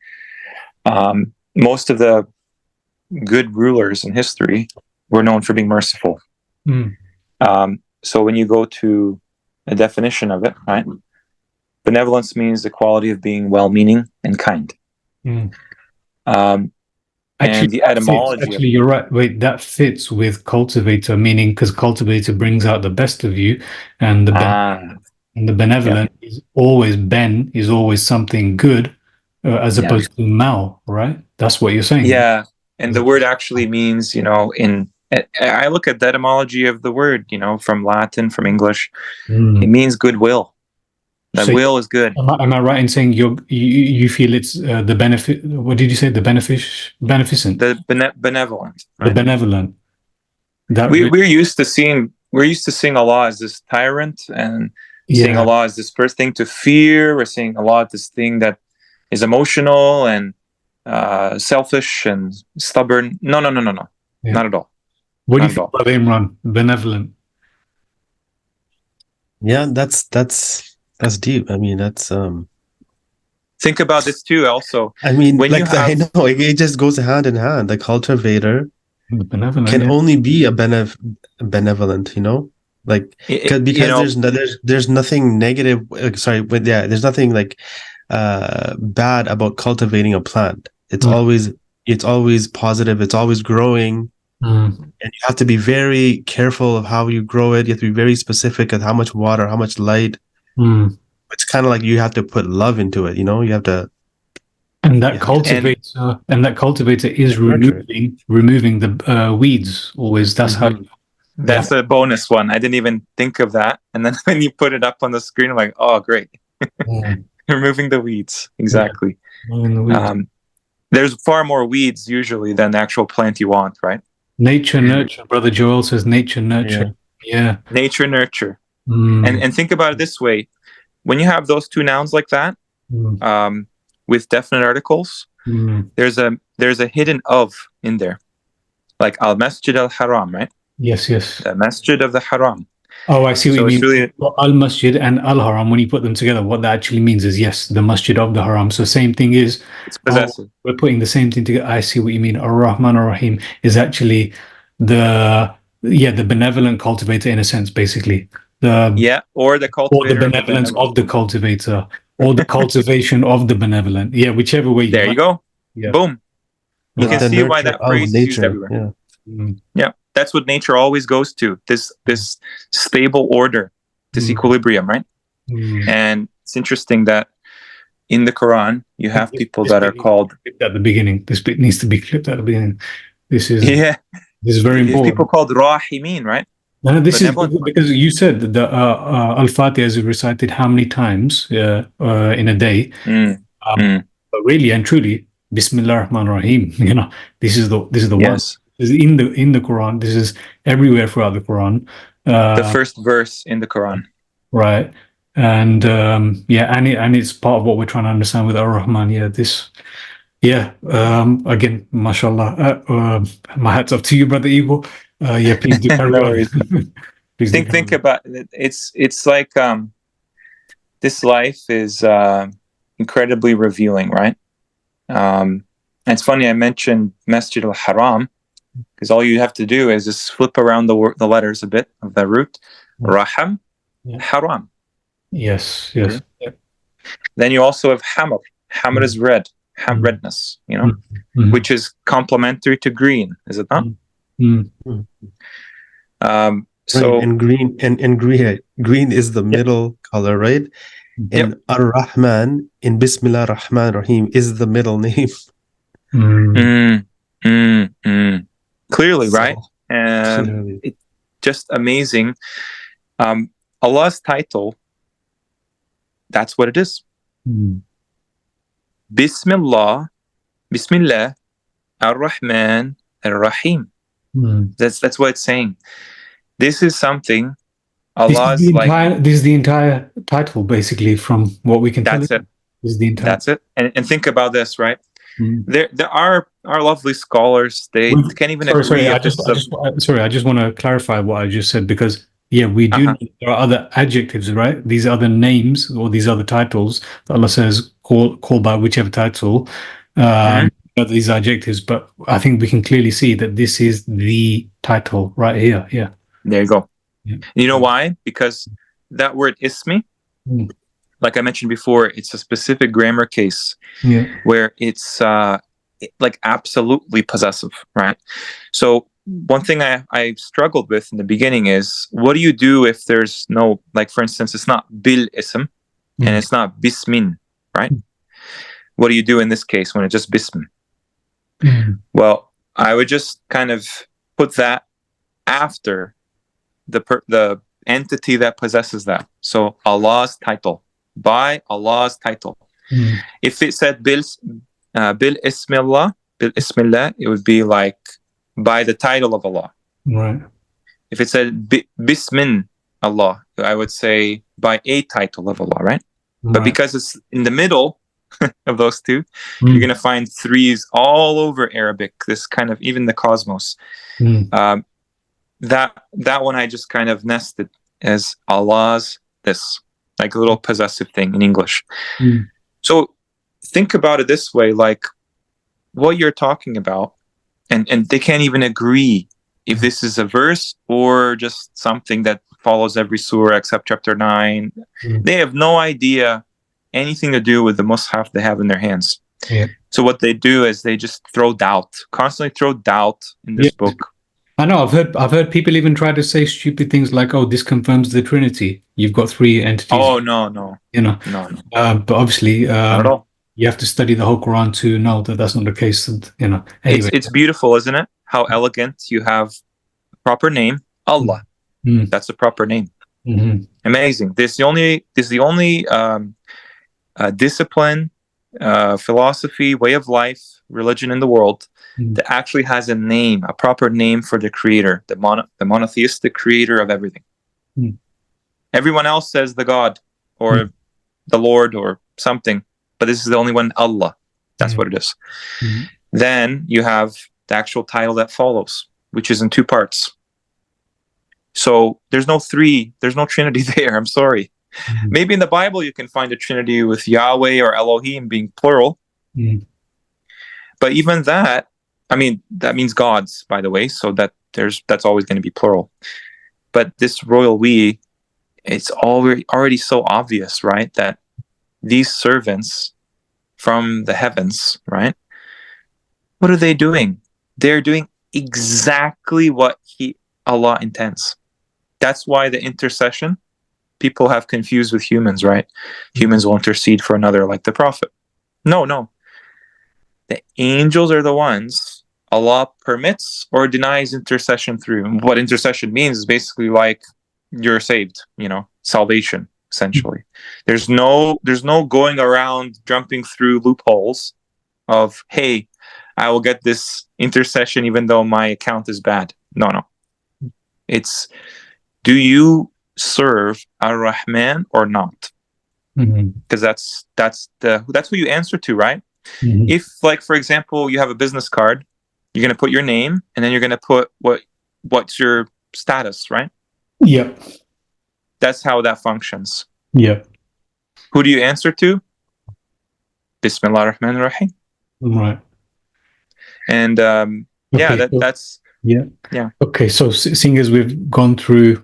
Most of the good rulers in history were known for being merciful. So when you go to a definition of it, right? Benevolence means the quality of being well-meaning and kind. And the etymology. Actually, you're right. Wait, that fits with cultivator, meaning because cultivator brings out the best of you, and the benevolent is always something good, as opposed to mal, right? That's what you're saying. Yeah, and the word actually means, I look at the etymology of the word, from Latin, from English. It means goodwill. That will is good. Am I right in saying you feel it's the benefit? What did you say? The beneficent. The benevolent. Right? The benevolent. We're used to seeing Allah as this tyrant and seeing Allah as this first thing to fear. We're seeing Allah as this thing that is emotional and selfish and stubborn. No, not at all. What do you think about Imran? Benevolent. Yeah, that's deep. I mean, that's think about this too. Also, I mean, when I know it just goes hand in hand. The cultivator can only be a benevolent, because there's nothing negative. There's nothing like bad about cultivating a plant. It's always positive. It's always growing. And you have to be very careful of how you grow it. You have to be very specific at how much water, how much light. It's kind of like you have to put love into it. You have to. And that cultivator is removing the weeds. Always, that's how. That's a bonus one. I didn't even think of that. And then when you put it up on the screen, I'm like, oh, great. Removing the weeds. Exactly. There's far more weeds usually than the actual plant you want, right? Nature, nurture. Brother Joel says nature, nurture. Yeah. Nature, nurture. And think about it this way. When you have those two nouns like that, with definite articles, there's a hidden of in there. Like al-Masjid al-Haram, right? Yes. The Masjid of the Haram. Oh, I see what you mean. Really, Al-Masjid and Al-Haram, when you put them together, what that actually means is, yes, the Masjid of the Haram. So same thing is, it's possessive. We're putting the same thing together. I see what you mean. Ar Rahman, Ar Rahim is actually the benevolent cultivator in a sense, basically. Or the cultivator. Or the benevolence of the cultivator. or the cultivation of the benevolent. Yeah, whichever way. There you go. Yeah. Boom. You Like can the see why nurture that of phrase is used nature. everywhere. Yeah. Mm. Yeah, that's what nature always goes to. This stable order, this equilibrium, right? Mm. And it's interesting that in the Quran you have people This that bit are needs to be called clipped at the beginning. This bit needs to be clipped at the beginning. This is very there's important. people called Rahimin, right? No, this is Benevolent. because you said that the Al-Fatiha is recited how many times in a day? But really and truly, Bismillah Rahman Rahim. You know, this is the one. Yes. This is in the Quran. This is everywhere throughout the Quran. The first verse in the Quran. Right. And and it's part of what we're trying to understand with Ar Rahman. Again, mashallah. My hat's off to you, brother Eagle. Please do carry No on. worries. Please do Think carry on. about it. It's like this life is incredibly revealing, right? And it's funny I mentioned Masjid al-Haram because all you have to do is just flip around the letters a bit of the root. Raham, Haram. Yes. Okay. Then you also have Hamr. Hamr is red, redness, you know, which is complementary to green, is it not? So and green and green is the middle color, right? And Ar Rahman in Bismillah Rahman Rahim is the middle name. Clearly, right? Clearly. It's just amazing. Allah's title, that's what it is. Bismillah Ar Rahman Ar Rahim. That's what it's saying. This is something Allah's this is the entire title, basically, from what we can tell. That's it. This is the entire. That's it. And think about this, right? There are lovely scholars. They can't even agree. I just want to clarify what I just said because we do. Know there are other adjectives, right? These other names or these other titles that Allah says call by whichever title. These adjectives, but I think we can clearly see that this is the title right here. Yeah. There you go. Yeah. You know why? Because that word ismi, like I mentioned before, it's a specific grammar case where it's like absolutely possessive, right? So one thing I struggled with in the beginning is, what do you do if there's no, like for instance, it's not bil ism and it's not bismin, right? What do you do in this case when it's just bism? Well, I would just kind of put that after the entity that possesses that. So Allah's title, by Allah's title. If it said bil ismillah, it would be like by the title of Allah. Right. If it said bismin Allah, I would say by a title of Allah, right? But because it's in the middle of those two, you're going to find threes all over Arabic, this kind of, even the cosmos. That one I just kind of nested as Allah's this, like a little possessive thing in English. So think about it this way, like what you're talking about, and they can't even agree if this is a verse or just something that follows every surah except chapter 9. They have no idea anything to do with the mushaf they have in their hands. So what they do is they just constantly throw doubt in this book. I know. I've heard people even try to say stupid things like, "Oh, this confirms the Trinity. You've got three entities." Oh no. You know. No. But obviously, not at all. You have to study the whole Quran to know that that's not the case. And, you know. Anyway. It's beautiful, isn't it? How elegant. You have a proper name, Allah. That's the proper name. Amazing. This is the only discipline, philosophy, way of life, religion in the world that actually has a name, a proper name for the creator, the monotheistic creator of everything. Everyone else says the God or the Lord or something, but this is the only one, Allah. That's what it is. Then you have the actual title that follows, which is in two parts. So there's no Trinity there. I'm sorry. Maybe in the Bible you can find a Trinity with Yahweh or Elohim being plural. But even that, I mean, that means gods, by the way, so that's always going to be plural. But this royal we, it's already so obvious, right? That these servants from the heavens, right? What are they doing? They're doing exactly what Allah intends. That's why the intercession, people have confused with humans, right? Humans will intercede for another, like the Prophet. No. The angels are the ones Allah permits or denies intercession through. And what intercession means is basically like you're saved, salvation, essentially. There's no going around jumping through loopholes of, hey, I will get this intercession even though my account is bad. No. It's, do you serve Ar Rahman or not? Because that's who you answer to, right? If, like, for example, you have a business card, you're going to put your name and then you're going to put what's your status, right? Yep. That's how that functions. Yep. Who do you answer to? Bismillah ar-Rahman ar-Rahim. Right. And that's yeah. Okay, so seeing as we've gone through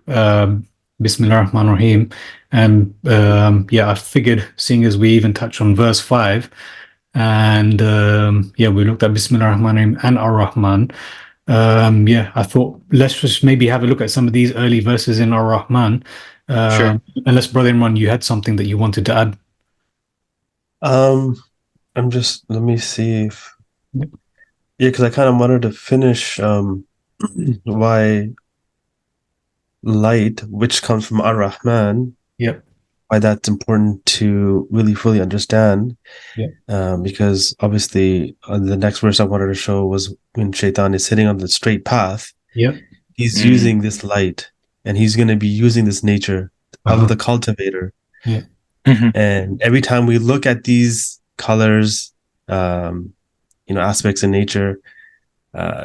Bismillah ar-Rahman ar-Rahim, and I figured, seeing as we even touched on verse 5, and we looked at Bismillah ar-Rahman ar-Rahim and Ar Rahman. I thought let's just maybe have a look at some of these early verses in Ar Rahman. Sure. Unless, Brother Imran, you had something that you wanted to add. Let me see if because I kind of wanted to finish why light, which comes from Ar Rahman, why that's important to really fully understand. Because obviously the next verse I wanted to show was when Shaitan is sitting on the straight path. He's using this light, and he's going to be using this nature of the cultivator. And every time we look at these colors, aspects in nature,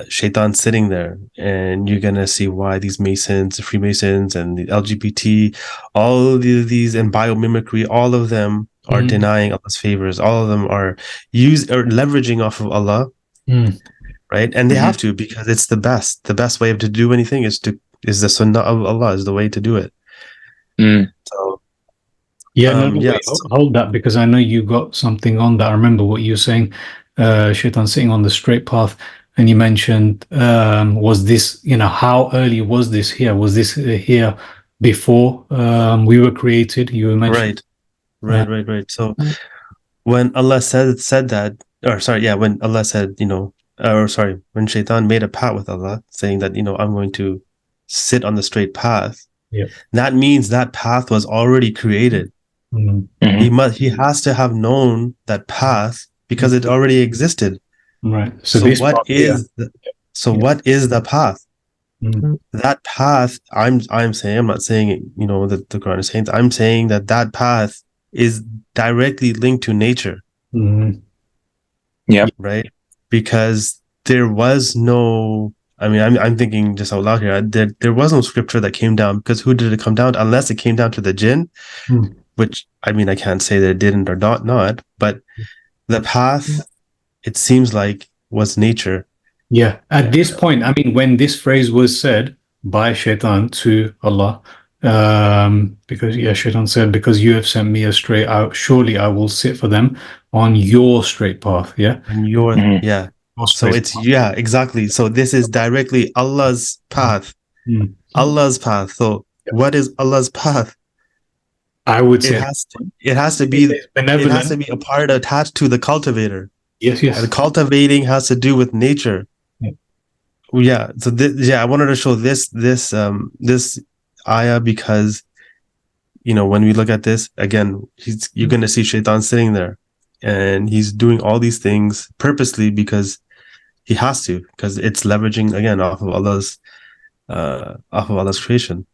Shaitan's sitting there, and you're gonna see why these Masons, the Freemasons, and the LGBT, all of these, and biomimicry, all of them are denying Allah's favors. All of them are leveraging off of Allah, right? And they have to, because it's the best. The best way to do anything is the Sunnah of Allah is the way to do it. So. Hold that, because I know you got something on that. I remember what you were saying. Shaitan sitting on the straight path, and you mentioned, was this, how early was this here? Was this here before we were created? You were mentioning. Right. So when Allah said that, when Allah said, when Shaitan made a pact with Allah, saying that, I'm going to sit on the straight path, that means that path was already created. He has to have known that path because it already existed. Right. So what is the path? That path, I'm saying, I'm not saying that the Quran is saying. I'm saying that path is directly linked to nature. Right? Because there was no. I mean, I'm thinking just out loud here. There was no scripture that came down, because who did it come down to? Unless it came down to the jinn, which, I mean, I can't say that it didn't or not, but the path, it seems like, was nature. At this point, I mean, when this phrase was said by Shaitan to Allah, because Shaitan said, because you have sent me astray, surely I will sit for them on your straight path. On your so it's exactly. So this is directly Allah's path. Allah's path. So what is Allah's path? I would say it has to be a part attached to the cultivator. Yes. And cultivating has to do with nature. So I wanted to show this ayah, because when we look at this again, you're going to see Shaitan sitting there, and he's doing all these things purposely because he has to, because it's leveraging again off of Allah's creation.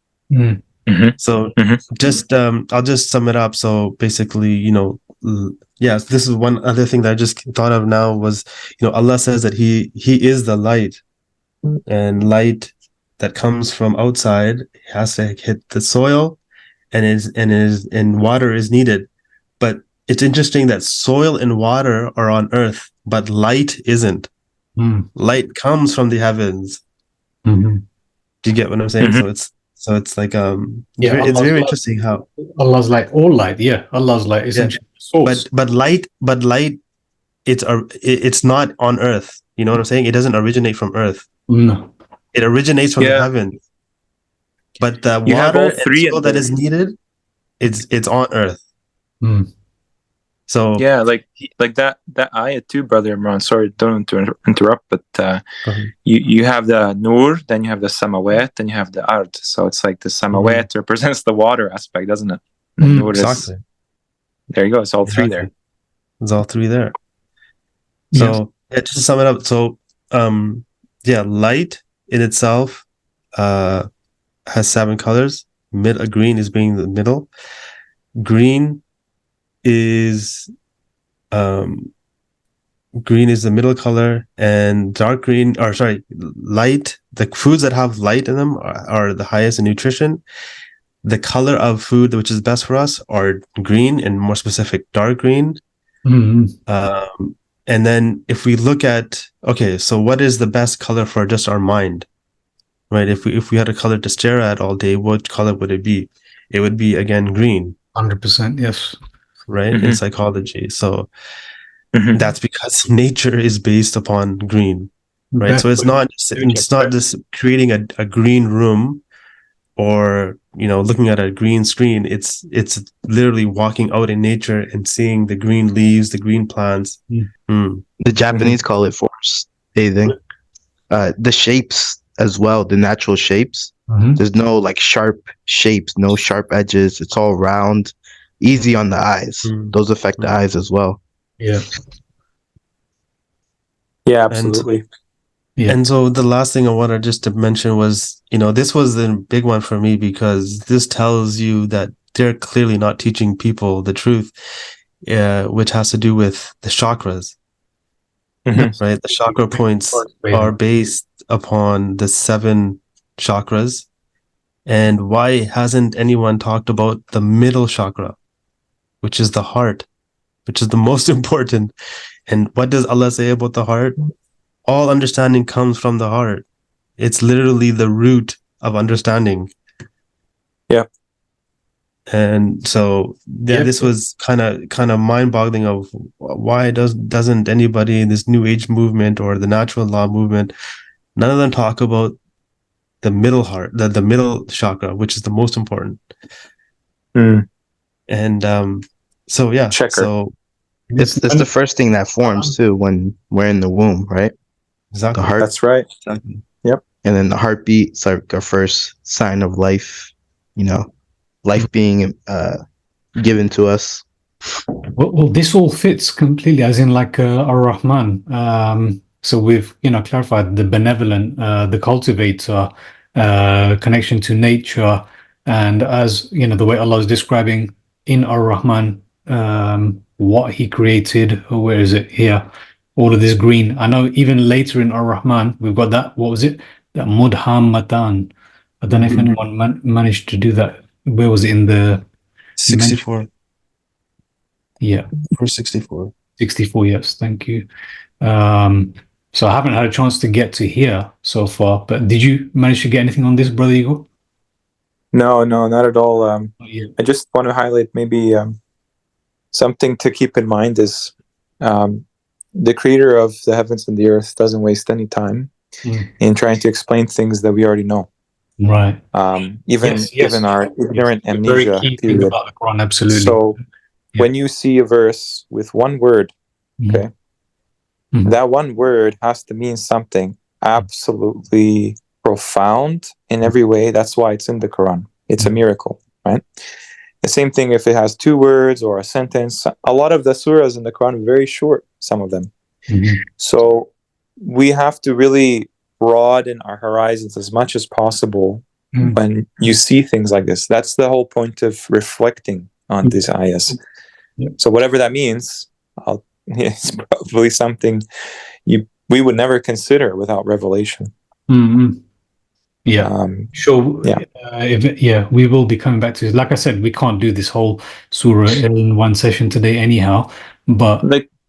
So just I'll just sum it up. So basically, this is one other thing that I just thought of now was, Allah says that he is the light, and light that comes from outside has to hit the soil, and water is needed. But it's interesting that soil and water are on earth, but light isn't. Light comes from the heavens. Do you get what I'm saying? So it's like Yeah, it's Allah's very light. interesting how Allah's light, all light. Yeah, Allah's light, essentially. Source. but light it's not on earth. You know what I'm saying? It doesn't originate from earth. No. It originates from Yeah. heaven. But the You have water all and three in soil that there. is needed, it's on earth. Mm. So Yeah, like that ayah too, brother Imran. Sorry, don't interrupt, but you have the nur, then you have the samawat, then you have the ard. So it's like the samawat represents the water aspect, doesn't it? The nur exactly. there you go. It's all three Exactly. there. It's all three there. So just to sum it up, so light in itself has 7 colors. Green is being the middle. Green is the middle color, and dark green, or sorry, light. The foods that have light in them are the highest in nutrition. The color of food which is best for us are green, and more specific, dark green. And then if we look at, okay, so what is the best color for just our mind, right? If we had a color to stare at all day, what color would it be? It would be, again, green. 100%, yes. Right? In psychology. So that's because nature is based upon green, right? So it's not just creating a green room or, looking at a green screen. It's literally walking out in nature and seeing the green leaves, the green plants. The Japanese call it forest bathing. The shapes as well, the natural shapes. There's no like sharp shapes, no sharp edges. It's all round, easy on the eyes. Those affect the eyes as well. Yeah. Yeah, absolutely. And so the last thing I wanted just to mention was, this was the big one for me, because this tells you that they're clearly not teaching people the truth, which has to do with the chakras. Right? The chakra points are based upon the 7 chakras. And why hasn't anyone talked about the middle chakra, which is the heart, which is the most important? And what does Allah say about the heart? All understanding comes from the heart. It's literally the root of understanding. Yeah. And so this was kind of mind-boggling of why doesn't anybody in this New Age movement or the natural law movement, none of them talk about the middle heart, the middle chakra, which is the most important. And so it's the first thing that forms too when we're in the womb, right? Exactly. The heart. That's right. Exactly. Yep. And then the heartbeat's like our first sign of life, life being given to us. Well, this all fits completely, as in like Ar Rahman. So we've clarified the benevolent, the cultivator, connection to nature, and as the way Allah is describing in Ar Rahman, what He created. Where is it here? All of this green. I know even later in Ar Rahman we've got that. What was it? That Mudhammatan. I don't know if anyone managed to do that. Where was it in the 64? Yeah, for 64. 64. Yes, thank you. So I haven't had a chance to get to here so far. But did you manage to get anything on this, Brother Eagle? No, not at all. I just want to highlight maybe something to keep in mind is the creator of the heavens and the earth doesn't waste any time in trying to explain things that we already know. Right. Even our ignorant amnesia. Very key thing about the Quran, absolutely. So when you see a verse with one word, okay, that one word has to mean something absolutely profound in every way. That's why it's in the Quran. It's a miracle, right? The same thing if it has 2 words or a sentence. A lot of the surahs in the Quran are very short, some of them. So we have to really broaden our horizons as much as possible when you see things like this. That's the whole point of reflecting on these ayahs. So whatever that means, it's probably something we would never consider without revelation. Yeah, sure. We will be coming back to it. Like I said, we can't do this whole surah in one session today anyhow, but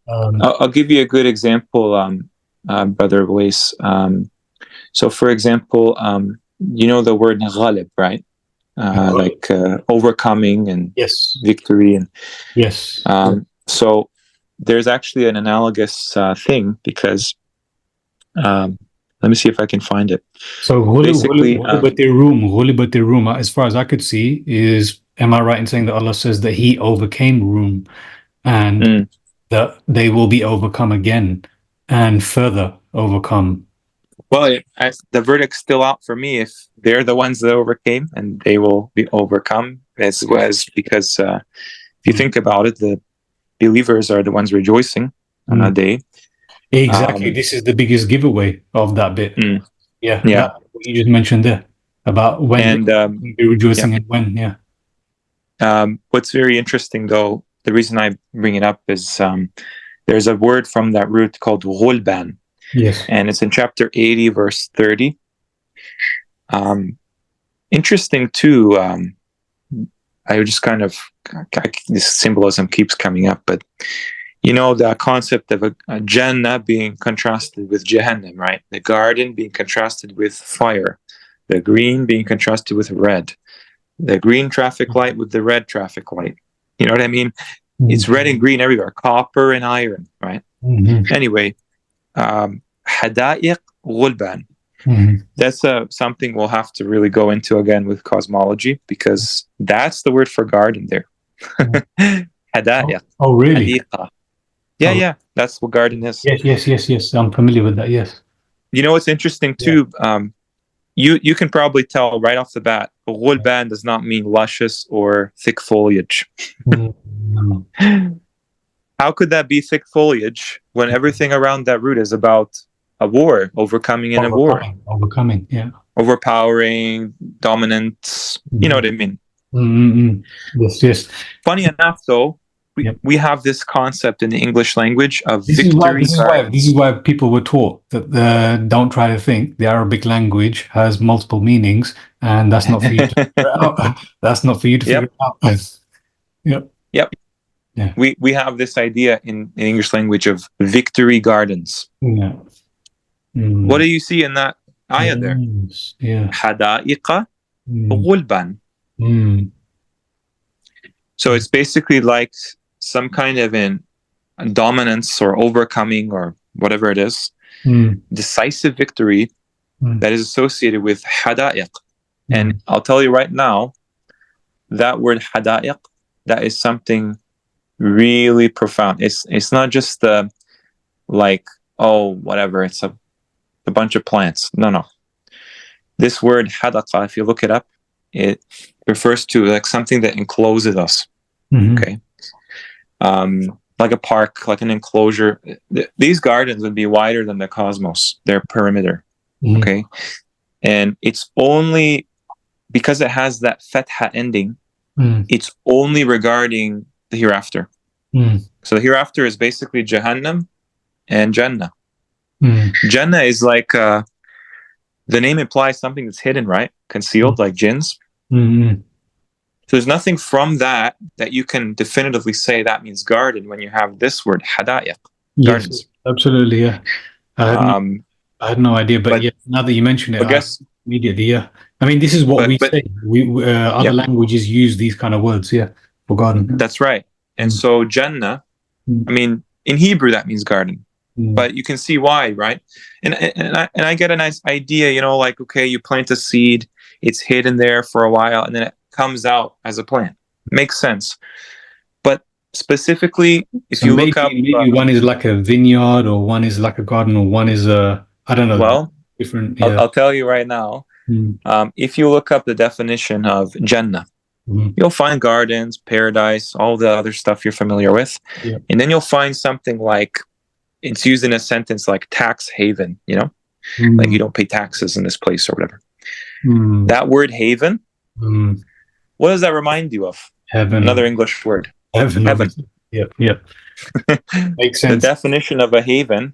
I'll give you a good example, Brother Weiss. So for example, you know the word ghalib, right? Like overcoming and Yes. victory. And Yes. so there's actually an analogous thing, because let me see if I can find it. So Basically, ghulibat Rum, as far as I could see, am I right in saying that Allah says that He overcame Rum, and that they will be overcome again and further overcome? Well, the verdict's still out for me if they're the ones that overcame and they will be overcome, as because if you think about it, the believers are the ones rejoicing on that day. Exactly. This is the biggest giveaway of that bit. Yeah. Yeah. That, what you just mentioned there about when we'll be rejoicing and when. Yeah. What's very interesting, though, the reason I bring it up is there's a word from that root called ghulban. Yes. And it's in chapter 80, verse 30. Interesting, too. I just kind of, this symbolism keeps coming up, but you know, the concept of a Jannah being contrasted with Jahannam, right? The garden being contrasted with fire, the green being contrasted with red, the green traffic light with the red traffic light. You know what I mean? It's red and green everywhere, copper and iron, right? Anyway, Hada'iq Ghulban. That's something we'll have to really go into again with cosmology, because that's the word for garden there. Hada'iq. Oh, really? Hadiqa. Yeah, that's what garden is. Yes. I'm familiar with that. Yes. You know what's interesting too? You can probably tell right off the bat, Ghulban does not mean luscious or thick foliage. How could that be thick foliage when everything around that root is about a war, overcoming in a war? Overcoming, yeah. Overpowering, dominance, you know what I mean? Yes. Funny enough, though, we have this concept in the English language of victory. This is why people were taught that don't try to think. The Arabic language has multiple meanings, and that's not for you to figure out. That's not for you to figure out. Yep. Yeah. We have this idea in English language of victory gardens. Yeah. What do you see in that ayah there? Yeah. Hada'iqa ghulban. So it's basically like some kind of dominance or overcoming or whatever it is, decisive victory that is associated with hada'iq. And I'll tell you right now, that word hada'iq, that is something really profound. It's not just like, oh, whatever, it's a bunch of plants. No. This word hadaqa, if you look it up, it refers to like something that encloses us. Okay. Like a park, like an enclosure. These gardens would be wider than the cosmos, their perimeter. Okay. And it's only because it has that fatha ending, it's only regarding the hereafter. So the hereafter is basically Jahannam and Jannah. Jannah is like, the name implies something that's hidden, right? Concealed, like jinns. So there's nothing from that you can definitively say that means garden when you have this word, hada'iq, gardens. Yes, absolutely, yeah. I had no idea, but yeah, now that you mention it, I guess immediately, yeah. I mean, this is what we say. Other languages use these kind of words, for garden. That's right. And so Jannah, I mean, in Hebrew that means garden, but you can see why, right? And I get a nice idea, you know, like, okay, you plant a seed, it's hidden there for a while, and then it comes out as a plant. Makes sense. But specifically, if you look up, maybe one is like a vineyard, or one is like a garden, or one is I don't know. Well, different. I'll tell you right now. If you look up the definition of Jannah, you'll find gardens, paradise, all the other stuff you're familiar with. And then you'll find something like, it's used in a sentence like tax haven, you know, like you don't pay taxes in this place or whatever. That word haven, what does that remind you of? Heaven. Another English word. Heaven. Yep. Makes sense. The definition of a haven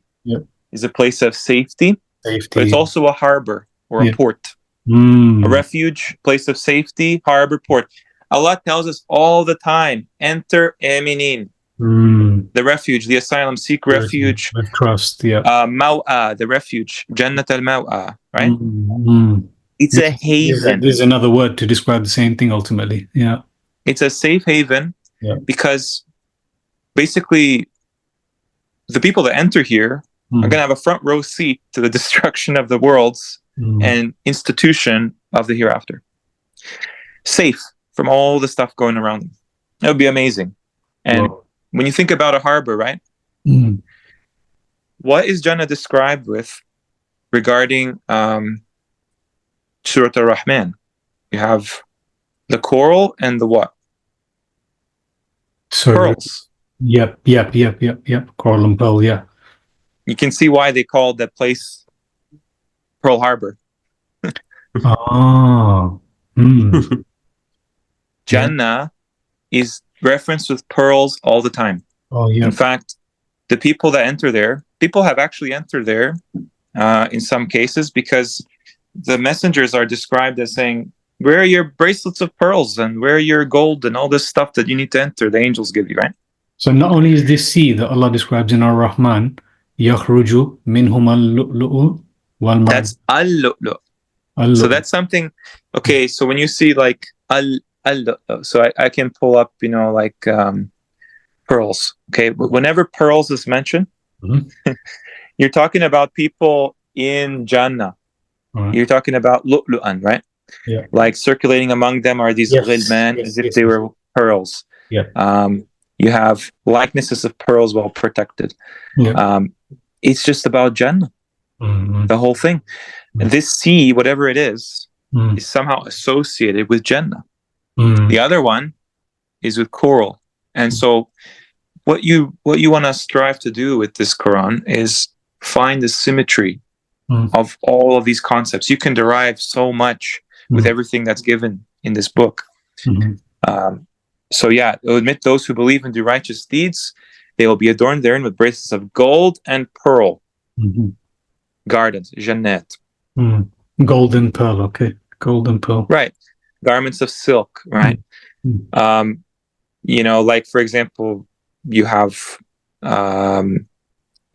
is a place of safety, but it's also a harbor or a port. A refuge, place of safety, harbor, port. Allah tells us all the time, enter aminin. The refuge, the asylum, seek refuge. With trust, Maw'a, the refuge, Jannat al-Maw'a, right? It's a haven. There's another word to describe the same thing ultimately. Yeah. It's a safe haven because basically the people that enter here are going to have a front row seat to the destruction of the worlds and institution of the hereafter. Safe from all the stuff going around them. That would be amazing. And when you think about a harbor, right? What is Jannah described with regarding Surah Ar Rahman? You have the coral and the what? Pearls. Yep. Coral and pearl, yeah. You can see why they called that place Pearl Harbor. Jannah is referenced with pearls all the time. Oh, yeah. In fact, the people that enter there, people have actually entered there in some cases because the messengers are described as saying, where are your bracelets of pearls and where are your gold and all this stuff that you need to enter? The angels give you, right? So not only is this sea that Allah describes in Ar Rahman, يَخْرُجُ مِنْهُمَا اللُّؤْلُؤُ وَالْمَرْجَانُ. That's al-lu'lu'. So that's something, okay, so when you see like al-lu'lu', so I can pull up, like pearls, okay? But whenever pearls is mentioned, you're talking about people in Jannah. You're talking about lu'lu'an, right? Yeah. Like circulating among them are these ghilman as if they were pearls. Yeah. You have likenesses of pearls well protected. Yeah. It's just about Jannah, the whole thing. And this sea, whatever it is somehow associated with Jannah. The other one is with coral. And so what you want to strive to do with this Quran is find the symmetry of all of these concepts. You can derive so much with everything that's given in this book. So yeah, it'll admit those who believe and do righteous deeds, they will be adorned therein with bracelets of gold and pearl. Gardens, jannat. Gold and pearl, okay. Gold and pearl. Right. Garments of silk, right? Like for example, you have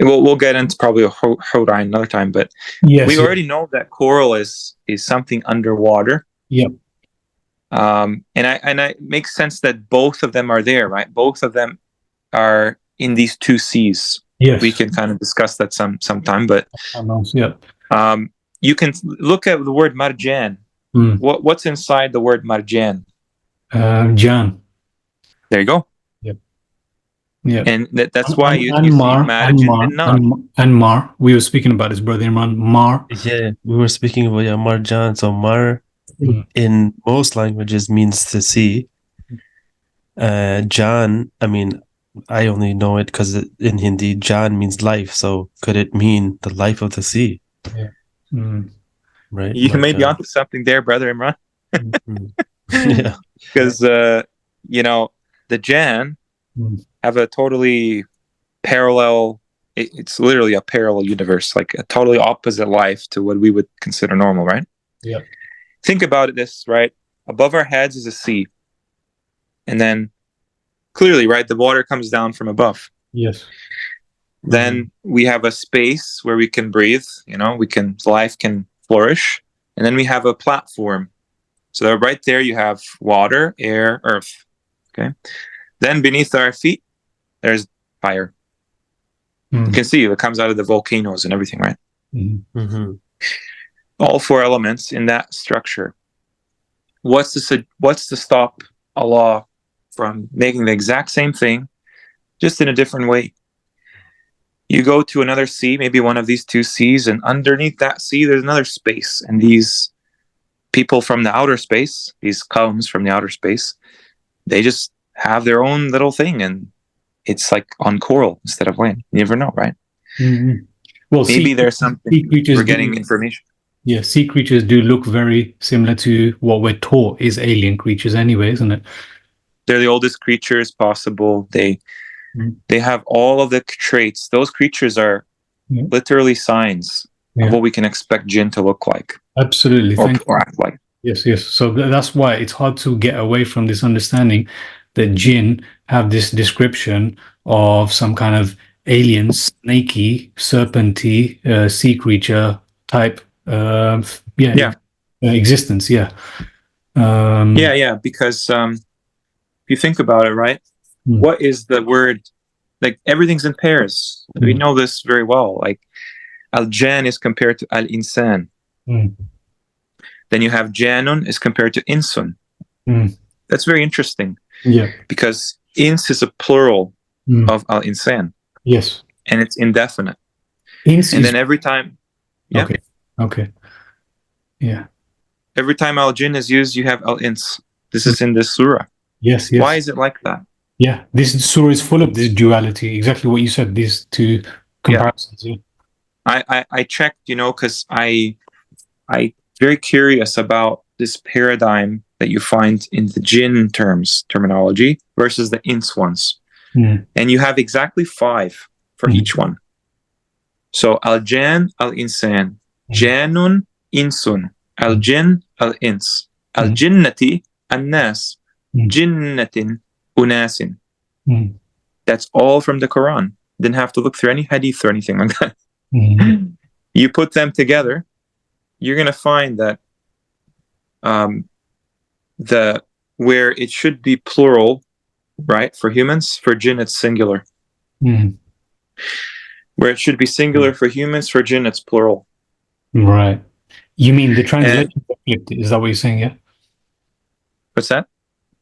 we'll get into probably a Rayhaan another time, but we already know that coral is something underwater. And it makes sense that both of them are there, right? Both of them are in these two seas. We can kind of discuss that sometime, but you can look at the word marjan. What's inside the word marjan? Jan. There you go. Yeah. And that's why you see marjan and mar. We were speaking about this, brother Imran. Mar. Yeah, we were speaking about marjan. So mar in most languages means to see. Jan, I mean, I only know it because in Hindi, Jan means life. So could it mean the life of the sea? Right. You may be onto something there, brother Imran. Yeah. Because the Jan have a totally parallel. It's literally a parallel universe, like a totally opposite life to what we would consider normal, right? Yeah. Think about this, right? Above our heads is a sea, and then clearly, right, the water comes down from above. Yes. Then we have a space where we can breathe. Life can flourish, and then we have a platform. So right there, you have water, air, earth. Okay. Then beneath our feet, there's fire. You can see it comes out of the volcanoes and everything, right? All four elements in that structure. What's to stop Allah from making the exact same thing, just in a different way? You go to another sea, maybe one of these two seas, and underneath that sea, there's another space. And these people from the outer space, these qawms from the outer space, they just have their own little thing, and it's like on coral instead of land. You never know, right? Well, maybe there's something we're getting information. Yeah, sea creatures do look very similar to what we're taught is alien creatures anyway, isn't it? They're the oldest creatures possible. They have all of the traits. Those creatures are literally signs of what we can expect jinn to look like. Absolutely. Or act like. Yes. So that's why it's hard to get away from this understanding that jinn have this description of some kind of alien, snaky, serpenty, sea creature type. existence. Yeah. Yeah. Because if you think about it, right? What is the word? Like everything's in pairs. We know this very well. Like al-jan is compared to al-insan. Then you have janun is compared to insun. That's very interesting. Yeah. Because ins is a plural of al-insan. Yes. And it's indefinite. Ins and then every time. Yeah. Okay. Yeah. Every time al-jinn is used, you have al-ins. This is in this surah. Yes. Why is it like that? Yeah. This surah is full of this duality. Exactly what you said. These two comparisons. Yeah. I checked, because I very curious about this paradigm that you find in the jinn terminology versus the ins ones. And you have exactly 5 for each one. So al-jan, al-insan, janun, insun, al-jinn, al-ins, al-jinnati, an-nas, jinnatin, unasin. That's all from the Quran. Didn't have to look through any hadith or anything like that. You put them together, you're going to find that where it should be plural, right, for humans, for jinn it's singular. Where it should be singular for humans, for jinn it's plural. Right. You mean the translations are flipped? Is that what you're saying? Yeah. What's that?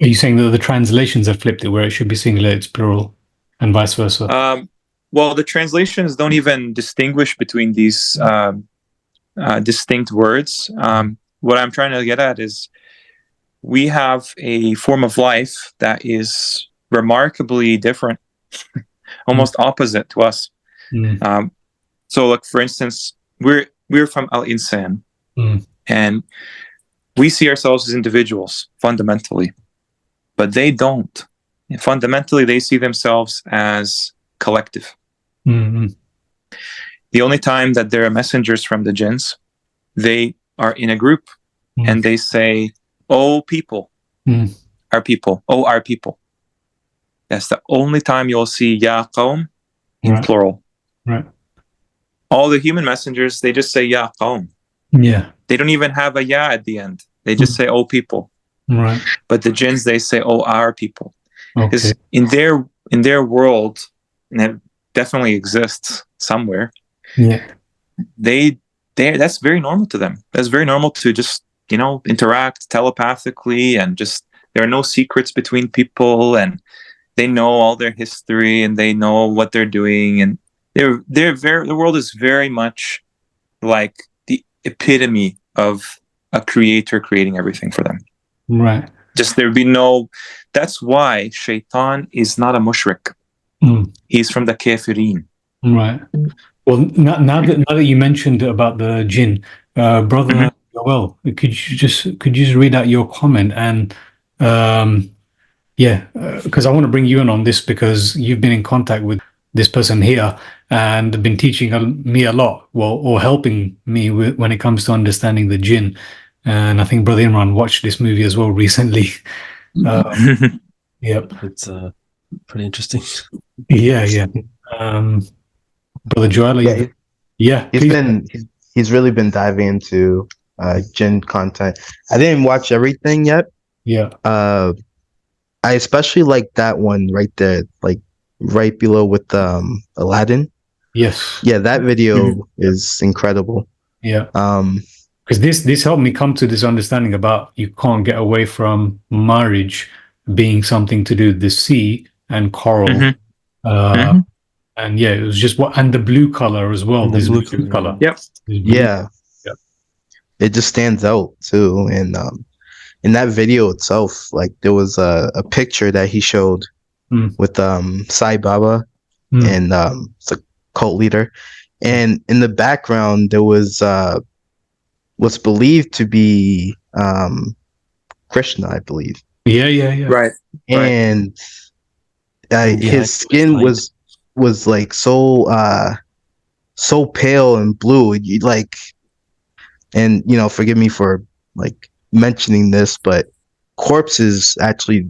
Are you saying that the translations have flipped it, where it should be singular, it's plural, and vice versa? Well, the translations don't even distinguish between these distinct words. What I'm trying to get at is we have a form of life that is remarkably different, almost opposite to us. So, look, for instance, we're from al-insan, and we see ourselves as individuals fundamentally, but they don't. Fundamentally, they see themselves as collective. The only time that there are messengers from the jinns, they are in a group and they say, "Oh, people, our people, oh, our people." That's the only time you'll see ya qawm in plural. Right. All the human messengers, they just say ya qawm. Yeah. They don't even have a ya at the end. They just say, "Oh, people." Right. But the jinns, they say, "Oh, our people." Because Okay. in their world, and it definitely exists somewhere. Yeah. They that's very normal to them. That's very normal to just interact telepathically, and just there are no secrets between people, and they know all their history and they know what they're doing, and the world is very much like the epitome of a creator creating everything for them. Right. Just there'd be no. That's why Shaitan is not a mushrik. He's from the kafirin. Right. Well, now that you mentioned about the jinn, brother, well, could you just read out your comment and because I want to bring you in on this, because you've been in contact with this person here and been teaching me a lot, or helping me when it comes to understanding the jinn. And I think Brother Imran watched this movie as well recently. Yep. It's pretty interesting. Yeah. Brother Joel, he's really been diving into jinn content. I didn't watch everything yet. Yeah. I especially like that one right there, like right below with Aladdin. Yes. Yeah, that video is incredible. Yeah. Because this helped me come to this understanding about you can't get away from marriage being something to do with the sea and coral. And yeah, it was just and the blue color as well. This blue color. Yep. Yeah. Yep. It just stands out too. And in that video itself, like there was a picture that he showed with Sai Baba and it's a cult leader. And in the background there was what's believed to be Krishna, I believe. Yeah. Right. And his skin was like so pale and blue. And forgive me for like mentioning this, but corpses actually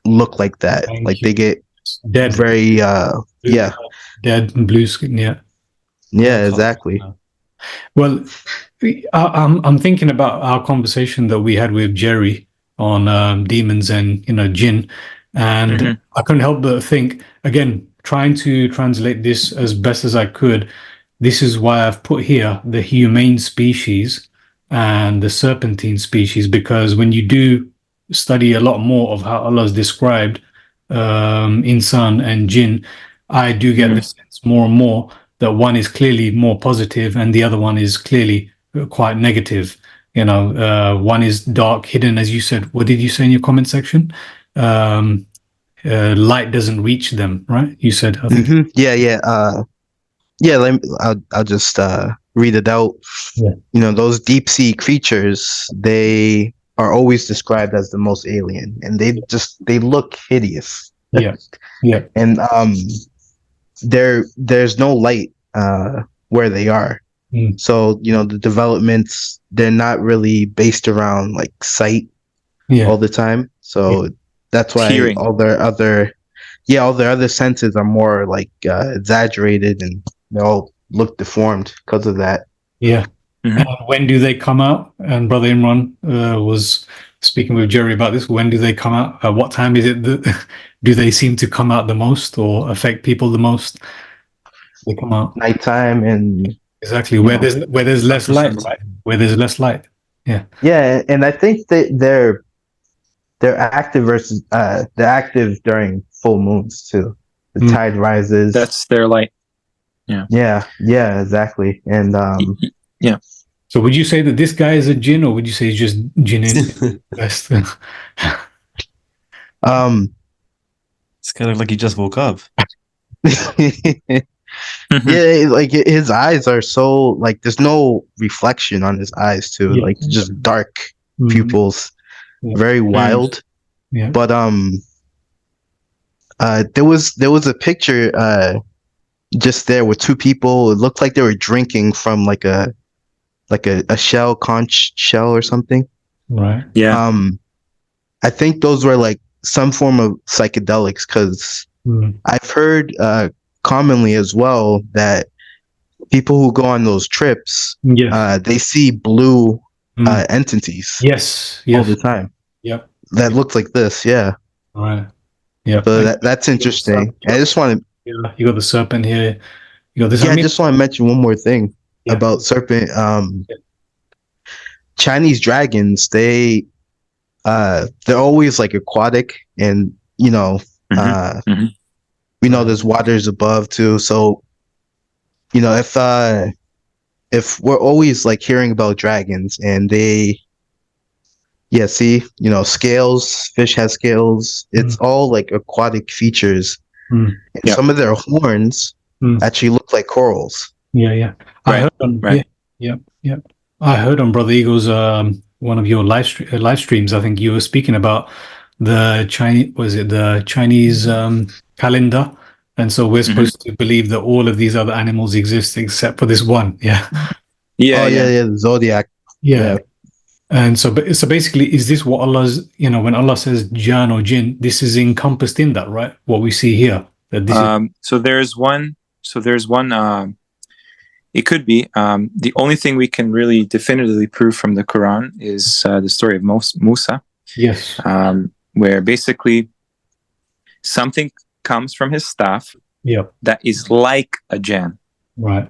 look like that. They get dead, very dead and blue skin. Yeah, exactly. Well, I'm thinking about our conversation that we had with Jerry on demons and jinn, and I couldn't help but think again, trying to translate this as best as I could. This is why I've put here the humane species and the serpentine species, because when you do study a lot more of how Allah is described insan and jinn, I do get the sense more and more that one is clearly more positive and the other one is clearly quite negative. One is dark, hidden, as you said. What did you say in your comment section? Light doesn't reach them, right? You said, I think. Yeah. I'll just read it out. Yeah. Those deep sea creatures, they are always described as the most alien, and they look hideous. Yeah. Yeah. And there's no light where they are. So the developments, they're not really based around like sight all the time. So that's why Hearing. all their other senses are more like exaggerated, and they all look deformed because of that. Yeah. And when do they come out? And Brother Imran was speaking with Jerry about this. When do they come out? At what time is it that do they seem to come out the most or affect people the most? They come out Nighttime, and exactly where there's less light, right? Where there's less light. Yeah. Yeah, and I think that they're active they're active during full moons too. The tide rises. That's their light. Yeah, exactly. And yeah. So would you say that this guy is a jinn, or would you say he's just jinnin? Best. It's kind of like he just woke up. Yeah, like his eyes are so like there's no reflection on his eyes too, like just dark pupils, very wild. Yeah. But there was a picture just there with two people. It looked like they were drinking from like a conch shell or something. Right. Yeah. I think those were like some form of psychedelics, because I've heard commonly as well that people who go on those trips, they see blue entities. Yes. All the time. Yep. That looks like this. Yeah. Right. Yeah. So that's interesting. I just want to. You got the serpent here. You got this. Yeah, I just want to mention one more thing about serpent. Chinese dragons, they're always like aquatic, and we know there's waters above too. So if we're always like hearing about dragons, and they scales, fish has scales, it's all like aquatic features. And some of their horns actually look like corals. Yeah. I heard on I heard on Brother Eagle's one of your live streams. I think you were speaking about the Chinese calendar, and so we're supposed to believe that all of these other animals exist except for this one. The zodiac. And so basically, is this what Allah's, when Allah says Jan or Jinn, this is encompassed in that, right? What we see here. That this there's one, it could be. The only thing we can really definitively prove from the Quran is the story of Musa. Yes. Where basically something comes from his staff that is like a Jan. Right.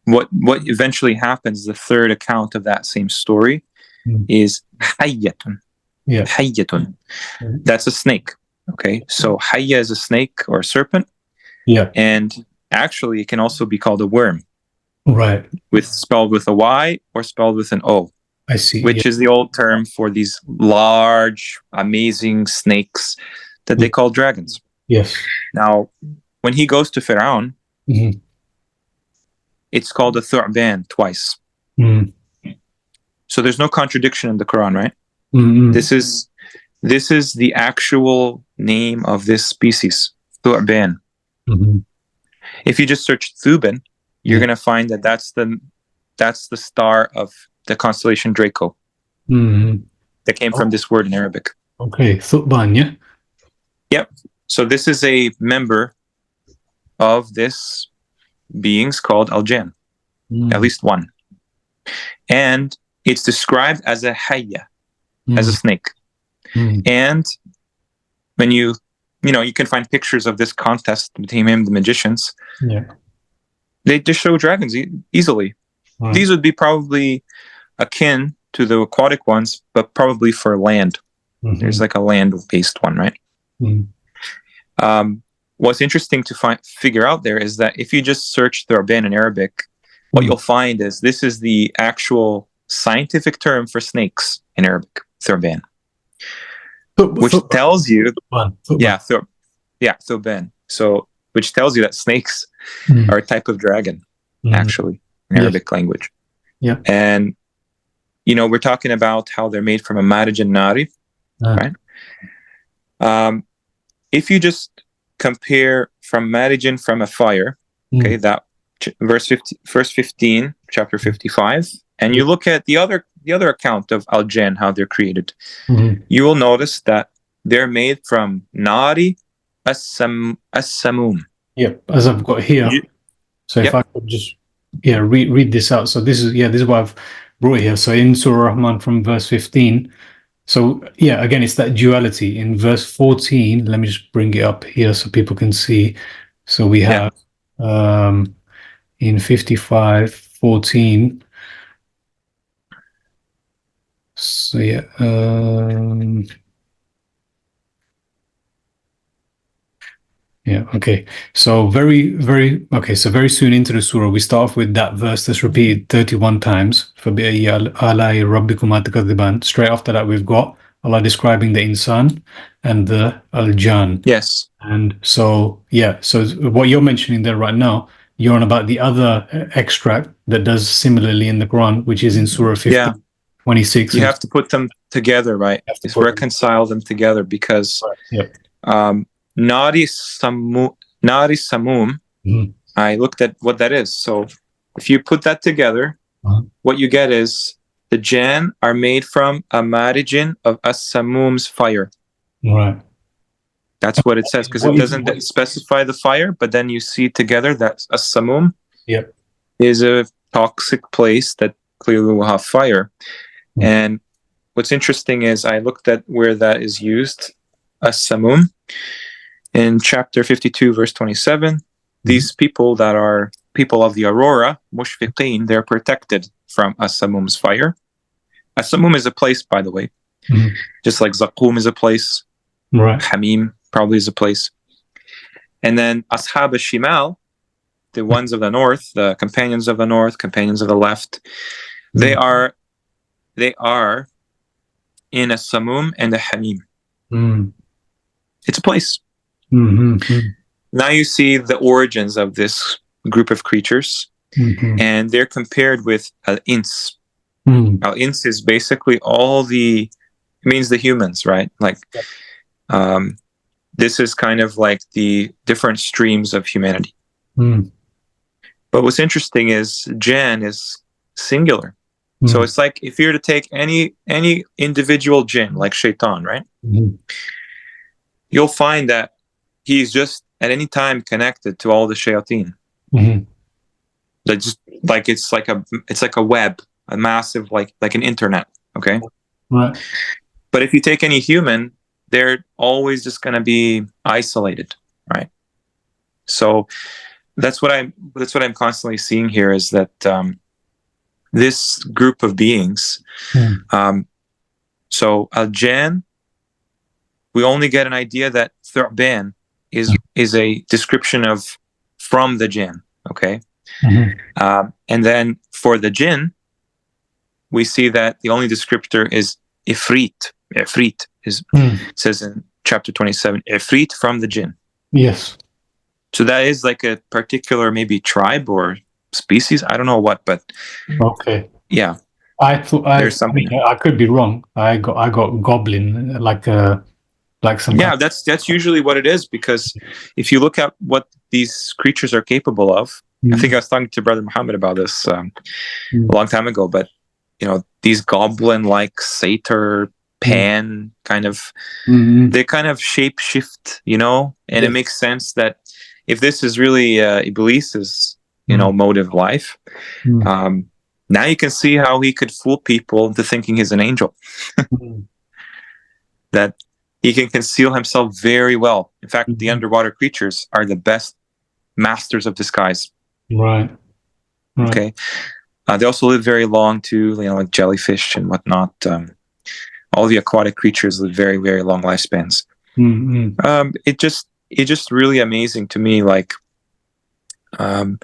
What eventually happens, the third account of that same story, is hayyatun. Hayyatun. That's a snake. Okay, so hayya is a snake or a serpent. And actually it can also be called a worm. Right. Spelled with a Y or spelled with an O. I see. Which is the old term for these large, amazing snakes that they call dragons. Yes. Now, when he goes to Fir'aun, it's called a thu'ban twice. So there's no contradiction in the Quran, right? This is the actual name of this species, thu'ban. If you just search Thuban, you're going to find that that's the star of the constellation Draco. That came from this word in Arabic. Okay, Thu'ban, yeah? Yep. So this is a member of this beings called al-jinn, at least one. And it's described as a hayya, as a snake. And when you can find pictures of this contest between him and the magicians. They just show dragons easily. These would be probably akin to the aquatic ones, but probably for land. There's like a land-based one, right? What's interesting to figure out there is that if you just search thurban in Arabic, what you'll find is this is the actual scientific term for snakes in Arabic, thurban, which tells you, thurban. So, which tells you that snakes are a type of dragon, actually, in Arabic language. And we're talking about how they're made from a marij and nari, right? If you just compare from marij from a fire, okay, that verse 15, chapter 55, and you look at the other account of al-jinn, how they're created, you will notice that they're made from nari as-samum. As I've got here. So if I could just read this out. So this is what I've brought here. So in Surah Rahman from verse 15. So again, it's that duality. In verse 14, let me just bring it up here so people can see. So we have in 55:14. So okay. So very soon into the surah, we start off with that verse that's repeated 31 times. Straight after that, we've got Allah describing the insan and the al-jan. Yes. And so what you're mentioning there right now, you're on about the other extract that does similarly in the Quran, which is in Surah 15, 26. You have to put them together, right? You have to reconcile them together because Nari Samum, I looked at what that is. So if you put that together, what you get is the Jan are made from a marigin of as-samum's fire. Right. That's what it says, because it doesn't specify the fire, but then you see together that as-samum is a toxic place that clearly will have fire. And what's interesting is I looked at where that is used, as-samum. In chapter 52, verse 27, these people that are people of the aurora, mushfiqeen, they're protected from as-samum's fire. As-samum is a place, by the way, just like Zaqum is a place, Hamim probably is a place. And then ashab al-shimal, the ones of the north, the companions of the north, companions of the left, they are in as-samum and the Hamim. It's a place. Now you see the origins of this group of creatures, and they're compared with al-ins. Al-ins is basically it means the humans, right? Like, this is kind of like the different streams of humanity. But what's interesting is Jan is singular. So it's like if you were to take any individual jinn, like shaitan, right? You'll find that he's just at any time connected to all the shayateen. That just like it's like a web, a massive like an internet. Okay. Right. But if you take any human, they're always just going to be isolated, right? So that's what I'm constantly seeing here is that this group of beings. So al-Jan, we only get an idea that thurban is a description of from the jinn, okay? And then for the jinn, we see that the only descriptor is ifrit. Ifrit says in chapter 27, ifrit from the jinn. Yes. So that is like a particular maybe tribe or species. I don't know what, but okay. Yeah. I thought there's something. I could be wrong. I got goblin like some. Yeah, that's usually what it is, because if you look at what these creatures are capable of, I think I was talking to Brother Muhammad about this a long time ago, but these goblin-like satyr pan kind of, they kind of shape shift, and it makes sense that if this is really Iblis's mode of life. Now you can see how he could fool people into thinking he's an angel. That he can conceal himself very well. In fact, the underwater creatures are the best masters of disguise. Right. Okay. They also live very long too, like jellyfish and whatnot. All the aquatic creatures live very, very long lifespans. It's just really amazing to me. Like, Allah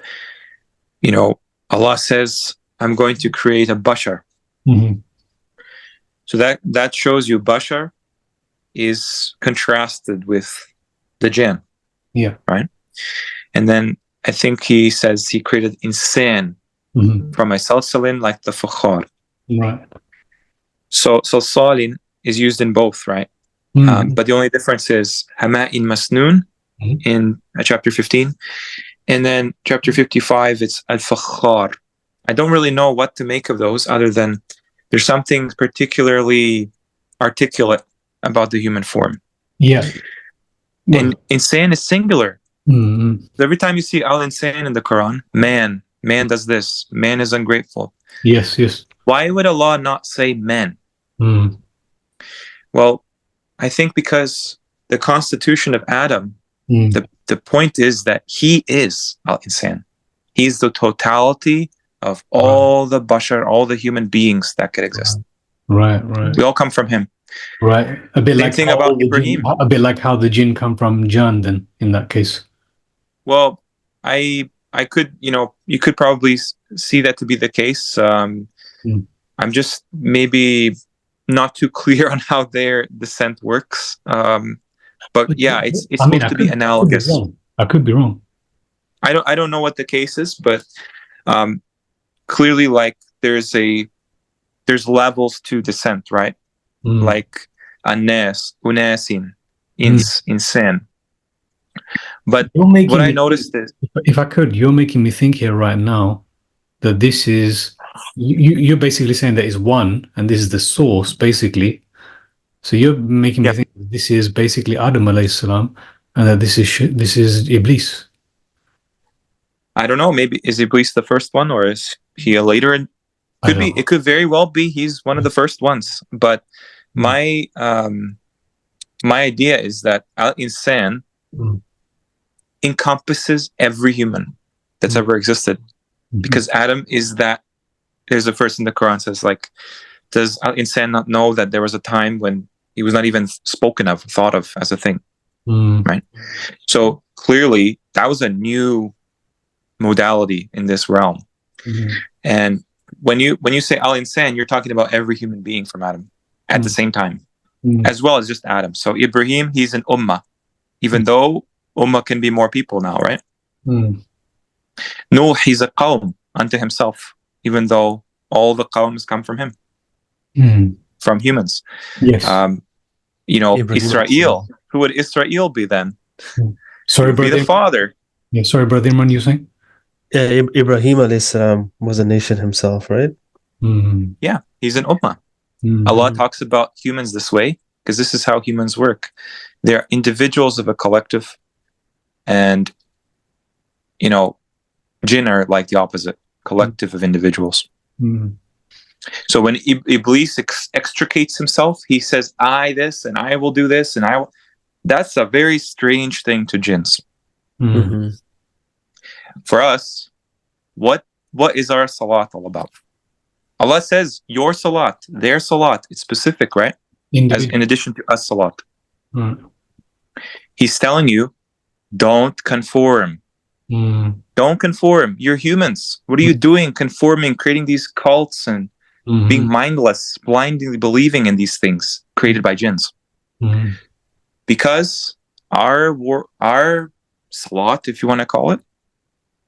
says, "I'm going to create a bashar." So that shows you bashar is contrasted with the jinn. Yeah. Right. And then I think he says he created insan from a salsalin, like the fakhar. Right. So salin is used in both, right? But the only difference is hama'in masnoon in chapter 15. And then chapter 55, it's al-fakhar. I don't really know what to make of those other than there's something particularly articulate about the human form. Yeah. And insan is singular. So every time you see al-insan in the Quran, man does this, man is ungrateful. Yes. Why would Allah not say men? Well, I think because the constitution of Adam, the point is that he is al-insan. He's the totality of all the bashar, all the human beings that could exist. Right. We all come from him. Right. A bit Same like thing about Ibrahim. A bit like how the jinn come from Jan, then, in that case. Well, I could, you could probably see that to be the case. I'm just maybe not too clear on how their descent works. But yeah, it's supposed to be analogous. I could be wrong. I don't know what the case is, but clearly, like there's levels to descent, right? Like anas, unasin, insan. But what I noticed is, if I could, you're making me think here right now that this is you're basically saying that is one, and this is the source, basically. So you're making me think that this is basically Adam alayhi salam, and that this is Iblis. I don't know. Maybe is Iblis the first one, or is he a later? It could very well be he's one of the first ones. But my idea is that al-insan encompasses every human that's ever existed, because Adam is that. There's a verse in the Quran says, like, does al-insan not know that there was a time when he was not even spoken of, thought of as a thing, right? So clearly that was a new modality in this realm. And when you say al-insan, you're talking about every human being from Adam at the same time, as well as just Adam. So Ibrahim, he's an ummah, even though ummah can be more people now, right? Nuh, he's a qawm unto himself, even though all the qawms come from him, from humans. Yes. Israel, who would Israel be then? Sorry, be the father. Yeah, sorry, Brother Imran, you saying? Yeah, Ibrahim alayhi salam was a nation himself, right? Yeah, he's an ummah. Allah talks about humans this way because this is how humans work. They're individuals of a collective, and jinn are like the opposite, collective of individuals. So when Iblis extricates himself, he says, "I this and I will do this and I will." That's a very strange thing to jinns. For us, what is our salat all about? Allah says your salat, their salat. It's specific, right? In addition to us salat. He's telling you, don't conform. Don't conform. You're humans. What are you doing? Conforming, creating these cults and being mindless, blindly believing in these things created by jinns. Because our salat, if you want to call it,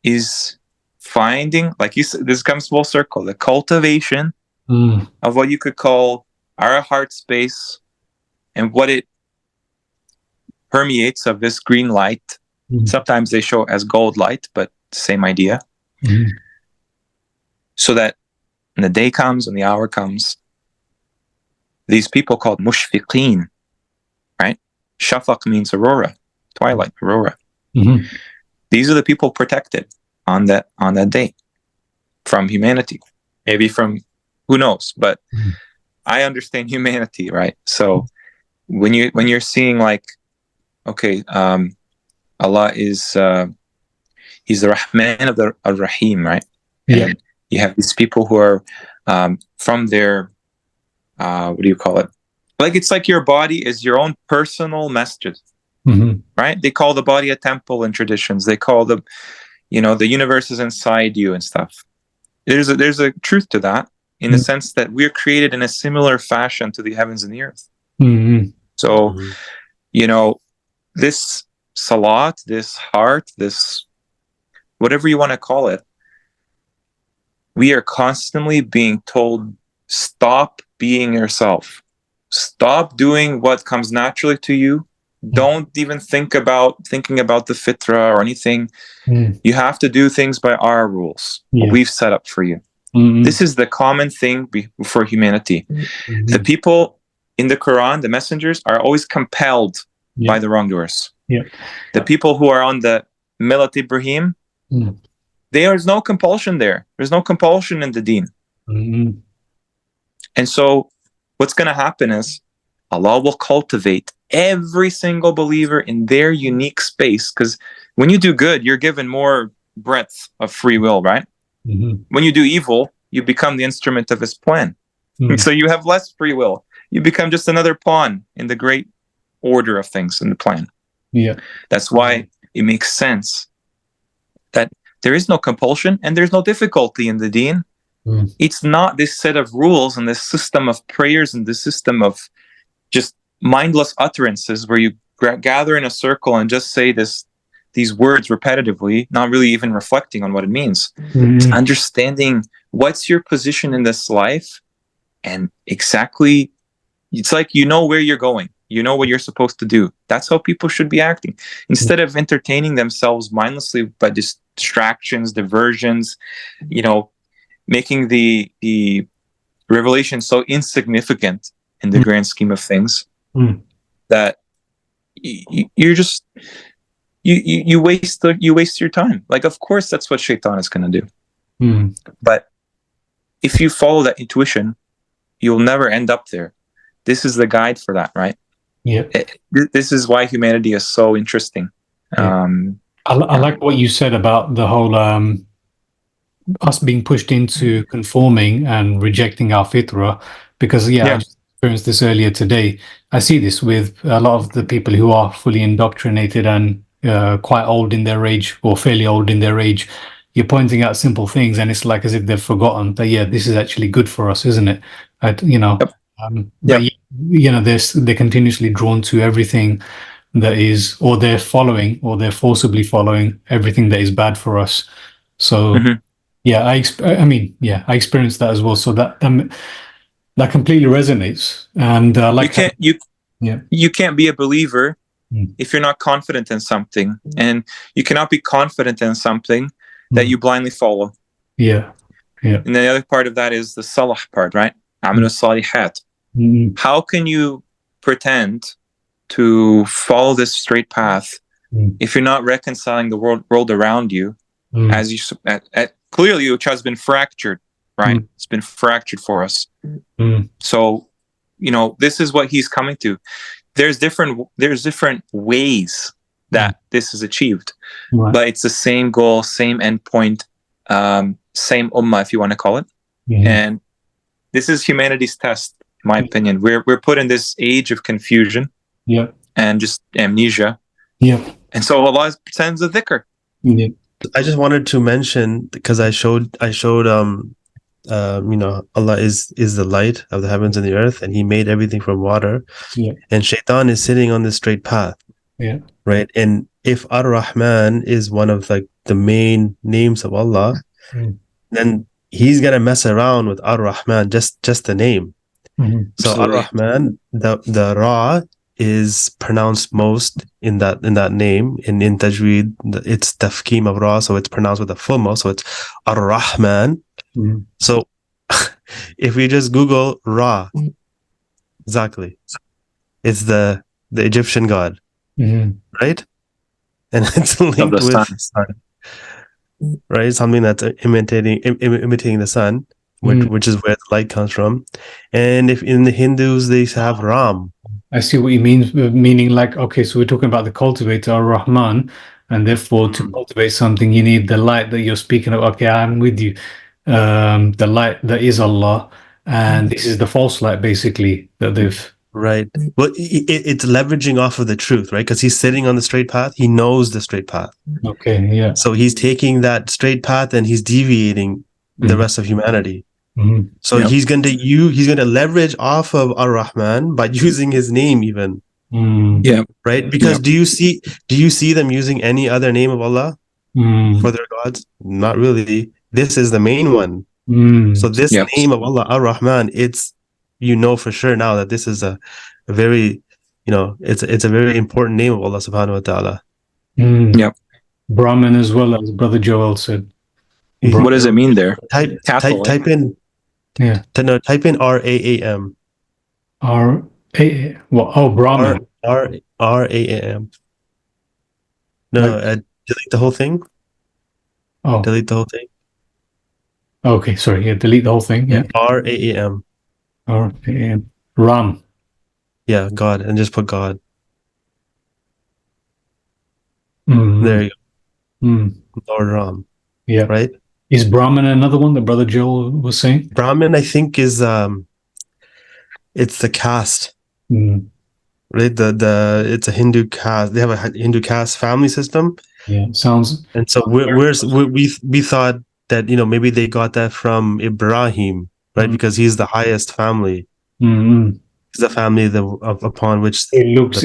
is finding, like you said, this comes full circle, the cultivation of what you could call our heart space and what it permeates of this green light. Sometimes they show as gold light, but same idea. So that when the day comes and the hour comes, these people called mushfiqeen, right? Shafaq means aurora, twilight, aurora. These are the people protected. on that day from humanity. Maybe from who knows, but I understand humanity, right? So when you're seeing like, okay, Allah is He's the Rahman of the Ar Rahim, right? Yeah. And you have these people who are from their what do you call it? Like, it's like your body is your own personal masjid, right? They call the body a temple in traditions. They call the universe is inside you and stuff. There's a truth to that, in the sense that we're created in a similar fashion to the heavens and the earth. So, this Salaat, this heart, this whatever you want to call it, we are constantly being told, stop being yourself. Stop doing what comes naturally to you. Don't even thinking about the fitra or anything. You have to do things by our rules, what we've set up for you. This is the common thing for humanity. The people in the Quran, the messengers, are always compelled by the wrongdoers. The people who are on the Millat Ibrahim, there is no compulsion there. There's no compulsion in the deen. And so what's going to happen is Allah will cultivate every single believer in their unique space, because when you do good, you're given more breadth of free will, right? When you do evil, you become the instrument of his plan. So you have less free will. You become just another pawn in the great order of things in the plan. That's why it makes sense that there is no compulsion and there's no difficulty in the deen. It's not this set of rules and this system of prayers and this system of just mindless utterances where you gather in a circle and just say these words repetitively, not really even reflecting on what it means. It's understanding what's your position in this life, and exactly, it's like you know where you're going. You know what you're supposed to do. That's how people should be acting. Instead of entertaining themselves mindlessly by distractions, diversions, making the revelation so insignificant in the grand scheme of things, that you're just you waste your time. Like, of course that's what shaitan is going to do. But if you follow that intuition, you'll never end up there. This is the guide for that, right? This is why humanity is so interesting. I like what you said about the whole us being pushed into conforming and rejecting our fitra, because I just experienced this earlier today. I see this with a lot of the people who are fully indoctrinated and quite old in their age, or fairly old in their age. You're pointing out simple things and it's like as if they've forgotten that this is actually good for us, isn't it? But they're continuously drawn to everything that is, or they're following, or they're forcibly following everything that is bad for us. So I experienced that as well. So that completely resonates. And you can't be a believer if you're not confident in something, and you cannot be confident in something that you blindly follow. And the other part of that is the salah part, right? Amalu salihat. How can you pretend to follow this straight path if you're not reconciling the world around you, as you clearly, which has been fractured, right? It's been fractured for us. So, this is what he's coming to. There's different ways that this is achieved, but it's the same goal, same endpoint, same ummah, if you want to call it. And this is humanity's test, in my opinion. We're put in this age of confusion, and just amnesia, and so Allah sends a dhikr. I just wanted to mention, because I showed Allah is the light of the heavens and the earth, and he made everything from water, and shaitan is sitting on the straight path, right? And if Ar Rahman is one of like the main names of Allah, then he's gonna mess around with Ar Rahman, just the name. So Ar Rahman, the Ra is pronounced most in that name. In Tajweed, it's tafkeem of Ra, so it's pronounced with a full mouth, so it's Ar Rahman. So if we just Google Ra, exactly, it's the Egyptian god, right? And it's linked with sun. right? Something that's imitating the sun, which is where the light comes from. And if in the Hindus they have Ram. I see what you mean, meaning like, okay, so we're talking about the cultivator, Ar Rahman, and therefore to cultivate something, you need the light that you're speaking of. Okay, I'm with you. The light that is Allah, and this is the false light, basically, that they've. Right. Well, it's leveraging off of the truth, right? Because he's sitting on the straight path. He knows the straight path. Okay, yeah. So he's taking that straight path and he's deviating the rest of humanity. So he's going to leverage off of Ar Rahman by using his name even. Yeah. Right? Because do you see them using any other name of Allah for their gods? Not really. This is the main one. So this name of Allah, Ar Rahman, it's for sure now that this is a very, it's a very important name of Allah subhanahu wa ta'ala. Yep. Brahman as well, as Brother Joel said. What does it mean there? Type in. Yeah. Type in RAM. Well, oh, Brahman. RAM. No, delete the whole thing. Oh. Delete the whole thing. Okay, sorry. Yeah, delete the whole thing. Yeah. RAM. Ram. Yeah, God, and just put God. There you go. Lord Ram. Yeah. Right? Is Brahman another one that Brother Joel was saying? Brahman, I think, is it's the caste. Right? It's a Hindu caste. They have a Hindu caste family system. Yeah, sounds. And so we thought that maybe they got that from Ibrahim, right? Because he's the highest family. It's the family upon which it looks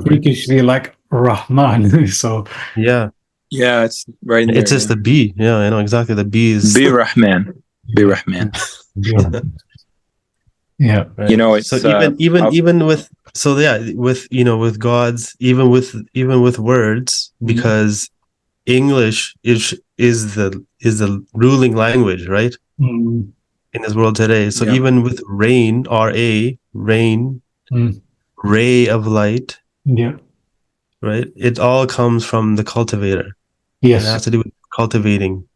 freakishly like Rahman. So yeah, it's right in there. It's just the B. Yeah, I know exactly. The B is Rahman. Rahman. Yeah, right. It's so even with with gods, even with words, because English is the ruling language, right? In this world today. So even with rain, rain, ray of light, right? It all comes from the cultivator. Yes, it has to do with cultivating.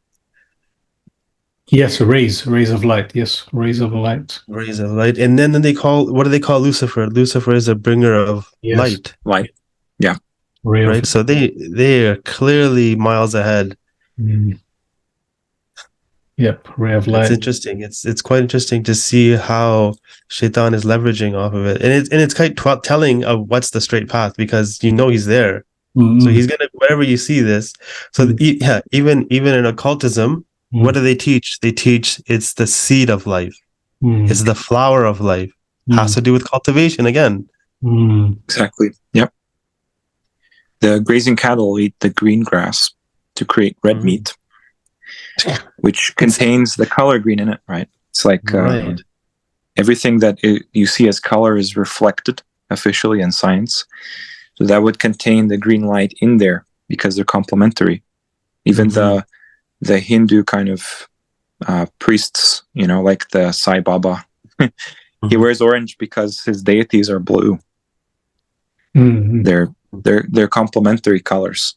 Yes, rays of light. Yes, rays of light. Rays of light, and then what do they call Lucifer? Lucifer is a bringer of light. Light, yeah, right. So they are clearly miles ahead. Yep, ray of light. It's interesting. It's quite interesting to see how Shaitan is leveraging off of it, and it's quite telling of what's the straight path, because he's there. So he's gonna, wherever you see this. So even in occultism, what do they teach? They teach it's the seed of life. It's the flower of life. Has to do with cultivation again. Exactly. Yep. The grazing cattle eat the green grass to create red meat, which contains the color green in it, right? It's like everything that you see as color is reflected officially in science. So that would contain the green light in there because they're complementary. Even the Hindu kind of priests, like the Sai Baba, he wears orange because his deities are blue. They're complementary colors.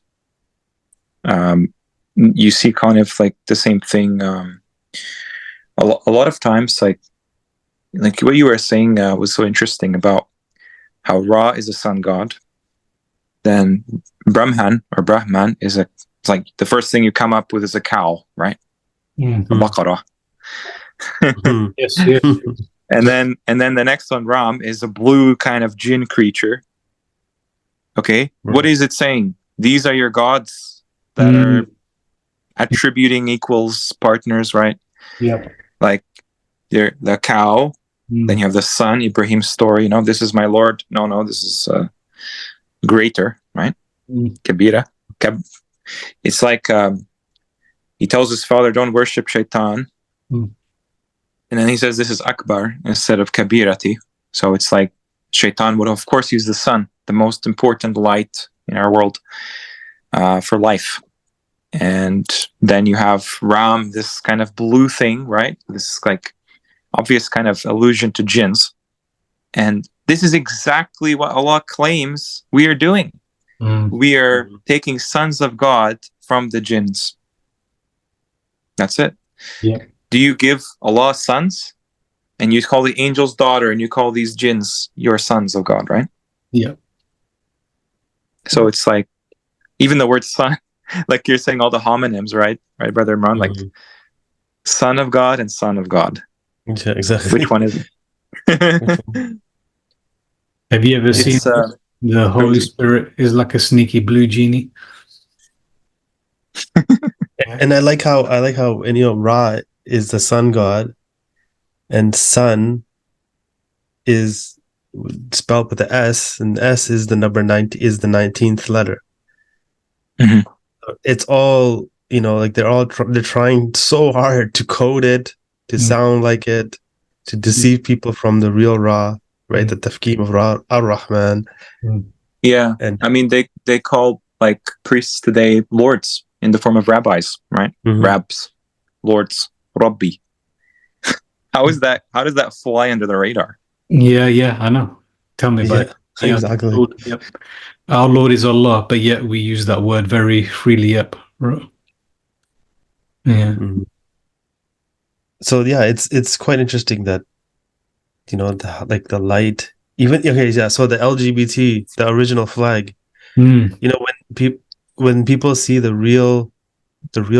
You see kind of like the same thing. A lot of times, like what you were saying was so interesting about how Ra is a sun god. Then Brahman is it's like the first thing you come up with is a cow, right? A baqarah. Yes. And then the next one, Ram, is a blue kind of jinn creature. Okay, what is it saying? These are your gods that are attributing equals partners, right? Yeah. Like they're the cow. Then you have the sun, Ibrahim's story. This is my Lord. No, this is greater, right? Kabira. It's like he tells his father, don't worship shaitan. And then he says this is Akbar instead of Kabirati. So it's like shaitan would of course use the sun, the most important light in our world, for life. And then you have Ram, this kind of blue thing, right? This like obvious kind of allusion to jinns. And this is exactly what Allah claims we are doing. We are taking sons of God from the jinns. That's it. Yeah. Do you give Allah sons? And you call the angel's daughter, and you call these jinns your sons of God, right? Yeah. So it's like, even the word son, like you're saying all the homonyms, right? Right, Brother Imran? Like, son of God and son of God. Yeah, exactly. Which one is it? Have you ever seen the Holy crazy. Spirit is like a sneaky blue genie? And I like how and Ra is the sun god, and sun is spelled with the S, and S is the number 90, is the 19th letter. Mhm. It's all, like they're trying so hard to code it, to sound like it, to deceive people from the real Ra, right? The tafkeem of Ar Rahman. Yeah, and I mean they call like priests today lords in the form of rabbis, right? Rabbs, lords, Rabbi. How does that fly under the radar? Yeah, I know. Tell me about it. Yeah, exactly. Lord, yep. Our Lord is Allah, but yet we use that word very freely. Yep. Yeah. So yeah, it's quite interesting that the light, even so the LGBT, the original flag, when people see the real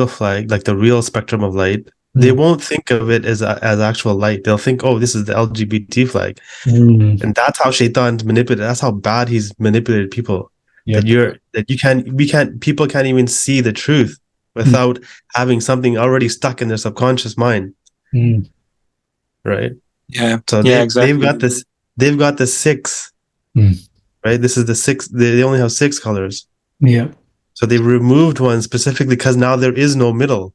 flag, like the real spectrum of light, they won't think of it as actual light. They'll think, oh, this is the LGBT flag. And that's how Shaitan's manipulated. That's how bad he's manipulated people. Yep. People can't even see the truth without having something already stuck in their subconscious mind. Right? Yeah. So exactly. they've got the 6. Right? This is the 6. They only have 6 colors. Yeah. So they removed one specifically because now there is no middle.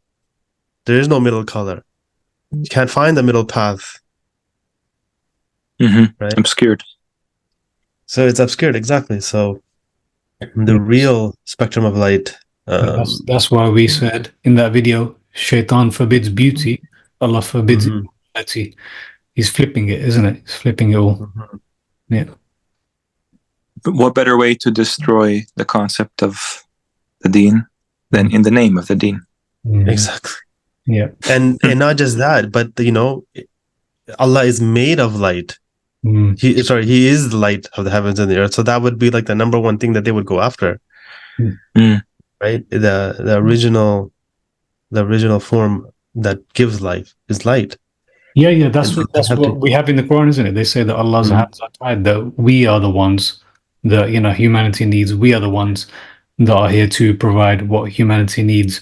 There is no middle color. You can't find the middle path. Right? Obscured. So it's obscured, exactly. So the real spectrum of light. That's why we said in that video, Shaitan forbids beauty, Allah forbids equality. He's flipping it, isn't it? He's flipping it all. Yeah. But what better way to destroy the concept of the deen than in the name of the deen? Exactly. Yeah. And not just that, but Allah is made of light. He is the light of the heavens and the earth. So that would be like the number one thing that they would go after. Right? The original form that gives life is light. Yeah, that's what we have in the Quran, isn't it? They say that Allah's hands are tied, that we are the ones that humanity needs. We are the ones that are here to provide what humanity needs,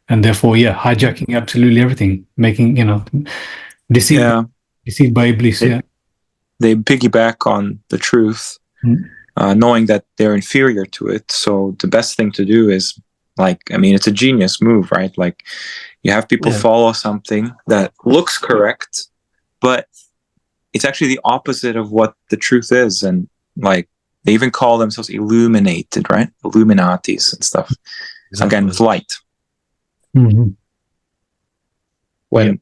and therefore, hijacking absolutely everything, making deceived by Iblis. They piggyback on the truth, knowing that they're inferior to it. So the best thing to do is, it's a genius move, right? Like, you have people follow something that looks correct, but it's actually the opposite of what the truth is. And they even call themselves illuminated, right? Illuminatis and stuff. Exactly. Again, with light. When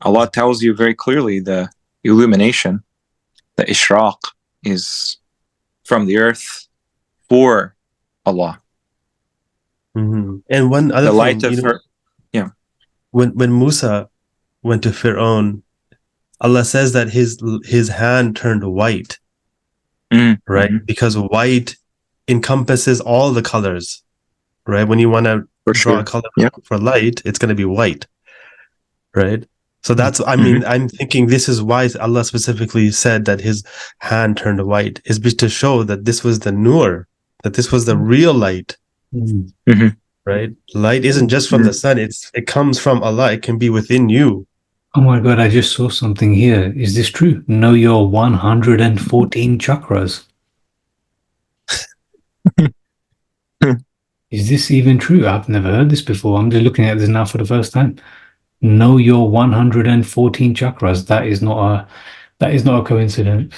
Allah tells you very clearly the illumination, the ishraq, is from the earth for Allah. And one other the thing, light of her, when Musa went to Fir'aun, Allah says that his hand turned white, right? Because white encompasses all the colors, right? When you want to draw a color for light, it's going to be white, right? So that's, I'm thinking this is why Allah specifically said that his hand turned white, is to show that this was the nur, that this was the real light. Right? Light isn't just from the sun, it comes from Allah. It can be within you. Oh my God, I just saw something here. Is this true? Know your 114 chakras. Is this even true? I've never heard this before. I'm just looking at this now for the first time. Know your 114 chakras. That is not a coincidence.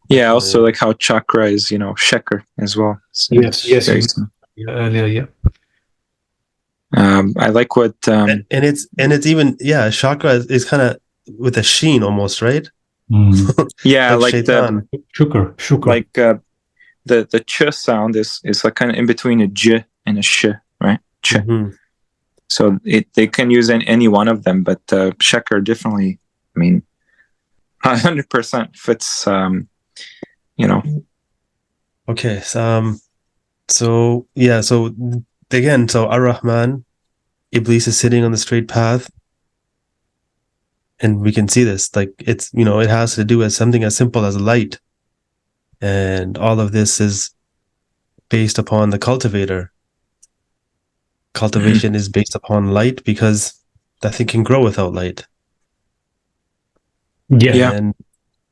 Yeah, also like how chakra is, sheker as well. So yes. Earlier, I like what and it's even chakra is kind of with a sheen almost, right? Yeah, like Shaitan. the shukr. Like the ch sound is like kind of in between a j and a sh, right? Ch. So they can use any one of them, but Shekhar definitely, 100% fits, Okay, so again, so Ar Rahman, Iblis is sitting on the straight path, and we can see this. Like it's it has to do with something as simple as light, and all of this is based upon the cultivator. Cultivation is based upon light because nothing can grow without light. Yeah.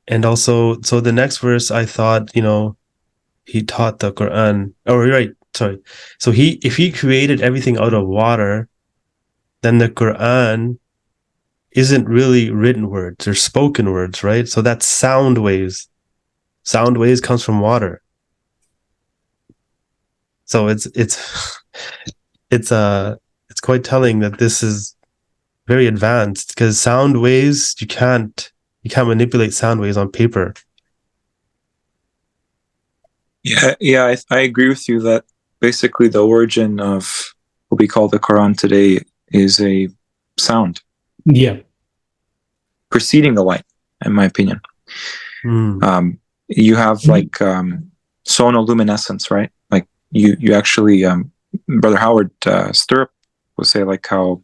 And also, so the next verse, I thought, he taught the Quran. Oh, right. Sorry. So if he created everything out of water, then the Quran isn't really written words or spoken words, right? So that's sound waves. Sound waves comes from water. So it's quite telling that this is very advanced, because sound waves, you can't manipulate sound waves on paper. Yeah, I agree with you that basically the origin of what we call the Quran today is a sound. Yeah. Preceding the light, in my opinion. You have like sonoluminescence, right? Like you actually, Brother Howard Stirrup will say like how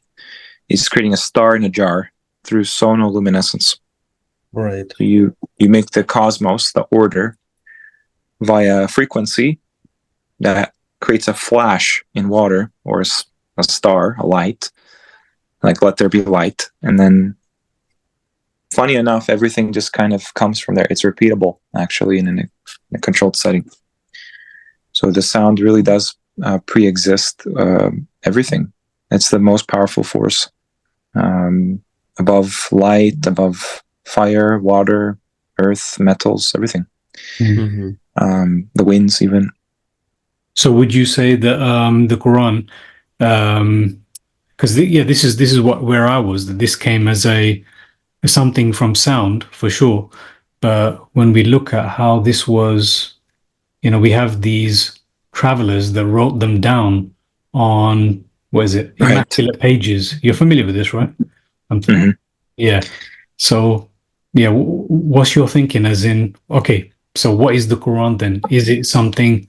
he's creating a star in a jar through sonoluminescence. Right. So you make the cosmos, the order, via frequency that creates a flash in water, or a star, a light, like let there be light. And then, funny enough, everything just kind of comes from there. It's repeatable, actually, in a controlled setting. So the sound really does pre-exist everything. It's the most powerful force. Above light, above fire, water, earth, metals, everything. Mm-hmm. The winds, even. So would you say that the Quran, because this is where I was, that this came as something from sound for sure, but when we look at how this was, we have these travelers that wrote them down on, what is it, immaculate pages. You're familiar with this, right? Yeah. So yeah, what's your thinking, as in, okay, so what is the Quran then? Is it something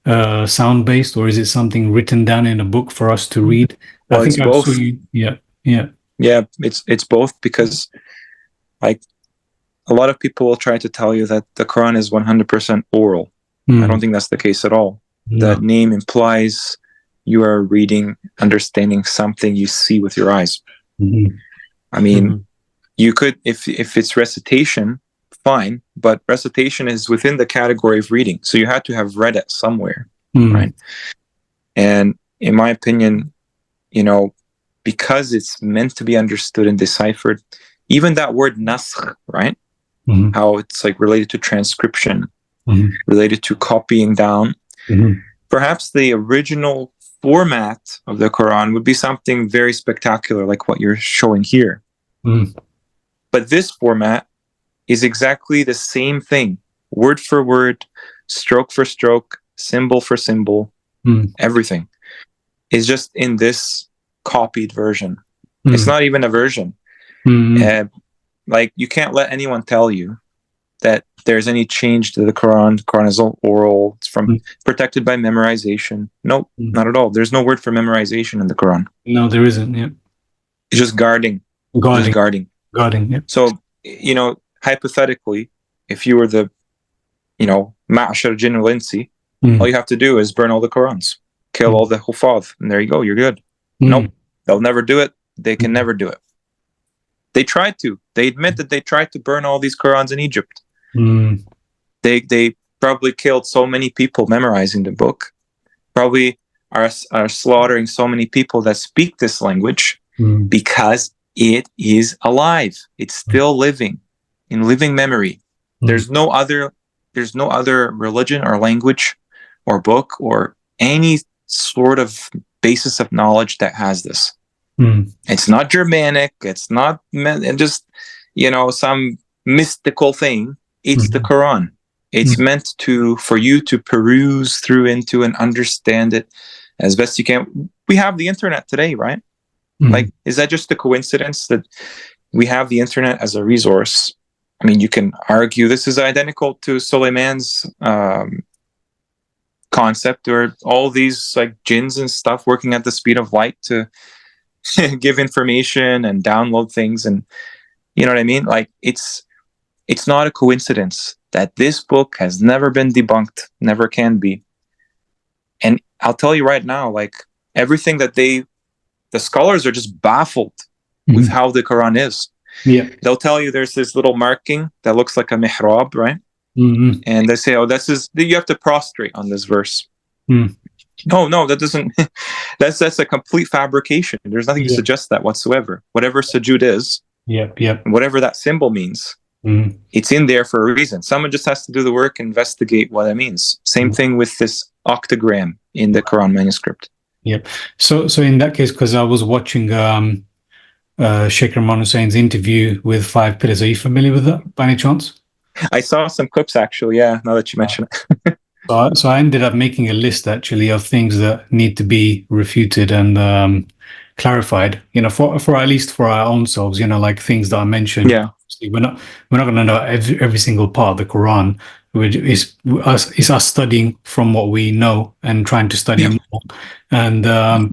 sound based, or is it something written down in a book for us to read? Well, it's both. Yeah, it's both, because like a lot of people will try to tell you that the Quran is 100% oral. I don't think that's the case at all. No. That name implies you are reading, understanding something you see with your eyes. I mean, you could, if it's recitation, fine, but recitation is within the category of reading, so you had to have read it somewhere, right? And in my opinion, because it's meant to be understood and deciphered, even that word naskh, right? How it's like related to transcription, related to copying down. Perhaps the original format of the Quran would be something very spectacular, like what you're showing here. But this format is exactly the same thing, word for word, stroke for stroke, symbol for symbol, everything is just in this copied version. It's not even a version. Like, you can't let anyone tell you that there's any change to the Quran. The Quran is all oral. It's protected by memorization. Nope, not at all. There's no word for memorization in the Quran. No, there isn't. Yeah, it's just guarding. Just guarding. Yeah. So, hypothetically, if you were the, Ma'ashar Jinn wal Insi, all you have to do is burn all the Qurans, kill all the Hufaz, and there you go, you're good. Nope, they'll never do it. They can never do it. They tried to. They admit that they tried to burn all these Qurans in Egypt. They probably killed so many people memorizing the book. Probably are slaughtering so many people that speak this language because it is alive. It's still living, in living memory. There's no other religion or language or book or any sort of basis of knowledge that has this. It's not Germanic. It's not just, some mystical thing. It's the Quran. It's meant for you to peruse through into and understand it as best you can. We have the internet today, right? Like, is that just a coincidence that we have the internet as a resource? I mean, you can argue this is identical to Suleiman's concept, or all these like jinns and stuff working at the speed of light to give information and download things, and you know what I mean? Like, it's not a coincidence that this book has never been debunked, never can be. And I'll tell you right now, like, everything that the scholars are just baffled with how the Quran is. Yeah. They'll tell you there's this little marking that looks like a mihrab, right? And they say, oh, you have to prostrate on this verse. No, that doesn't. that's a complete fabrication. There's nothing to suggest that whatsoever. Whatever sujood is, whatever that symbol means, it's in there for a reason. Someone just has to do the work, investigate what it means. Same thing with this octagram in the Quran manuscript. Yep. So in that case, because I was watching Sheikh Imran Hosein's interview with 5 Pillars. Are you familiar with that by any chance? I saw some clips actually, yeah, now that you mention it. So I ended up making a list actually of things that need to be refuted and clarified, you know, for at least for our own selves, you know, like things that I mentioned. Yeah. We're not going to know every single part of the Quran. It's us studying from what we know and trying to study more. And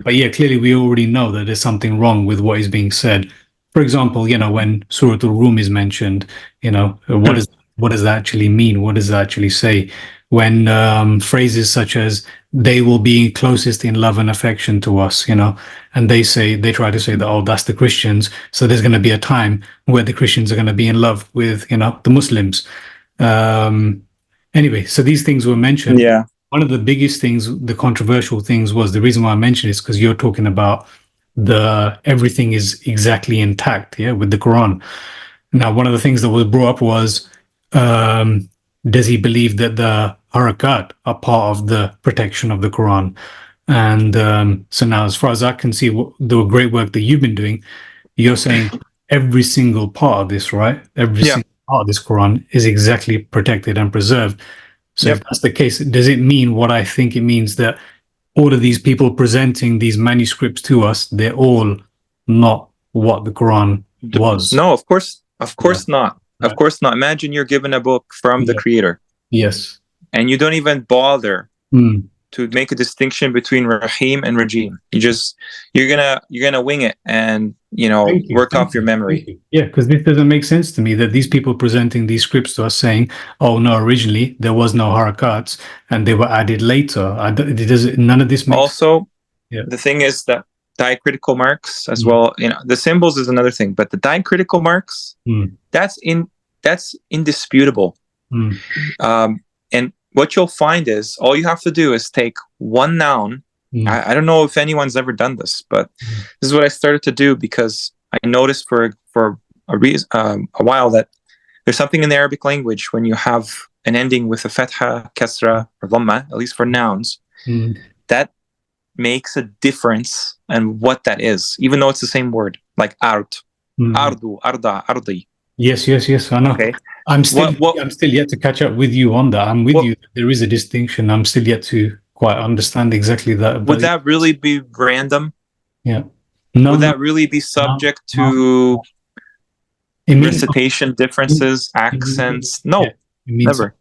but yeah, clearly we already know that there's something wrong with what is being said. For example, you know, when Surah Al Rum is mentioned, you know, what does that actually mean? What does that actually say? When phrases such as "they will be closest in love and affection to us," you know, and they try to say that, oh, that's the Christians, so there's going to be a time where the Christians are going to be in love with, you know, the Muslims. Anyway, so these things were mentioned. Yeah. One of the biggest things, the controversial things, was the reason why I mentioned is because you're talking about everything is exactly intact, with the Quran. Now, one of the things that was brought up was, does he believe that the harakat are part of the protection of the Quran? And so now, as far as I can see, the great work that you've been doing, you're saying every single part of this, right? Every single part of this Quran is exactly protected and preserved. So if that's the case, does it mean what I think it means, that all of these people presenting these manuscripts to us, they're all not what the Quran was? No, of course not. Of course not. Imagine you're given a book from the Creator. Yes. And you don't even bother to make a distinction between Rahim and Rajim. You're gonna wing it and work off your memory. Yeah, because this doesn't make sense to me, that these people presenting these scripts to us saying, "Oh no, originally there was no harakats and they were added later." None of this makes Also, the thing is that diacritical marks as well. The symbols is another thing, but the diacritical marks, that's indisputable. And what you'll find is all you have to do is take one noun. I don't know if anyone's ever done this, but this is what I started to do because I noticed for a while that there's something in the Arabic language when you have an ending with a fatha, kasra, or dhamma, at least for nouns, that makes a difference in what that is, even though it's the same word, like ard, ardu, arda, ardi. Yes, I know. Okay. I'm still yet to catch up with you on that. I'm with you. There is a distinction. I'm still yet to quite understand exactly that. Would that really be random? Yeah. No. Would that really be subject to recitation differences, accents? No, never.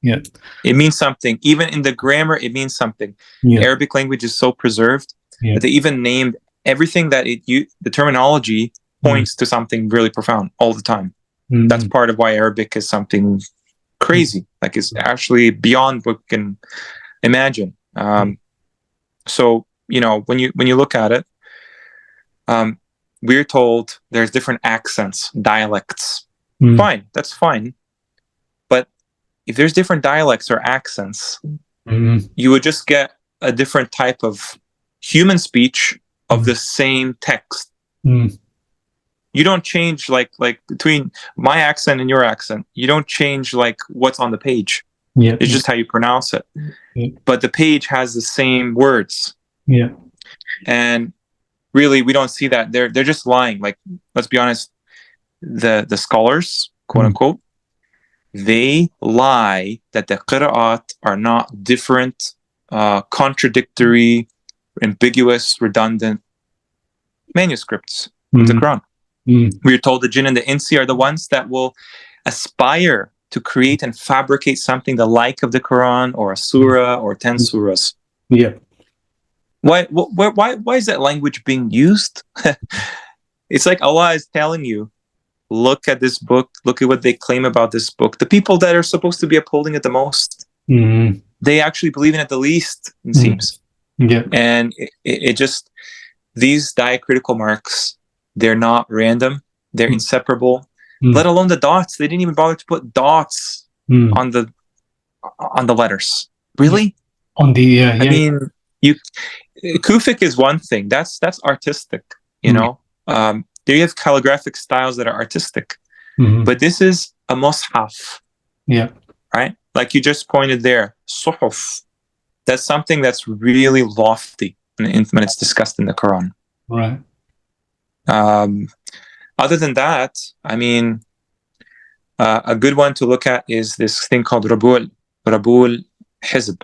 Yeah. It means something. Even in the grammar, it means something. The Arabic language is so preserved that they even named everything that the terminology points to something really profound all the time. That's part of why Arabic is something crazy. Like, it's actually beyond what we can imagine. So when you look at it, we're told there's different accents, dialects. Fine, that's fine. But if there's different dialects or accents, you would just get a different type of human speech of the same text. You don't change like between my accent and your accent. You don't change like what's on the page. It's just how you pronounce it. But the page has the same words. And really, we don't see that. They're just lying. Like, let's be honest, the scholars, quote unquote, they lie that the qira'at are not different, contradictory, ambiguous, redundant. manuscripts of the Quran. We're told the jinn and the insi are the ones that will aspire to create and fabricate something the like of the Quran or a surah or 10 surahs. Yeah. Why is that language being used? It's like Allah is telling you, look at this book, look at what they claim about this book. The people that are supposed to be upholding it the most, they actually believe in it the least, it seems. Yeah. And it just, these diacritical marks, they're not random, they're inseparable, let alone the dots. They didn't even bother to put dots on the letters. Really? On the I mean, Kufic is one thing. That's artistic, you know. There you have calligraphic styles that are artistic, but this is a mushaf. Yeah. Right? Like you just pointed there, suhuf. That's something that's really lofty when it's discussed in the Quran. Right. Other than that, I mean, a good one to look at is this thing called Rabul Hizb.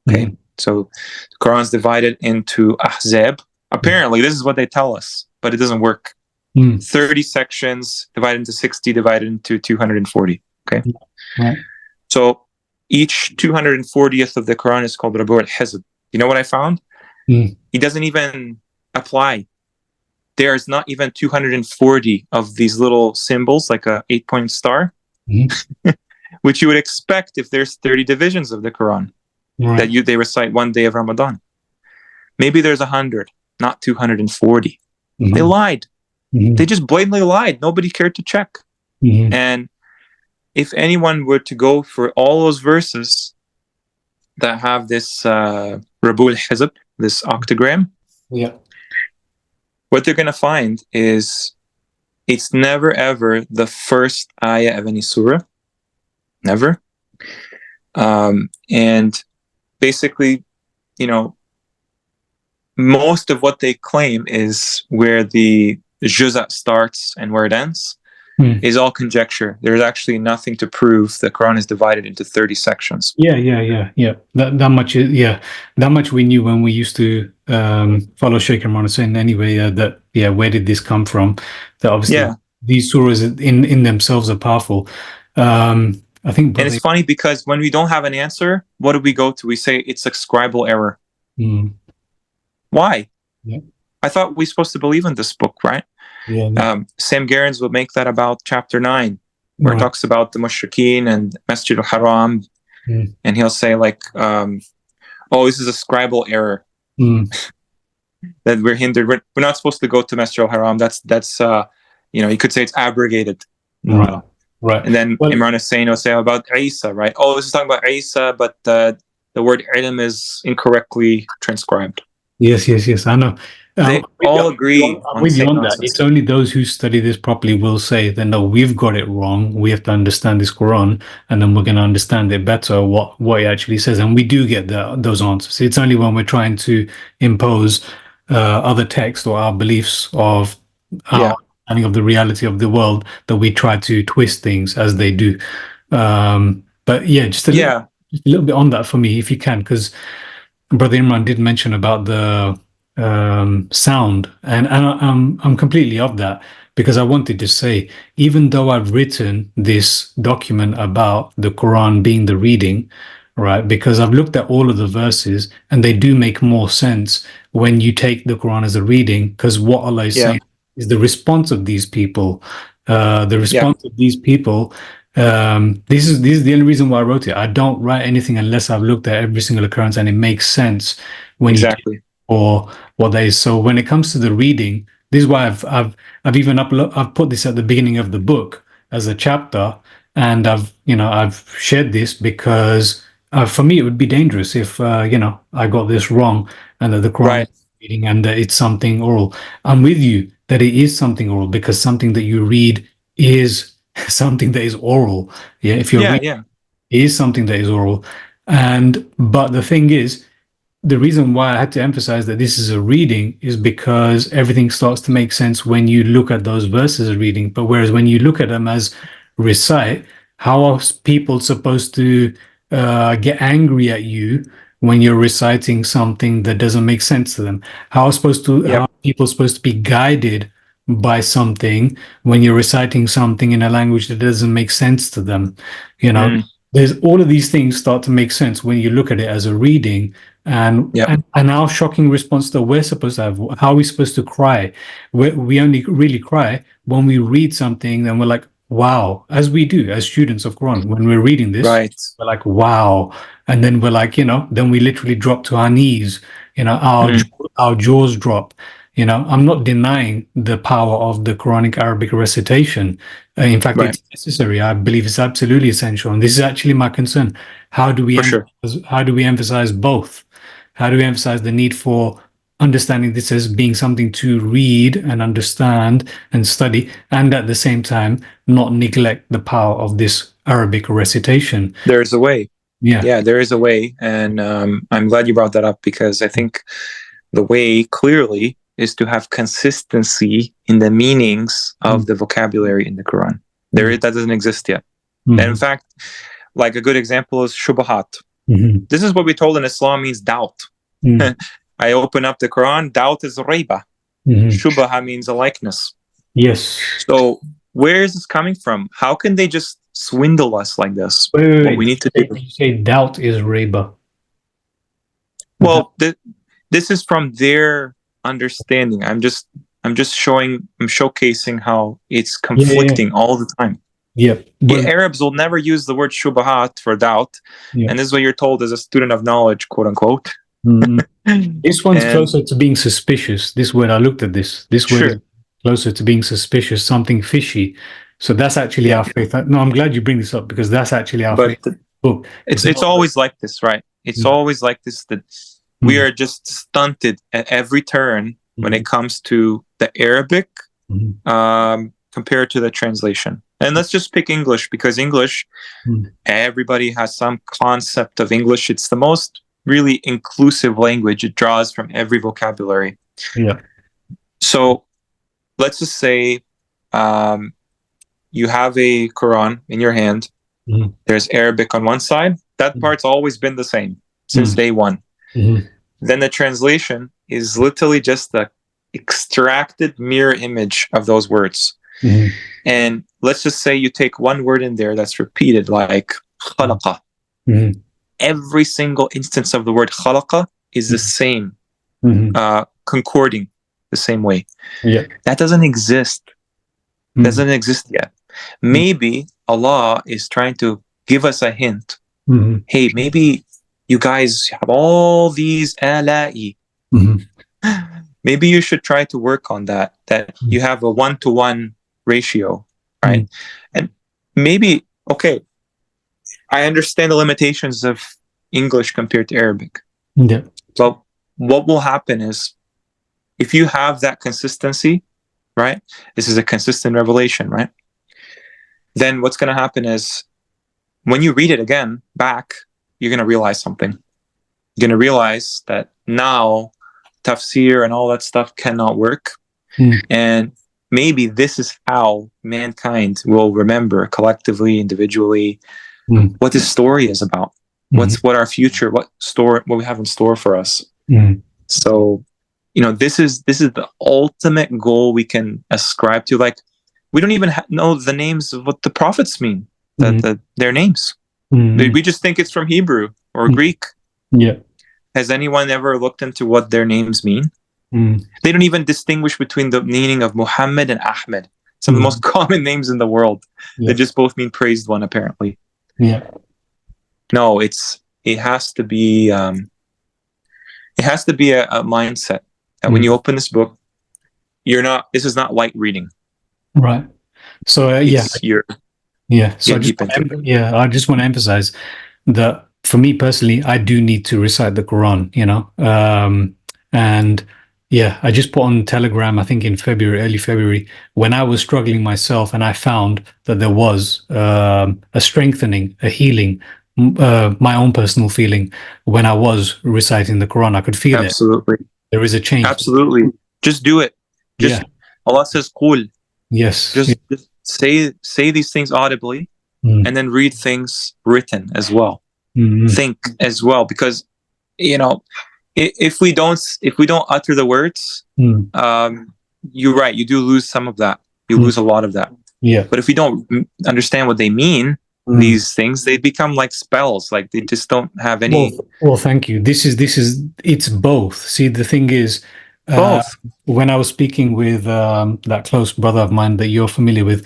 Okay. So the Quran's divided into ahzab. Apparently, this is what they tell us, but it doesn't work. 30 sections divided into 60, divided into 240. Okay. Right. So each 240th of the Quran is called Rabu al-Hizb. You know what I found? It doesn't even apply. There's not even 240 of these little symbols, like a 8-point star, which you would expect if there's 30 divisions of the Quran that they recite one day of Ramadan. Maybe there's 100, not 240. They lied. They just blatantly lied. Nobody cared to check. And if anyone were to go for all those verses that have this Rabul Hizb, this octagram, what they're going to find is it's never ever the first ayah of any surah. Never. And basically, you know, most of what they claim is where the juz'a starts and where it ends is all conjecture. There's actually nothing to prove the Quran is divided into 30 sections. Yeah. That much is, that much we knew when we used to follow Sheikh Imran Hosein anyway, where did this come from? That obviously these surahs in themselves are powerful. I think, and it's funny because when we don't have an answer, what do we go to? We say it's a scribal error. Why? I thought we're supposed to believe in this book, right? Sam Gerrans will make that about chapter 9, where it talks about the mushrikeen and Masjid al-Haram, and he'll say like, oh, this is a scribal error that we're hindered. We're not supposed to go to Masjid al-Haram. That's you know, you could say it's abrogated. Right. And then Imran Hosein will say about Isa, right? Oh, this is talking about Isa, but the word ilm is incorrectly transcribed. Yes, I know. They all agree on that. It's only those who study this properly will say that no, we've got it wrong. We have to understand this Quran, and then we're going to understand it better what it actually says. And we do get those answers. It's only when we're trying to impose other texts or our beliefs of our understanding of the reality of the world that we try to twist things as they do. But yeah, just a little bit on that for me, if you can, because Brother Imran did mention about the sound, and I'm completely of that, because I wanted to say, even though I've written this document about the Quran being the reading, right, because I've looked at all of the verses and they do make more sense when you take the Quran as a reading, because what Allah is saying is the response of these people. This is the only reason why I wrote it. I don't write anything unless I've looked at every single occurrence and it makes sense when or what there is. So when it comes to the reading, this is why I've even I've put this at the beginning of the book as a chapter, and I've shared this because for me it would be dangerous if I got this wrong and that the Quran is reading and that it's something oral. I'm with you that it is something oral, because something that you read is something that is oral. If you're reading, it is something that is oral. But the thing is, the reason why I had to emphasize that this is a reading is because everything starts to make sense when you look at those verses as reading. But whereas when you look at them as recite, how are people supposed to get angry at you when you're reciting something that doesn't make sense to them? How are people are supposed to be guided by something when you're reciting something in a language that doesn't make sense to them. There's all of these things start to make sense when you look at it as a reading. And our shocking response that we're supposed to have, how are we supposed to cry? We only really cry when we read something and we're like, wow, as we do as students of Quran. When we're reading this, we're like, wow. And then we're like, then we literally drop to our knees, our jaws drop. I'm not denying the power of the Quranic Arabic recitation. In fact, it's necessary. I believe it's absolutely essential. And this is actually my concern. How do we emphasize both? How do we emphasize the need for understanding this as being something to read and understand and study, and at the same time not neglect the power of this Arabic recitation? There's a way. Yeah, there is a way. And I'm glad you brought that up, because I think the way clearly is to have consistency in the meanings of the vocabulary in the Quran. That doesn't exist yet. And in fact, like a good example is shubahat. This is what we told in Islam means doubt. I open up the Quran, doubt is rayba. Shubaha means a likeness. Yes. So where is this coming from? How can they just swindle us like this? Wait. What we need to do. You say doubt is rayba. Well, this is from their understanding. I'm showcasing how it's conflicting all the time. Arabs will never use the word shubahat for doubt, and this is what you're told as a student of knowledge, quote unquote. This one's closer to being suspicious. This word, I looked at this word is closer to being suspicious, something fishy. So that's actually our faith. No, I'm glad you bring this up, because that's actually our faith book. It's always like this, right? It's always like this, that we are just stunted at every turn when it comes to the Arabic compared to the translation. And let's just pick English, because English, everybody has some concept of English. It's the most really inclusive language. It draws from every vocabulary. So let's just say you have a Quran in your hand. There's Arabic on one side. That part's always been the same since day one. Then the translation is literally just the extracted mirror image of those words. And let's just say you take one word in there that's repeated, like khalaqa. Every single instance of the word khalaqa is the same, concording the same way. That doesn't exist. Doesn't exist yet. Maybe Allah is trying to give us a hint. Hey, maybe you guys have all these ala'i. Maybe you should try to work on that you have a 1-to-1 ratio, right? And maybe, okay, I understand the limitations of English compared to Arabic. But what will happen is, if you have that consistency, right? This is a consistent revelation, right? Then what's going to happen is, when you read it again back, you're going to realize something. You're going to realize that now tafsir and all that stuff cannot work. And maybe this is how mankind will remember collectively, individually, what this story is about. What our future, what we have in store for us. So, this is the ultimate goal we can ascribe to. Like, we don't even know the names of what the prophets mean, their names. We just think it's from Hebrew or Greek. Has anyone ever looked into what their names mean? They don't even distinguish between the meaning of Muhammad and Ahmed, some of the most common names in the world. They just both mean praised one, apparently. No, it has to be a mindset that when you open this book, this is not light reading. Right. So I just want to emphasize that for me personally, I do need to recite the Quran, and I just put on Telegram, I think in early February, when I was struggling myself, and I found that there was a strengthening, a healing, my own personal feeling when I was reciting the Quran. I could feel it. Absolutely. There is a change. Absolutely. Just do it. Allah says, "Qul." Yes. Just say these things audibly, and then read things written as well. Think as well, because if we don't utter the words, you're right. You do lose some of that. You lose a lot of that. Yeah. But if we don't understand what they mean, these things, they become like spells. Like they just don't have any. Well, thank you. It's both. See, the thing is, Both. when I was speaking with that close brother of mine that you're familiar with,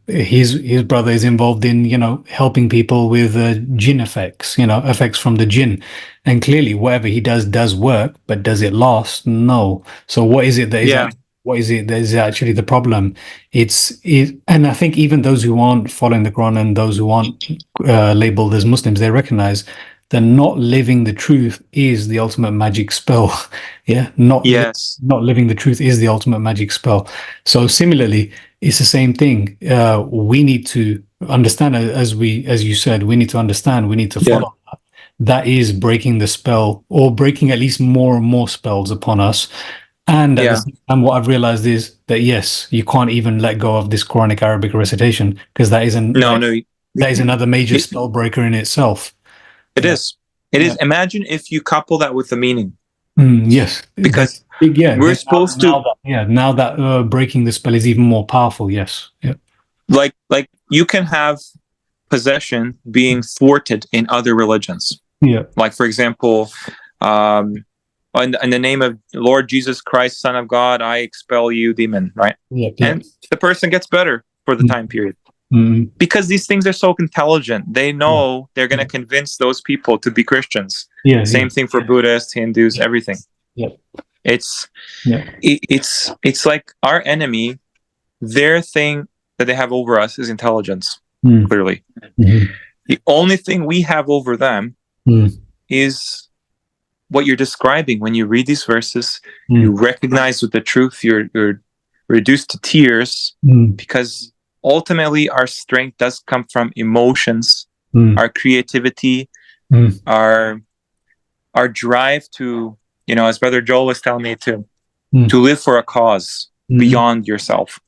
his brother is involved in, helping people with jinn effects, effects from the jinn. And clearly whatever he does work, but does it last? No. So what is it that is what is it that is actually the problem? And I think even those who aren't following the Quran and those who aren't labeled as Muslims, they recognize that not living the truth is the ultimate magic spell. Yeah, not living the truth is the ultimate magic spell. So similarly, it's the same thing. We need to understand, as you said, we need to understand. We need to follow that. That is breaking the spell, or breaking at least more and more spells upon us. And at the same time, what I've realized is that yes, you can't even let go of this Quranic Arabic recitation, because that is another major spell breaker in itself. It is. It is. Imagine if you couple that with the meaning. Yes, because we're supposed to. Now that breaking the spell is even more powerful. Yes. Yeah. Like you can have possession being thwarted in other religions. Yeah. Like for example, in the name of Lord Jesus Christ, Son of God, I expel you, demon. Right. Yeah. And the person gets better for the time period. Because these things are so intelligent, they know they're going to convince those people to be Christians. Same thing for Buddhists, Hindus, everything. It's like our enemy. Their thing that they have over us is intelligence. Clearly, the only thing we have over them is what you're describing. When you read these verses, you recognize with the truth. You're reduced to tears because. Ultimately, our strength does come from emotions, our creativity, our drive to, as Brother Joel was telling me, to live for a cause beyond yourself.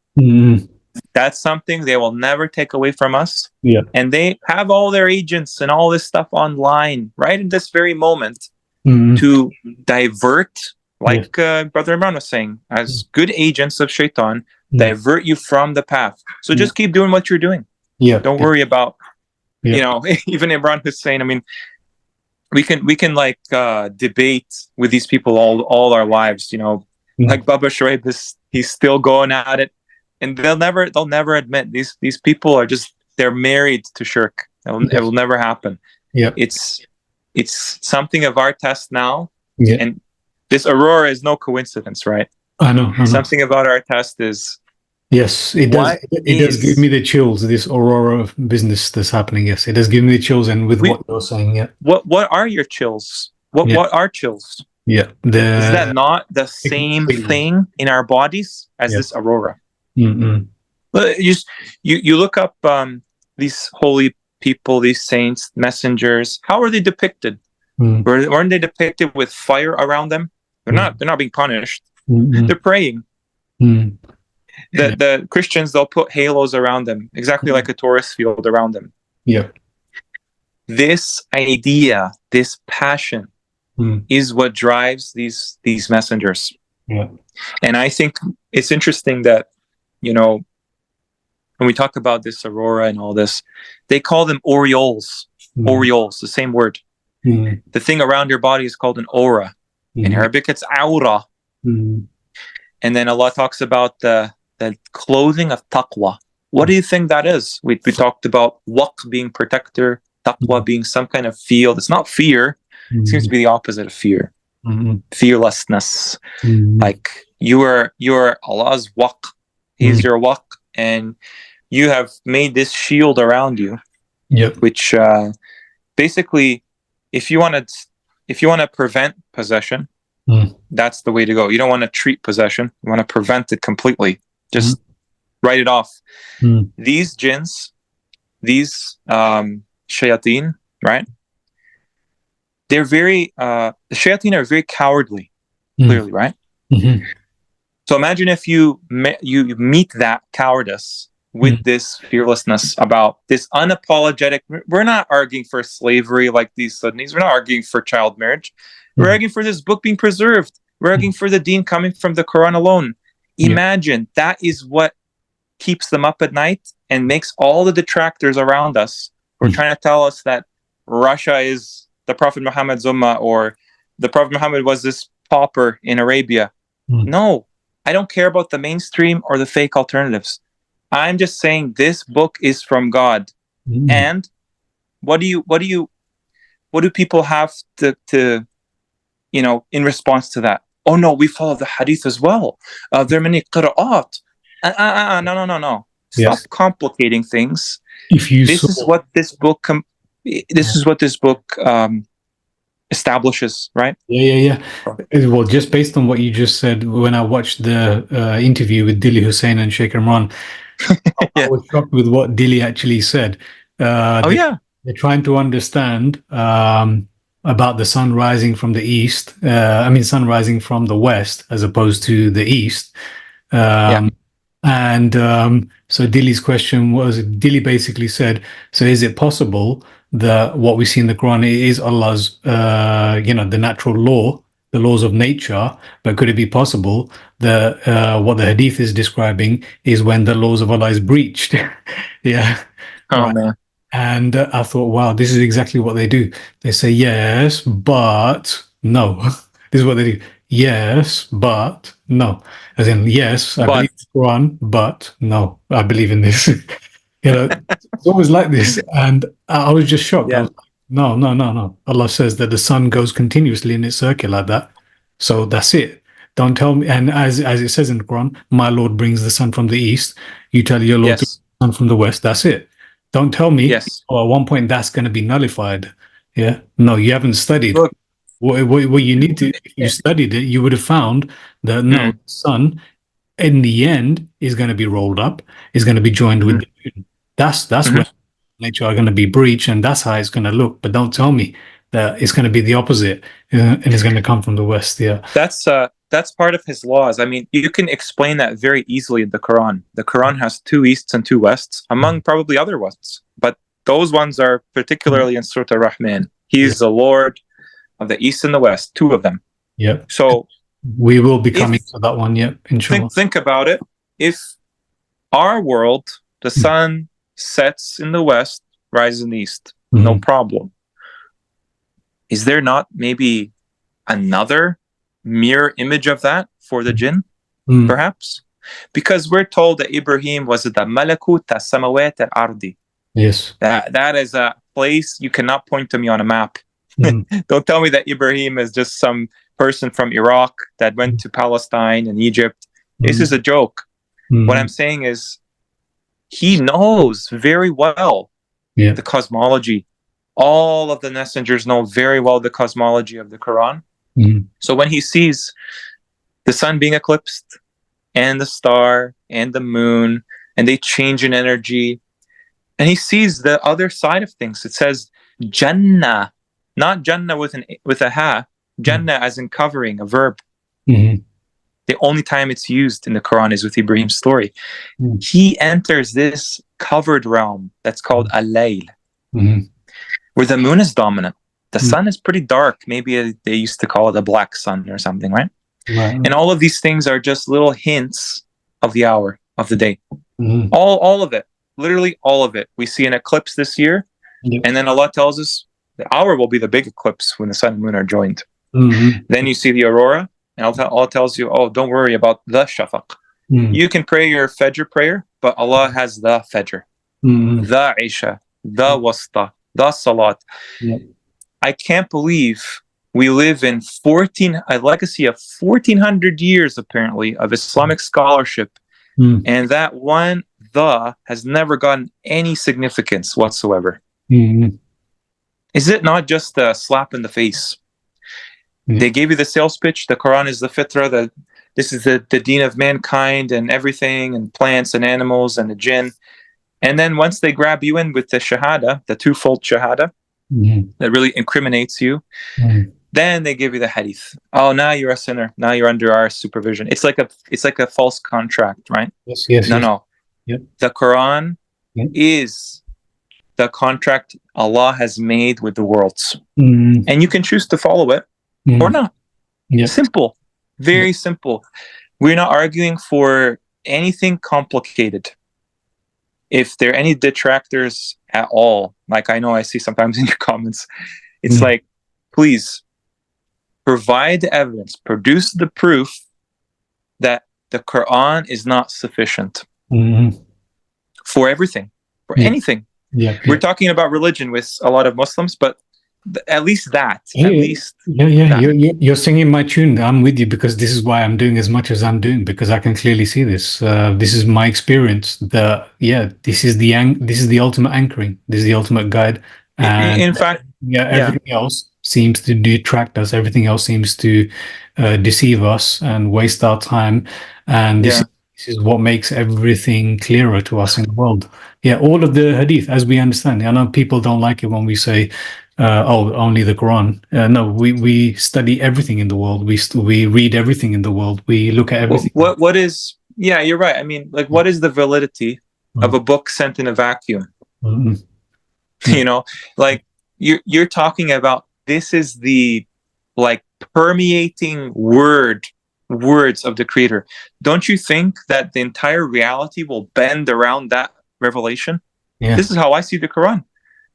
That's something they will never take away from us. Yeah. And they have all their agents and all this stuff online right in this very moment to divert, like Brother Imran was saying, as good agents of shaitan, divert you from the path. So just keep doing what you're doing. Don't worry about, even Imran Hosein. I mean, we can like debate with these people all our lives. Like Baba Shoaib, he's still going at it, and they'll never admit these people are they're married to shirk. It will never happen. It's something of our test now, and this aurora is no coincidence, right? I know. Something about our test is. Yes, it does. It does give me the chills. This aurora business that's happening. Yes, it does give me the chills. And with what you're saying, what are your chills? What are chills? Yeah, is that not the same thing in our bodies as this aurora? But you look up these holy people, these saints, messengers. How are they depicted? Weren't they depicted with fire around them? They're not being punished. They're praying. The Christians, they'll put halos around them, exactly like a Taurus field around them. Yeah. This idea, this passion, is what drives these messengers. Yeah. And I think it's interesting that, when we talk about this aurora and all this, they call them aureoles. Aureoles, the same word. The thing around your body is called an aura. In Arabic, it's aura. And then Allah talks about the clothing of taqwa. What do you think that is? We talked about waqf being protector, taqwa being some kind of field. It's not fear. It seems to be the opposite of fear. Fearlessness. Like you are Allah's waqf. He's your waqf, and you have made this shield around you. Which basically, if you want to prevent possession, that's the way to go. You don't want to treat possession. You want to prevent it completely. Just write it off. These jinns, these shayateen, right? They're very, the shayateen are very cowardly, clearly, right? So imagine if you meet that cowardice with this fearlessness about this unapologetic. We're not arguing for slavery like these Sunnis. We're not arguing for child marriage. We're arguing for this book being preserved. working for the deen coming from the Quran alone. Imagine that is what keeps them up at night and makes all the detractors around us who are trying to tell us that Russia is the Prophet Muhammad's ummah, or the Prophet Muhammad was this pauper in Arabia. No, I don't care about the mainstream or the fake alternatives. I'm just saying this book is from God. And what do people have to in response to that? Oh no, we follow the hadith as well. There are many qira'at. No. Stop complicating things. This is what this book establishes, right? Yeah. Well, just based on what you just said, when I watched the interview with Dilly Hussein and Sheikh Imran, I was shocked with what Dilly actually said. They're trying to understand about the sun rising from the east. Sun rising from the west as opposed to the east. So Dilly's question was, Dilly basically said, so is it possible that what we see in the Quran is Allah's, the natural law, the laws of nature, but could it be possible that what the hadith is describing is when the laws of Allah is breached? Man. And I thought, wow, this is exactly what they do. They say, yes, but no. This is what they do. Yes, but no. As in, yes, I believe the Quran, but no, I believe in this. It's always like this. And I was just shocked. I was like, no. Allah says that the sun goes continuously in its circle like that. So that's it. Don't tell me. And as it says in the Quran, my Lord brings the sun from the east. You tell your Lord to bring the sun from the west. That's it. Don't tell me, at one point that's going to be nullified. Yeah. No, you haven't studied. Look, what you need to, if you studied it, you would have found that no, the sun in the end is going to be rolled up, is going to be joined with the moon. That's when nature are going to be breached, and that's how it's going to look. But don't tell me that it's going to be the opposite, and it's going to come from the west. Yeah. That's part of his laws. I mean, you can explain that very easily in the Quran. The Quran has 2 easts and 2 wests, among probably other ones. But those ones are particularly in Surah Ar Rahman. He is the Lord of the east and the west, 2 of them. Yeah. So we will be coming to that one. Yeah. Inshallah. Think about it. If our world, the sun sets in the west, rises in the east, no problem. Is there not maybe another mirror image of that for the jinn, perhaps? Because we're told that Ibrahim was the malakut as-samawat al-ardi. Yes. That is a place you cannot point to me on a map. Don't tell me that Ibrahim is just some person from Iraq that went to Palestine and Egypt. This is a joke. What I'm saying is he knows very well the cosmology. All of the messengers know very well the cosmology of the Quran. So when he sees the sun being eclipsed and the star and the moon, and they change in energy, and he sees the other side of things, it says Jannah, not Jannah with a ha, Jannah as in covering, a verb. The only time it's used in the Quran is with Ibrahim's story. He enters this covered realm that's called Al-Layl, where the moon is dominant. The sun is pretty dark. Maybe they used to call it a black sun or something, right? And all of these things are just little hints of the hour of the day. All of it, literally all of it. We see an eclipse this year, and then Allah tells us the hour will be the big eclipse when the sun and moon are joined. Then you see the aurora, and Allah tells you, oh, don't worry about the shafaq. You can pray your Fajr prayer, but Allah has the Fajr, the Isha, the Wasta, the Salaat. I can't believe we live in a legacy of 1400 years, apparently, of Islamic scholarship. And that one, the, has never gotten any significance whatsoever. Is it not just a slap in the face? They gave you the sales pitch. The Quran is the fitrah. This is the deen of mankind and everything, and plants and animals and the jinn. And then once they grab you in with the shahada, the twofold shahada, that really incriminates you, then they give you the hadith. Oh, now you're a sinner. Now you're under our supervision. It's like a false contract, right? No. The Quran is the contract Allah has made with the worlds, and you can choose to follow it or not. Simple. Very simple. We're not arguing for anything complicated. If there are any detractors at all, like I know I see sometimes in your comments, it's like, please provide the evidence, produce the proof that the Quran is not sufficient for everything, for anything. We're talking about religion with a lot of Muslims, but at least that. You're singing my tune. I'm with you, because this is why I'm doing as much as I'm doing, because I can clearly see this. This is my experience. This is the ultimate anchoring. This is the ultimate guide. And in fact, everything else seems to detract us. Everything else seems to deceive us and waste our time. And this is what makes everything clearer to us in the world. All of the hadith, as we understand. I know people don't like it when we say, only the Quran. No, we study everything in the world. We read everything in the world. We look at everything. What is? Yeah, you're right. I mean, like, what is the validity of a book sent in a vacuum? You know, like you're talking about, this is the like permeating words of the Creator. Don't you think that the entire reality will bend around that revelation? This is how I see the Quran.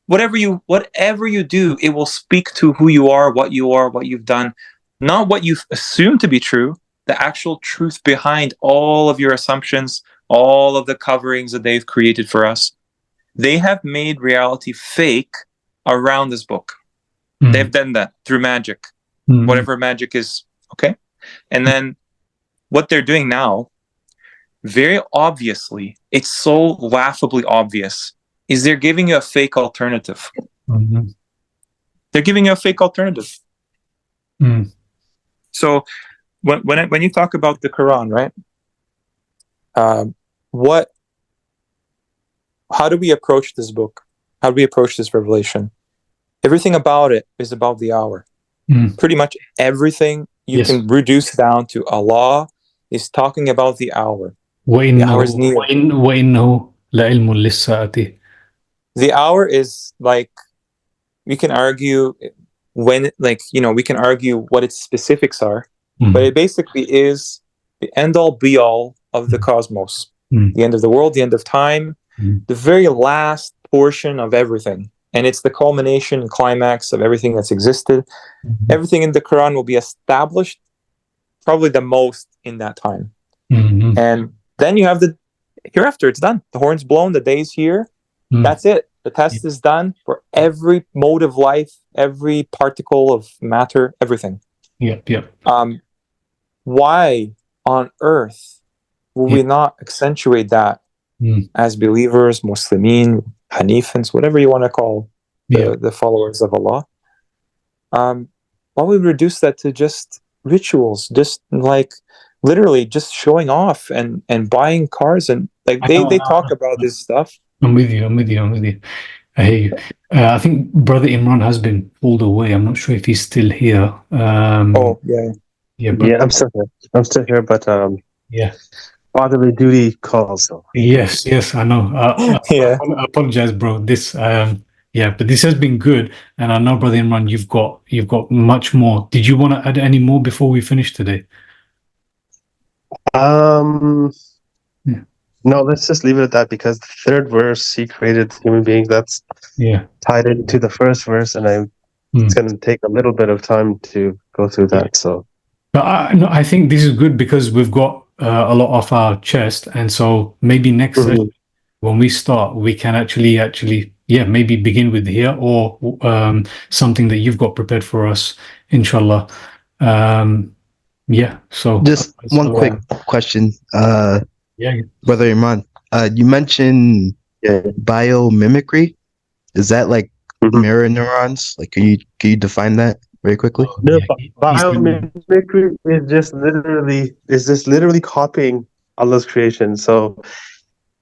Whatever you do, it will speak to who you are, what you've done, not what you assume to be true, the actual truth behind all of your assumptions, all of the coverings that they've created for us. They have made reality fake around this book. They've done that through magic, whatever magic is, okay? And then what they're doing now, very obviously, it's so laughably obvious, is they're giving you a fake alternative. They're giving you a fake alternative. So when you talk about the Quran, right? How do we approach this book? How do we approach this revelation? Everything about it is about the hour. Pretty much everything you can reduce down to Allah is talking about the hour. The hour is near. The hour is like, we can argue when, like, you know, we can argue what its specifics are, but it basically is the end-all be-all of the cosmos, the end of the world, the end of time, the very last portion of everything. And it's the culmination and climax of everything that's existed. Everything in the Quran will be established probably the most in that time. And then you have the hereafter, it's done. The horn's blown, the day's here. That's it. The test is done for every mode of life, every particle of matter, everything. Why on earth will we not accentuate that as believers, Muslimin, Hanifans, whatever you want to call the followers of Allah? Why would we reduce that to just rituals, just like literally just showing off and buying cars, and like they talk about this stuff. I'm with you. I hear you. I think Brother Imran has been pulled away. I'm not sure if he's still here. I'm still here, but fatherly duty calls. So. Yes, I know. I apologize, bro. This, but this has been good, and I know, Brother Imran, you've got much more. Did you want to add any more before we finish today? No, let's just leave it at that, because the third verse, he created human beings, that's tied into the first verse, and it's going to take a little bit of time to go through that. So, but I think this is good, because we've got a lot off our chest, and so maybe next session, when we start, we can actually maybe begin with here, or something that you've got prepared for us, inshallah. So just one quick question. Brother Imran, you mentioned biomimicry. Is that like mirror neurons? Like, can you define that very quickly? Biomimicry is just literally copying Allah's creation. So,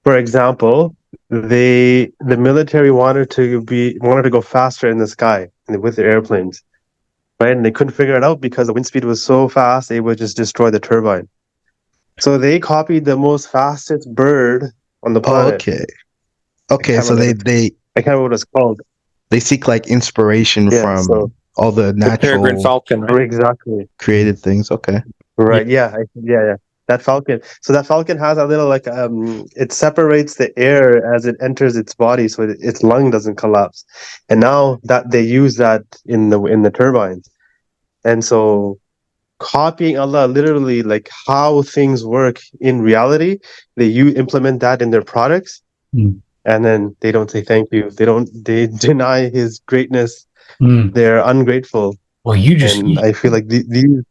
for example, the military wanted to go faster in the sky with their airplanes, right? And they couldn't figure it out because the wind speed was so fast, they would just destroy the turbine. So they copied the most fastest bird on the planet. Okay. So they I can't remember what it's called. They seek like inspiration from all the natural peregrine falcon, right? Exactly created things. Okay. Right. Yeah. That falcon. So that falcon has a little like it separates the air as it enters its body, so its lung doesn't collapse. And now that they use that in the turbines, and so copying Allah, literally like how things work in reality, they implement that in their products, Mm. and then they don't say thank you. They deny His greatness. Mm. They're ungrateful. Well, And I feel like these.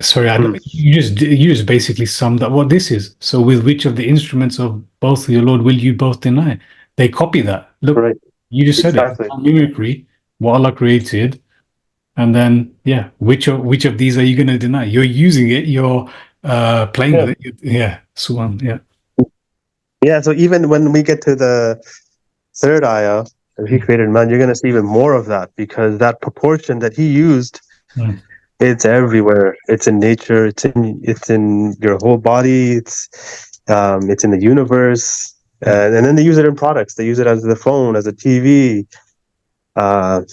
sorry, you just basically summed up what this is. So, with which of the instruments of both your Lord will you both deny? They copy that. Look, Right. you just said Exactly. it. Mimicry, what Allah created, and then which of these are you going to deny? You're using it. You're playing with it. Yeah, Suwan. Yeah. Yeah. So even when we get to the third ayah, that He created man, you're going to see even more of that, because that proportion that He used, it's everywhere. It's in nature. It's in your whole body. It's in the universe, and then they use it in products. They use it as the phone, as a TV.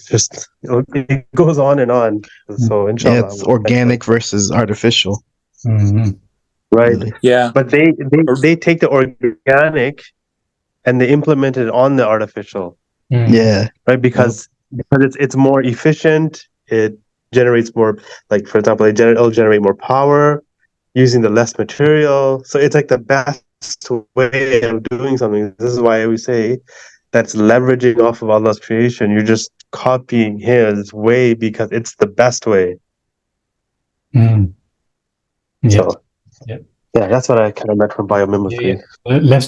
Just it goes on and on. So inshallah, Yeah, it's organic versus artificial. Mm-hmm. right? Really. Yeah. But they take the organic and they implement it on the artificial. Yeah. Right, because it's more efficient. It generates more, like for example, it'll generate more power using the less material. So it's like the best way of doing something. This is why we say that's leveraging off of Allah's creation. You're just copying His way because it's the best way. Mm. Yeah. So yeah, that's what I kind of meant from biomimicry. Let's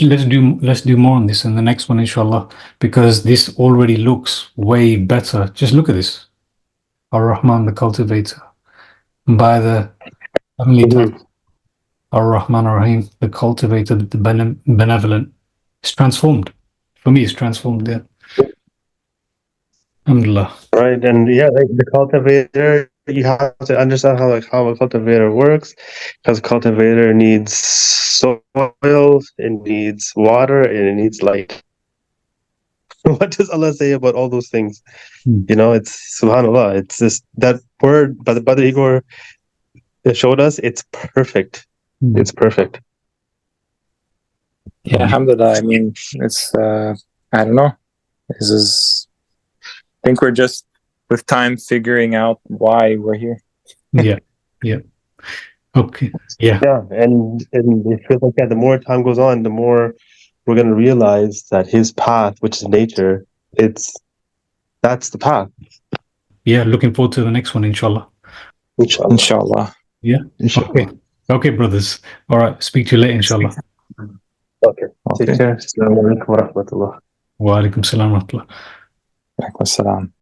do more on this in the next one, inshallah, because this already looks way better. Just look at this. Ar Rahman, the cultivator, by the heavenly title, Ar Rahman Ar Rahim, the cultivator, the benevolent. It's transformed. For me, it's transformed. Yeah. Alhamdulillah. Right, and like the cultivator, you have to understand how a cultivator works, because cultivator needs soil, it needs water, and it needs light. What does Allah say about all those things? It's subhanallah. It's just that word, but the Badr Igor showed us it's perfect. It's perfect. Yeah, alhamdulillah. I mean, it's I don't know. I think we're just with time figuring out why we're here. Yeah. Okay. Yeah. And it feels like the more time goes on, the more we're going to realize that His path, which is nature, that's the path. Yeah. Looking forward to the next one, inshallah. Inshallah. Yeah. Inshallah. Okay, brothers. All right. Speak to you later, inshallah. Okay. Take care. Assalamu alaikum wa rahmatullah. Wa alaikum salam wa rahmatullah. Wa alaikum salam.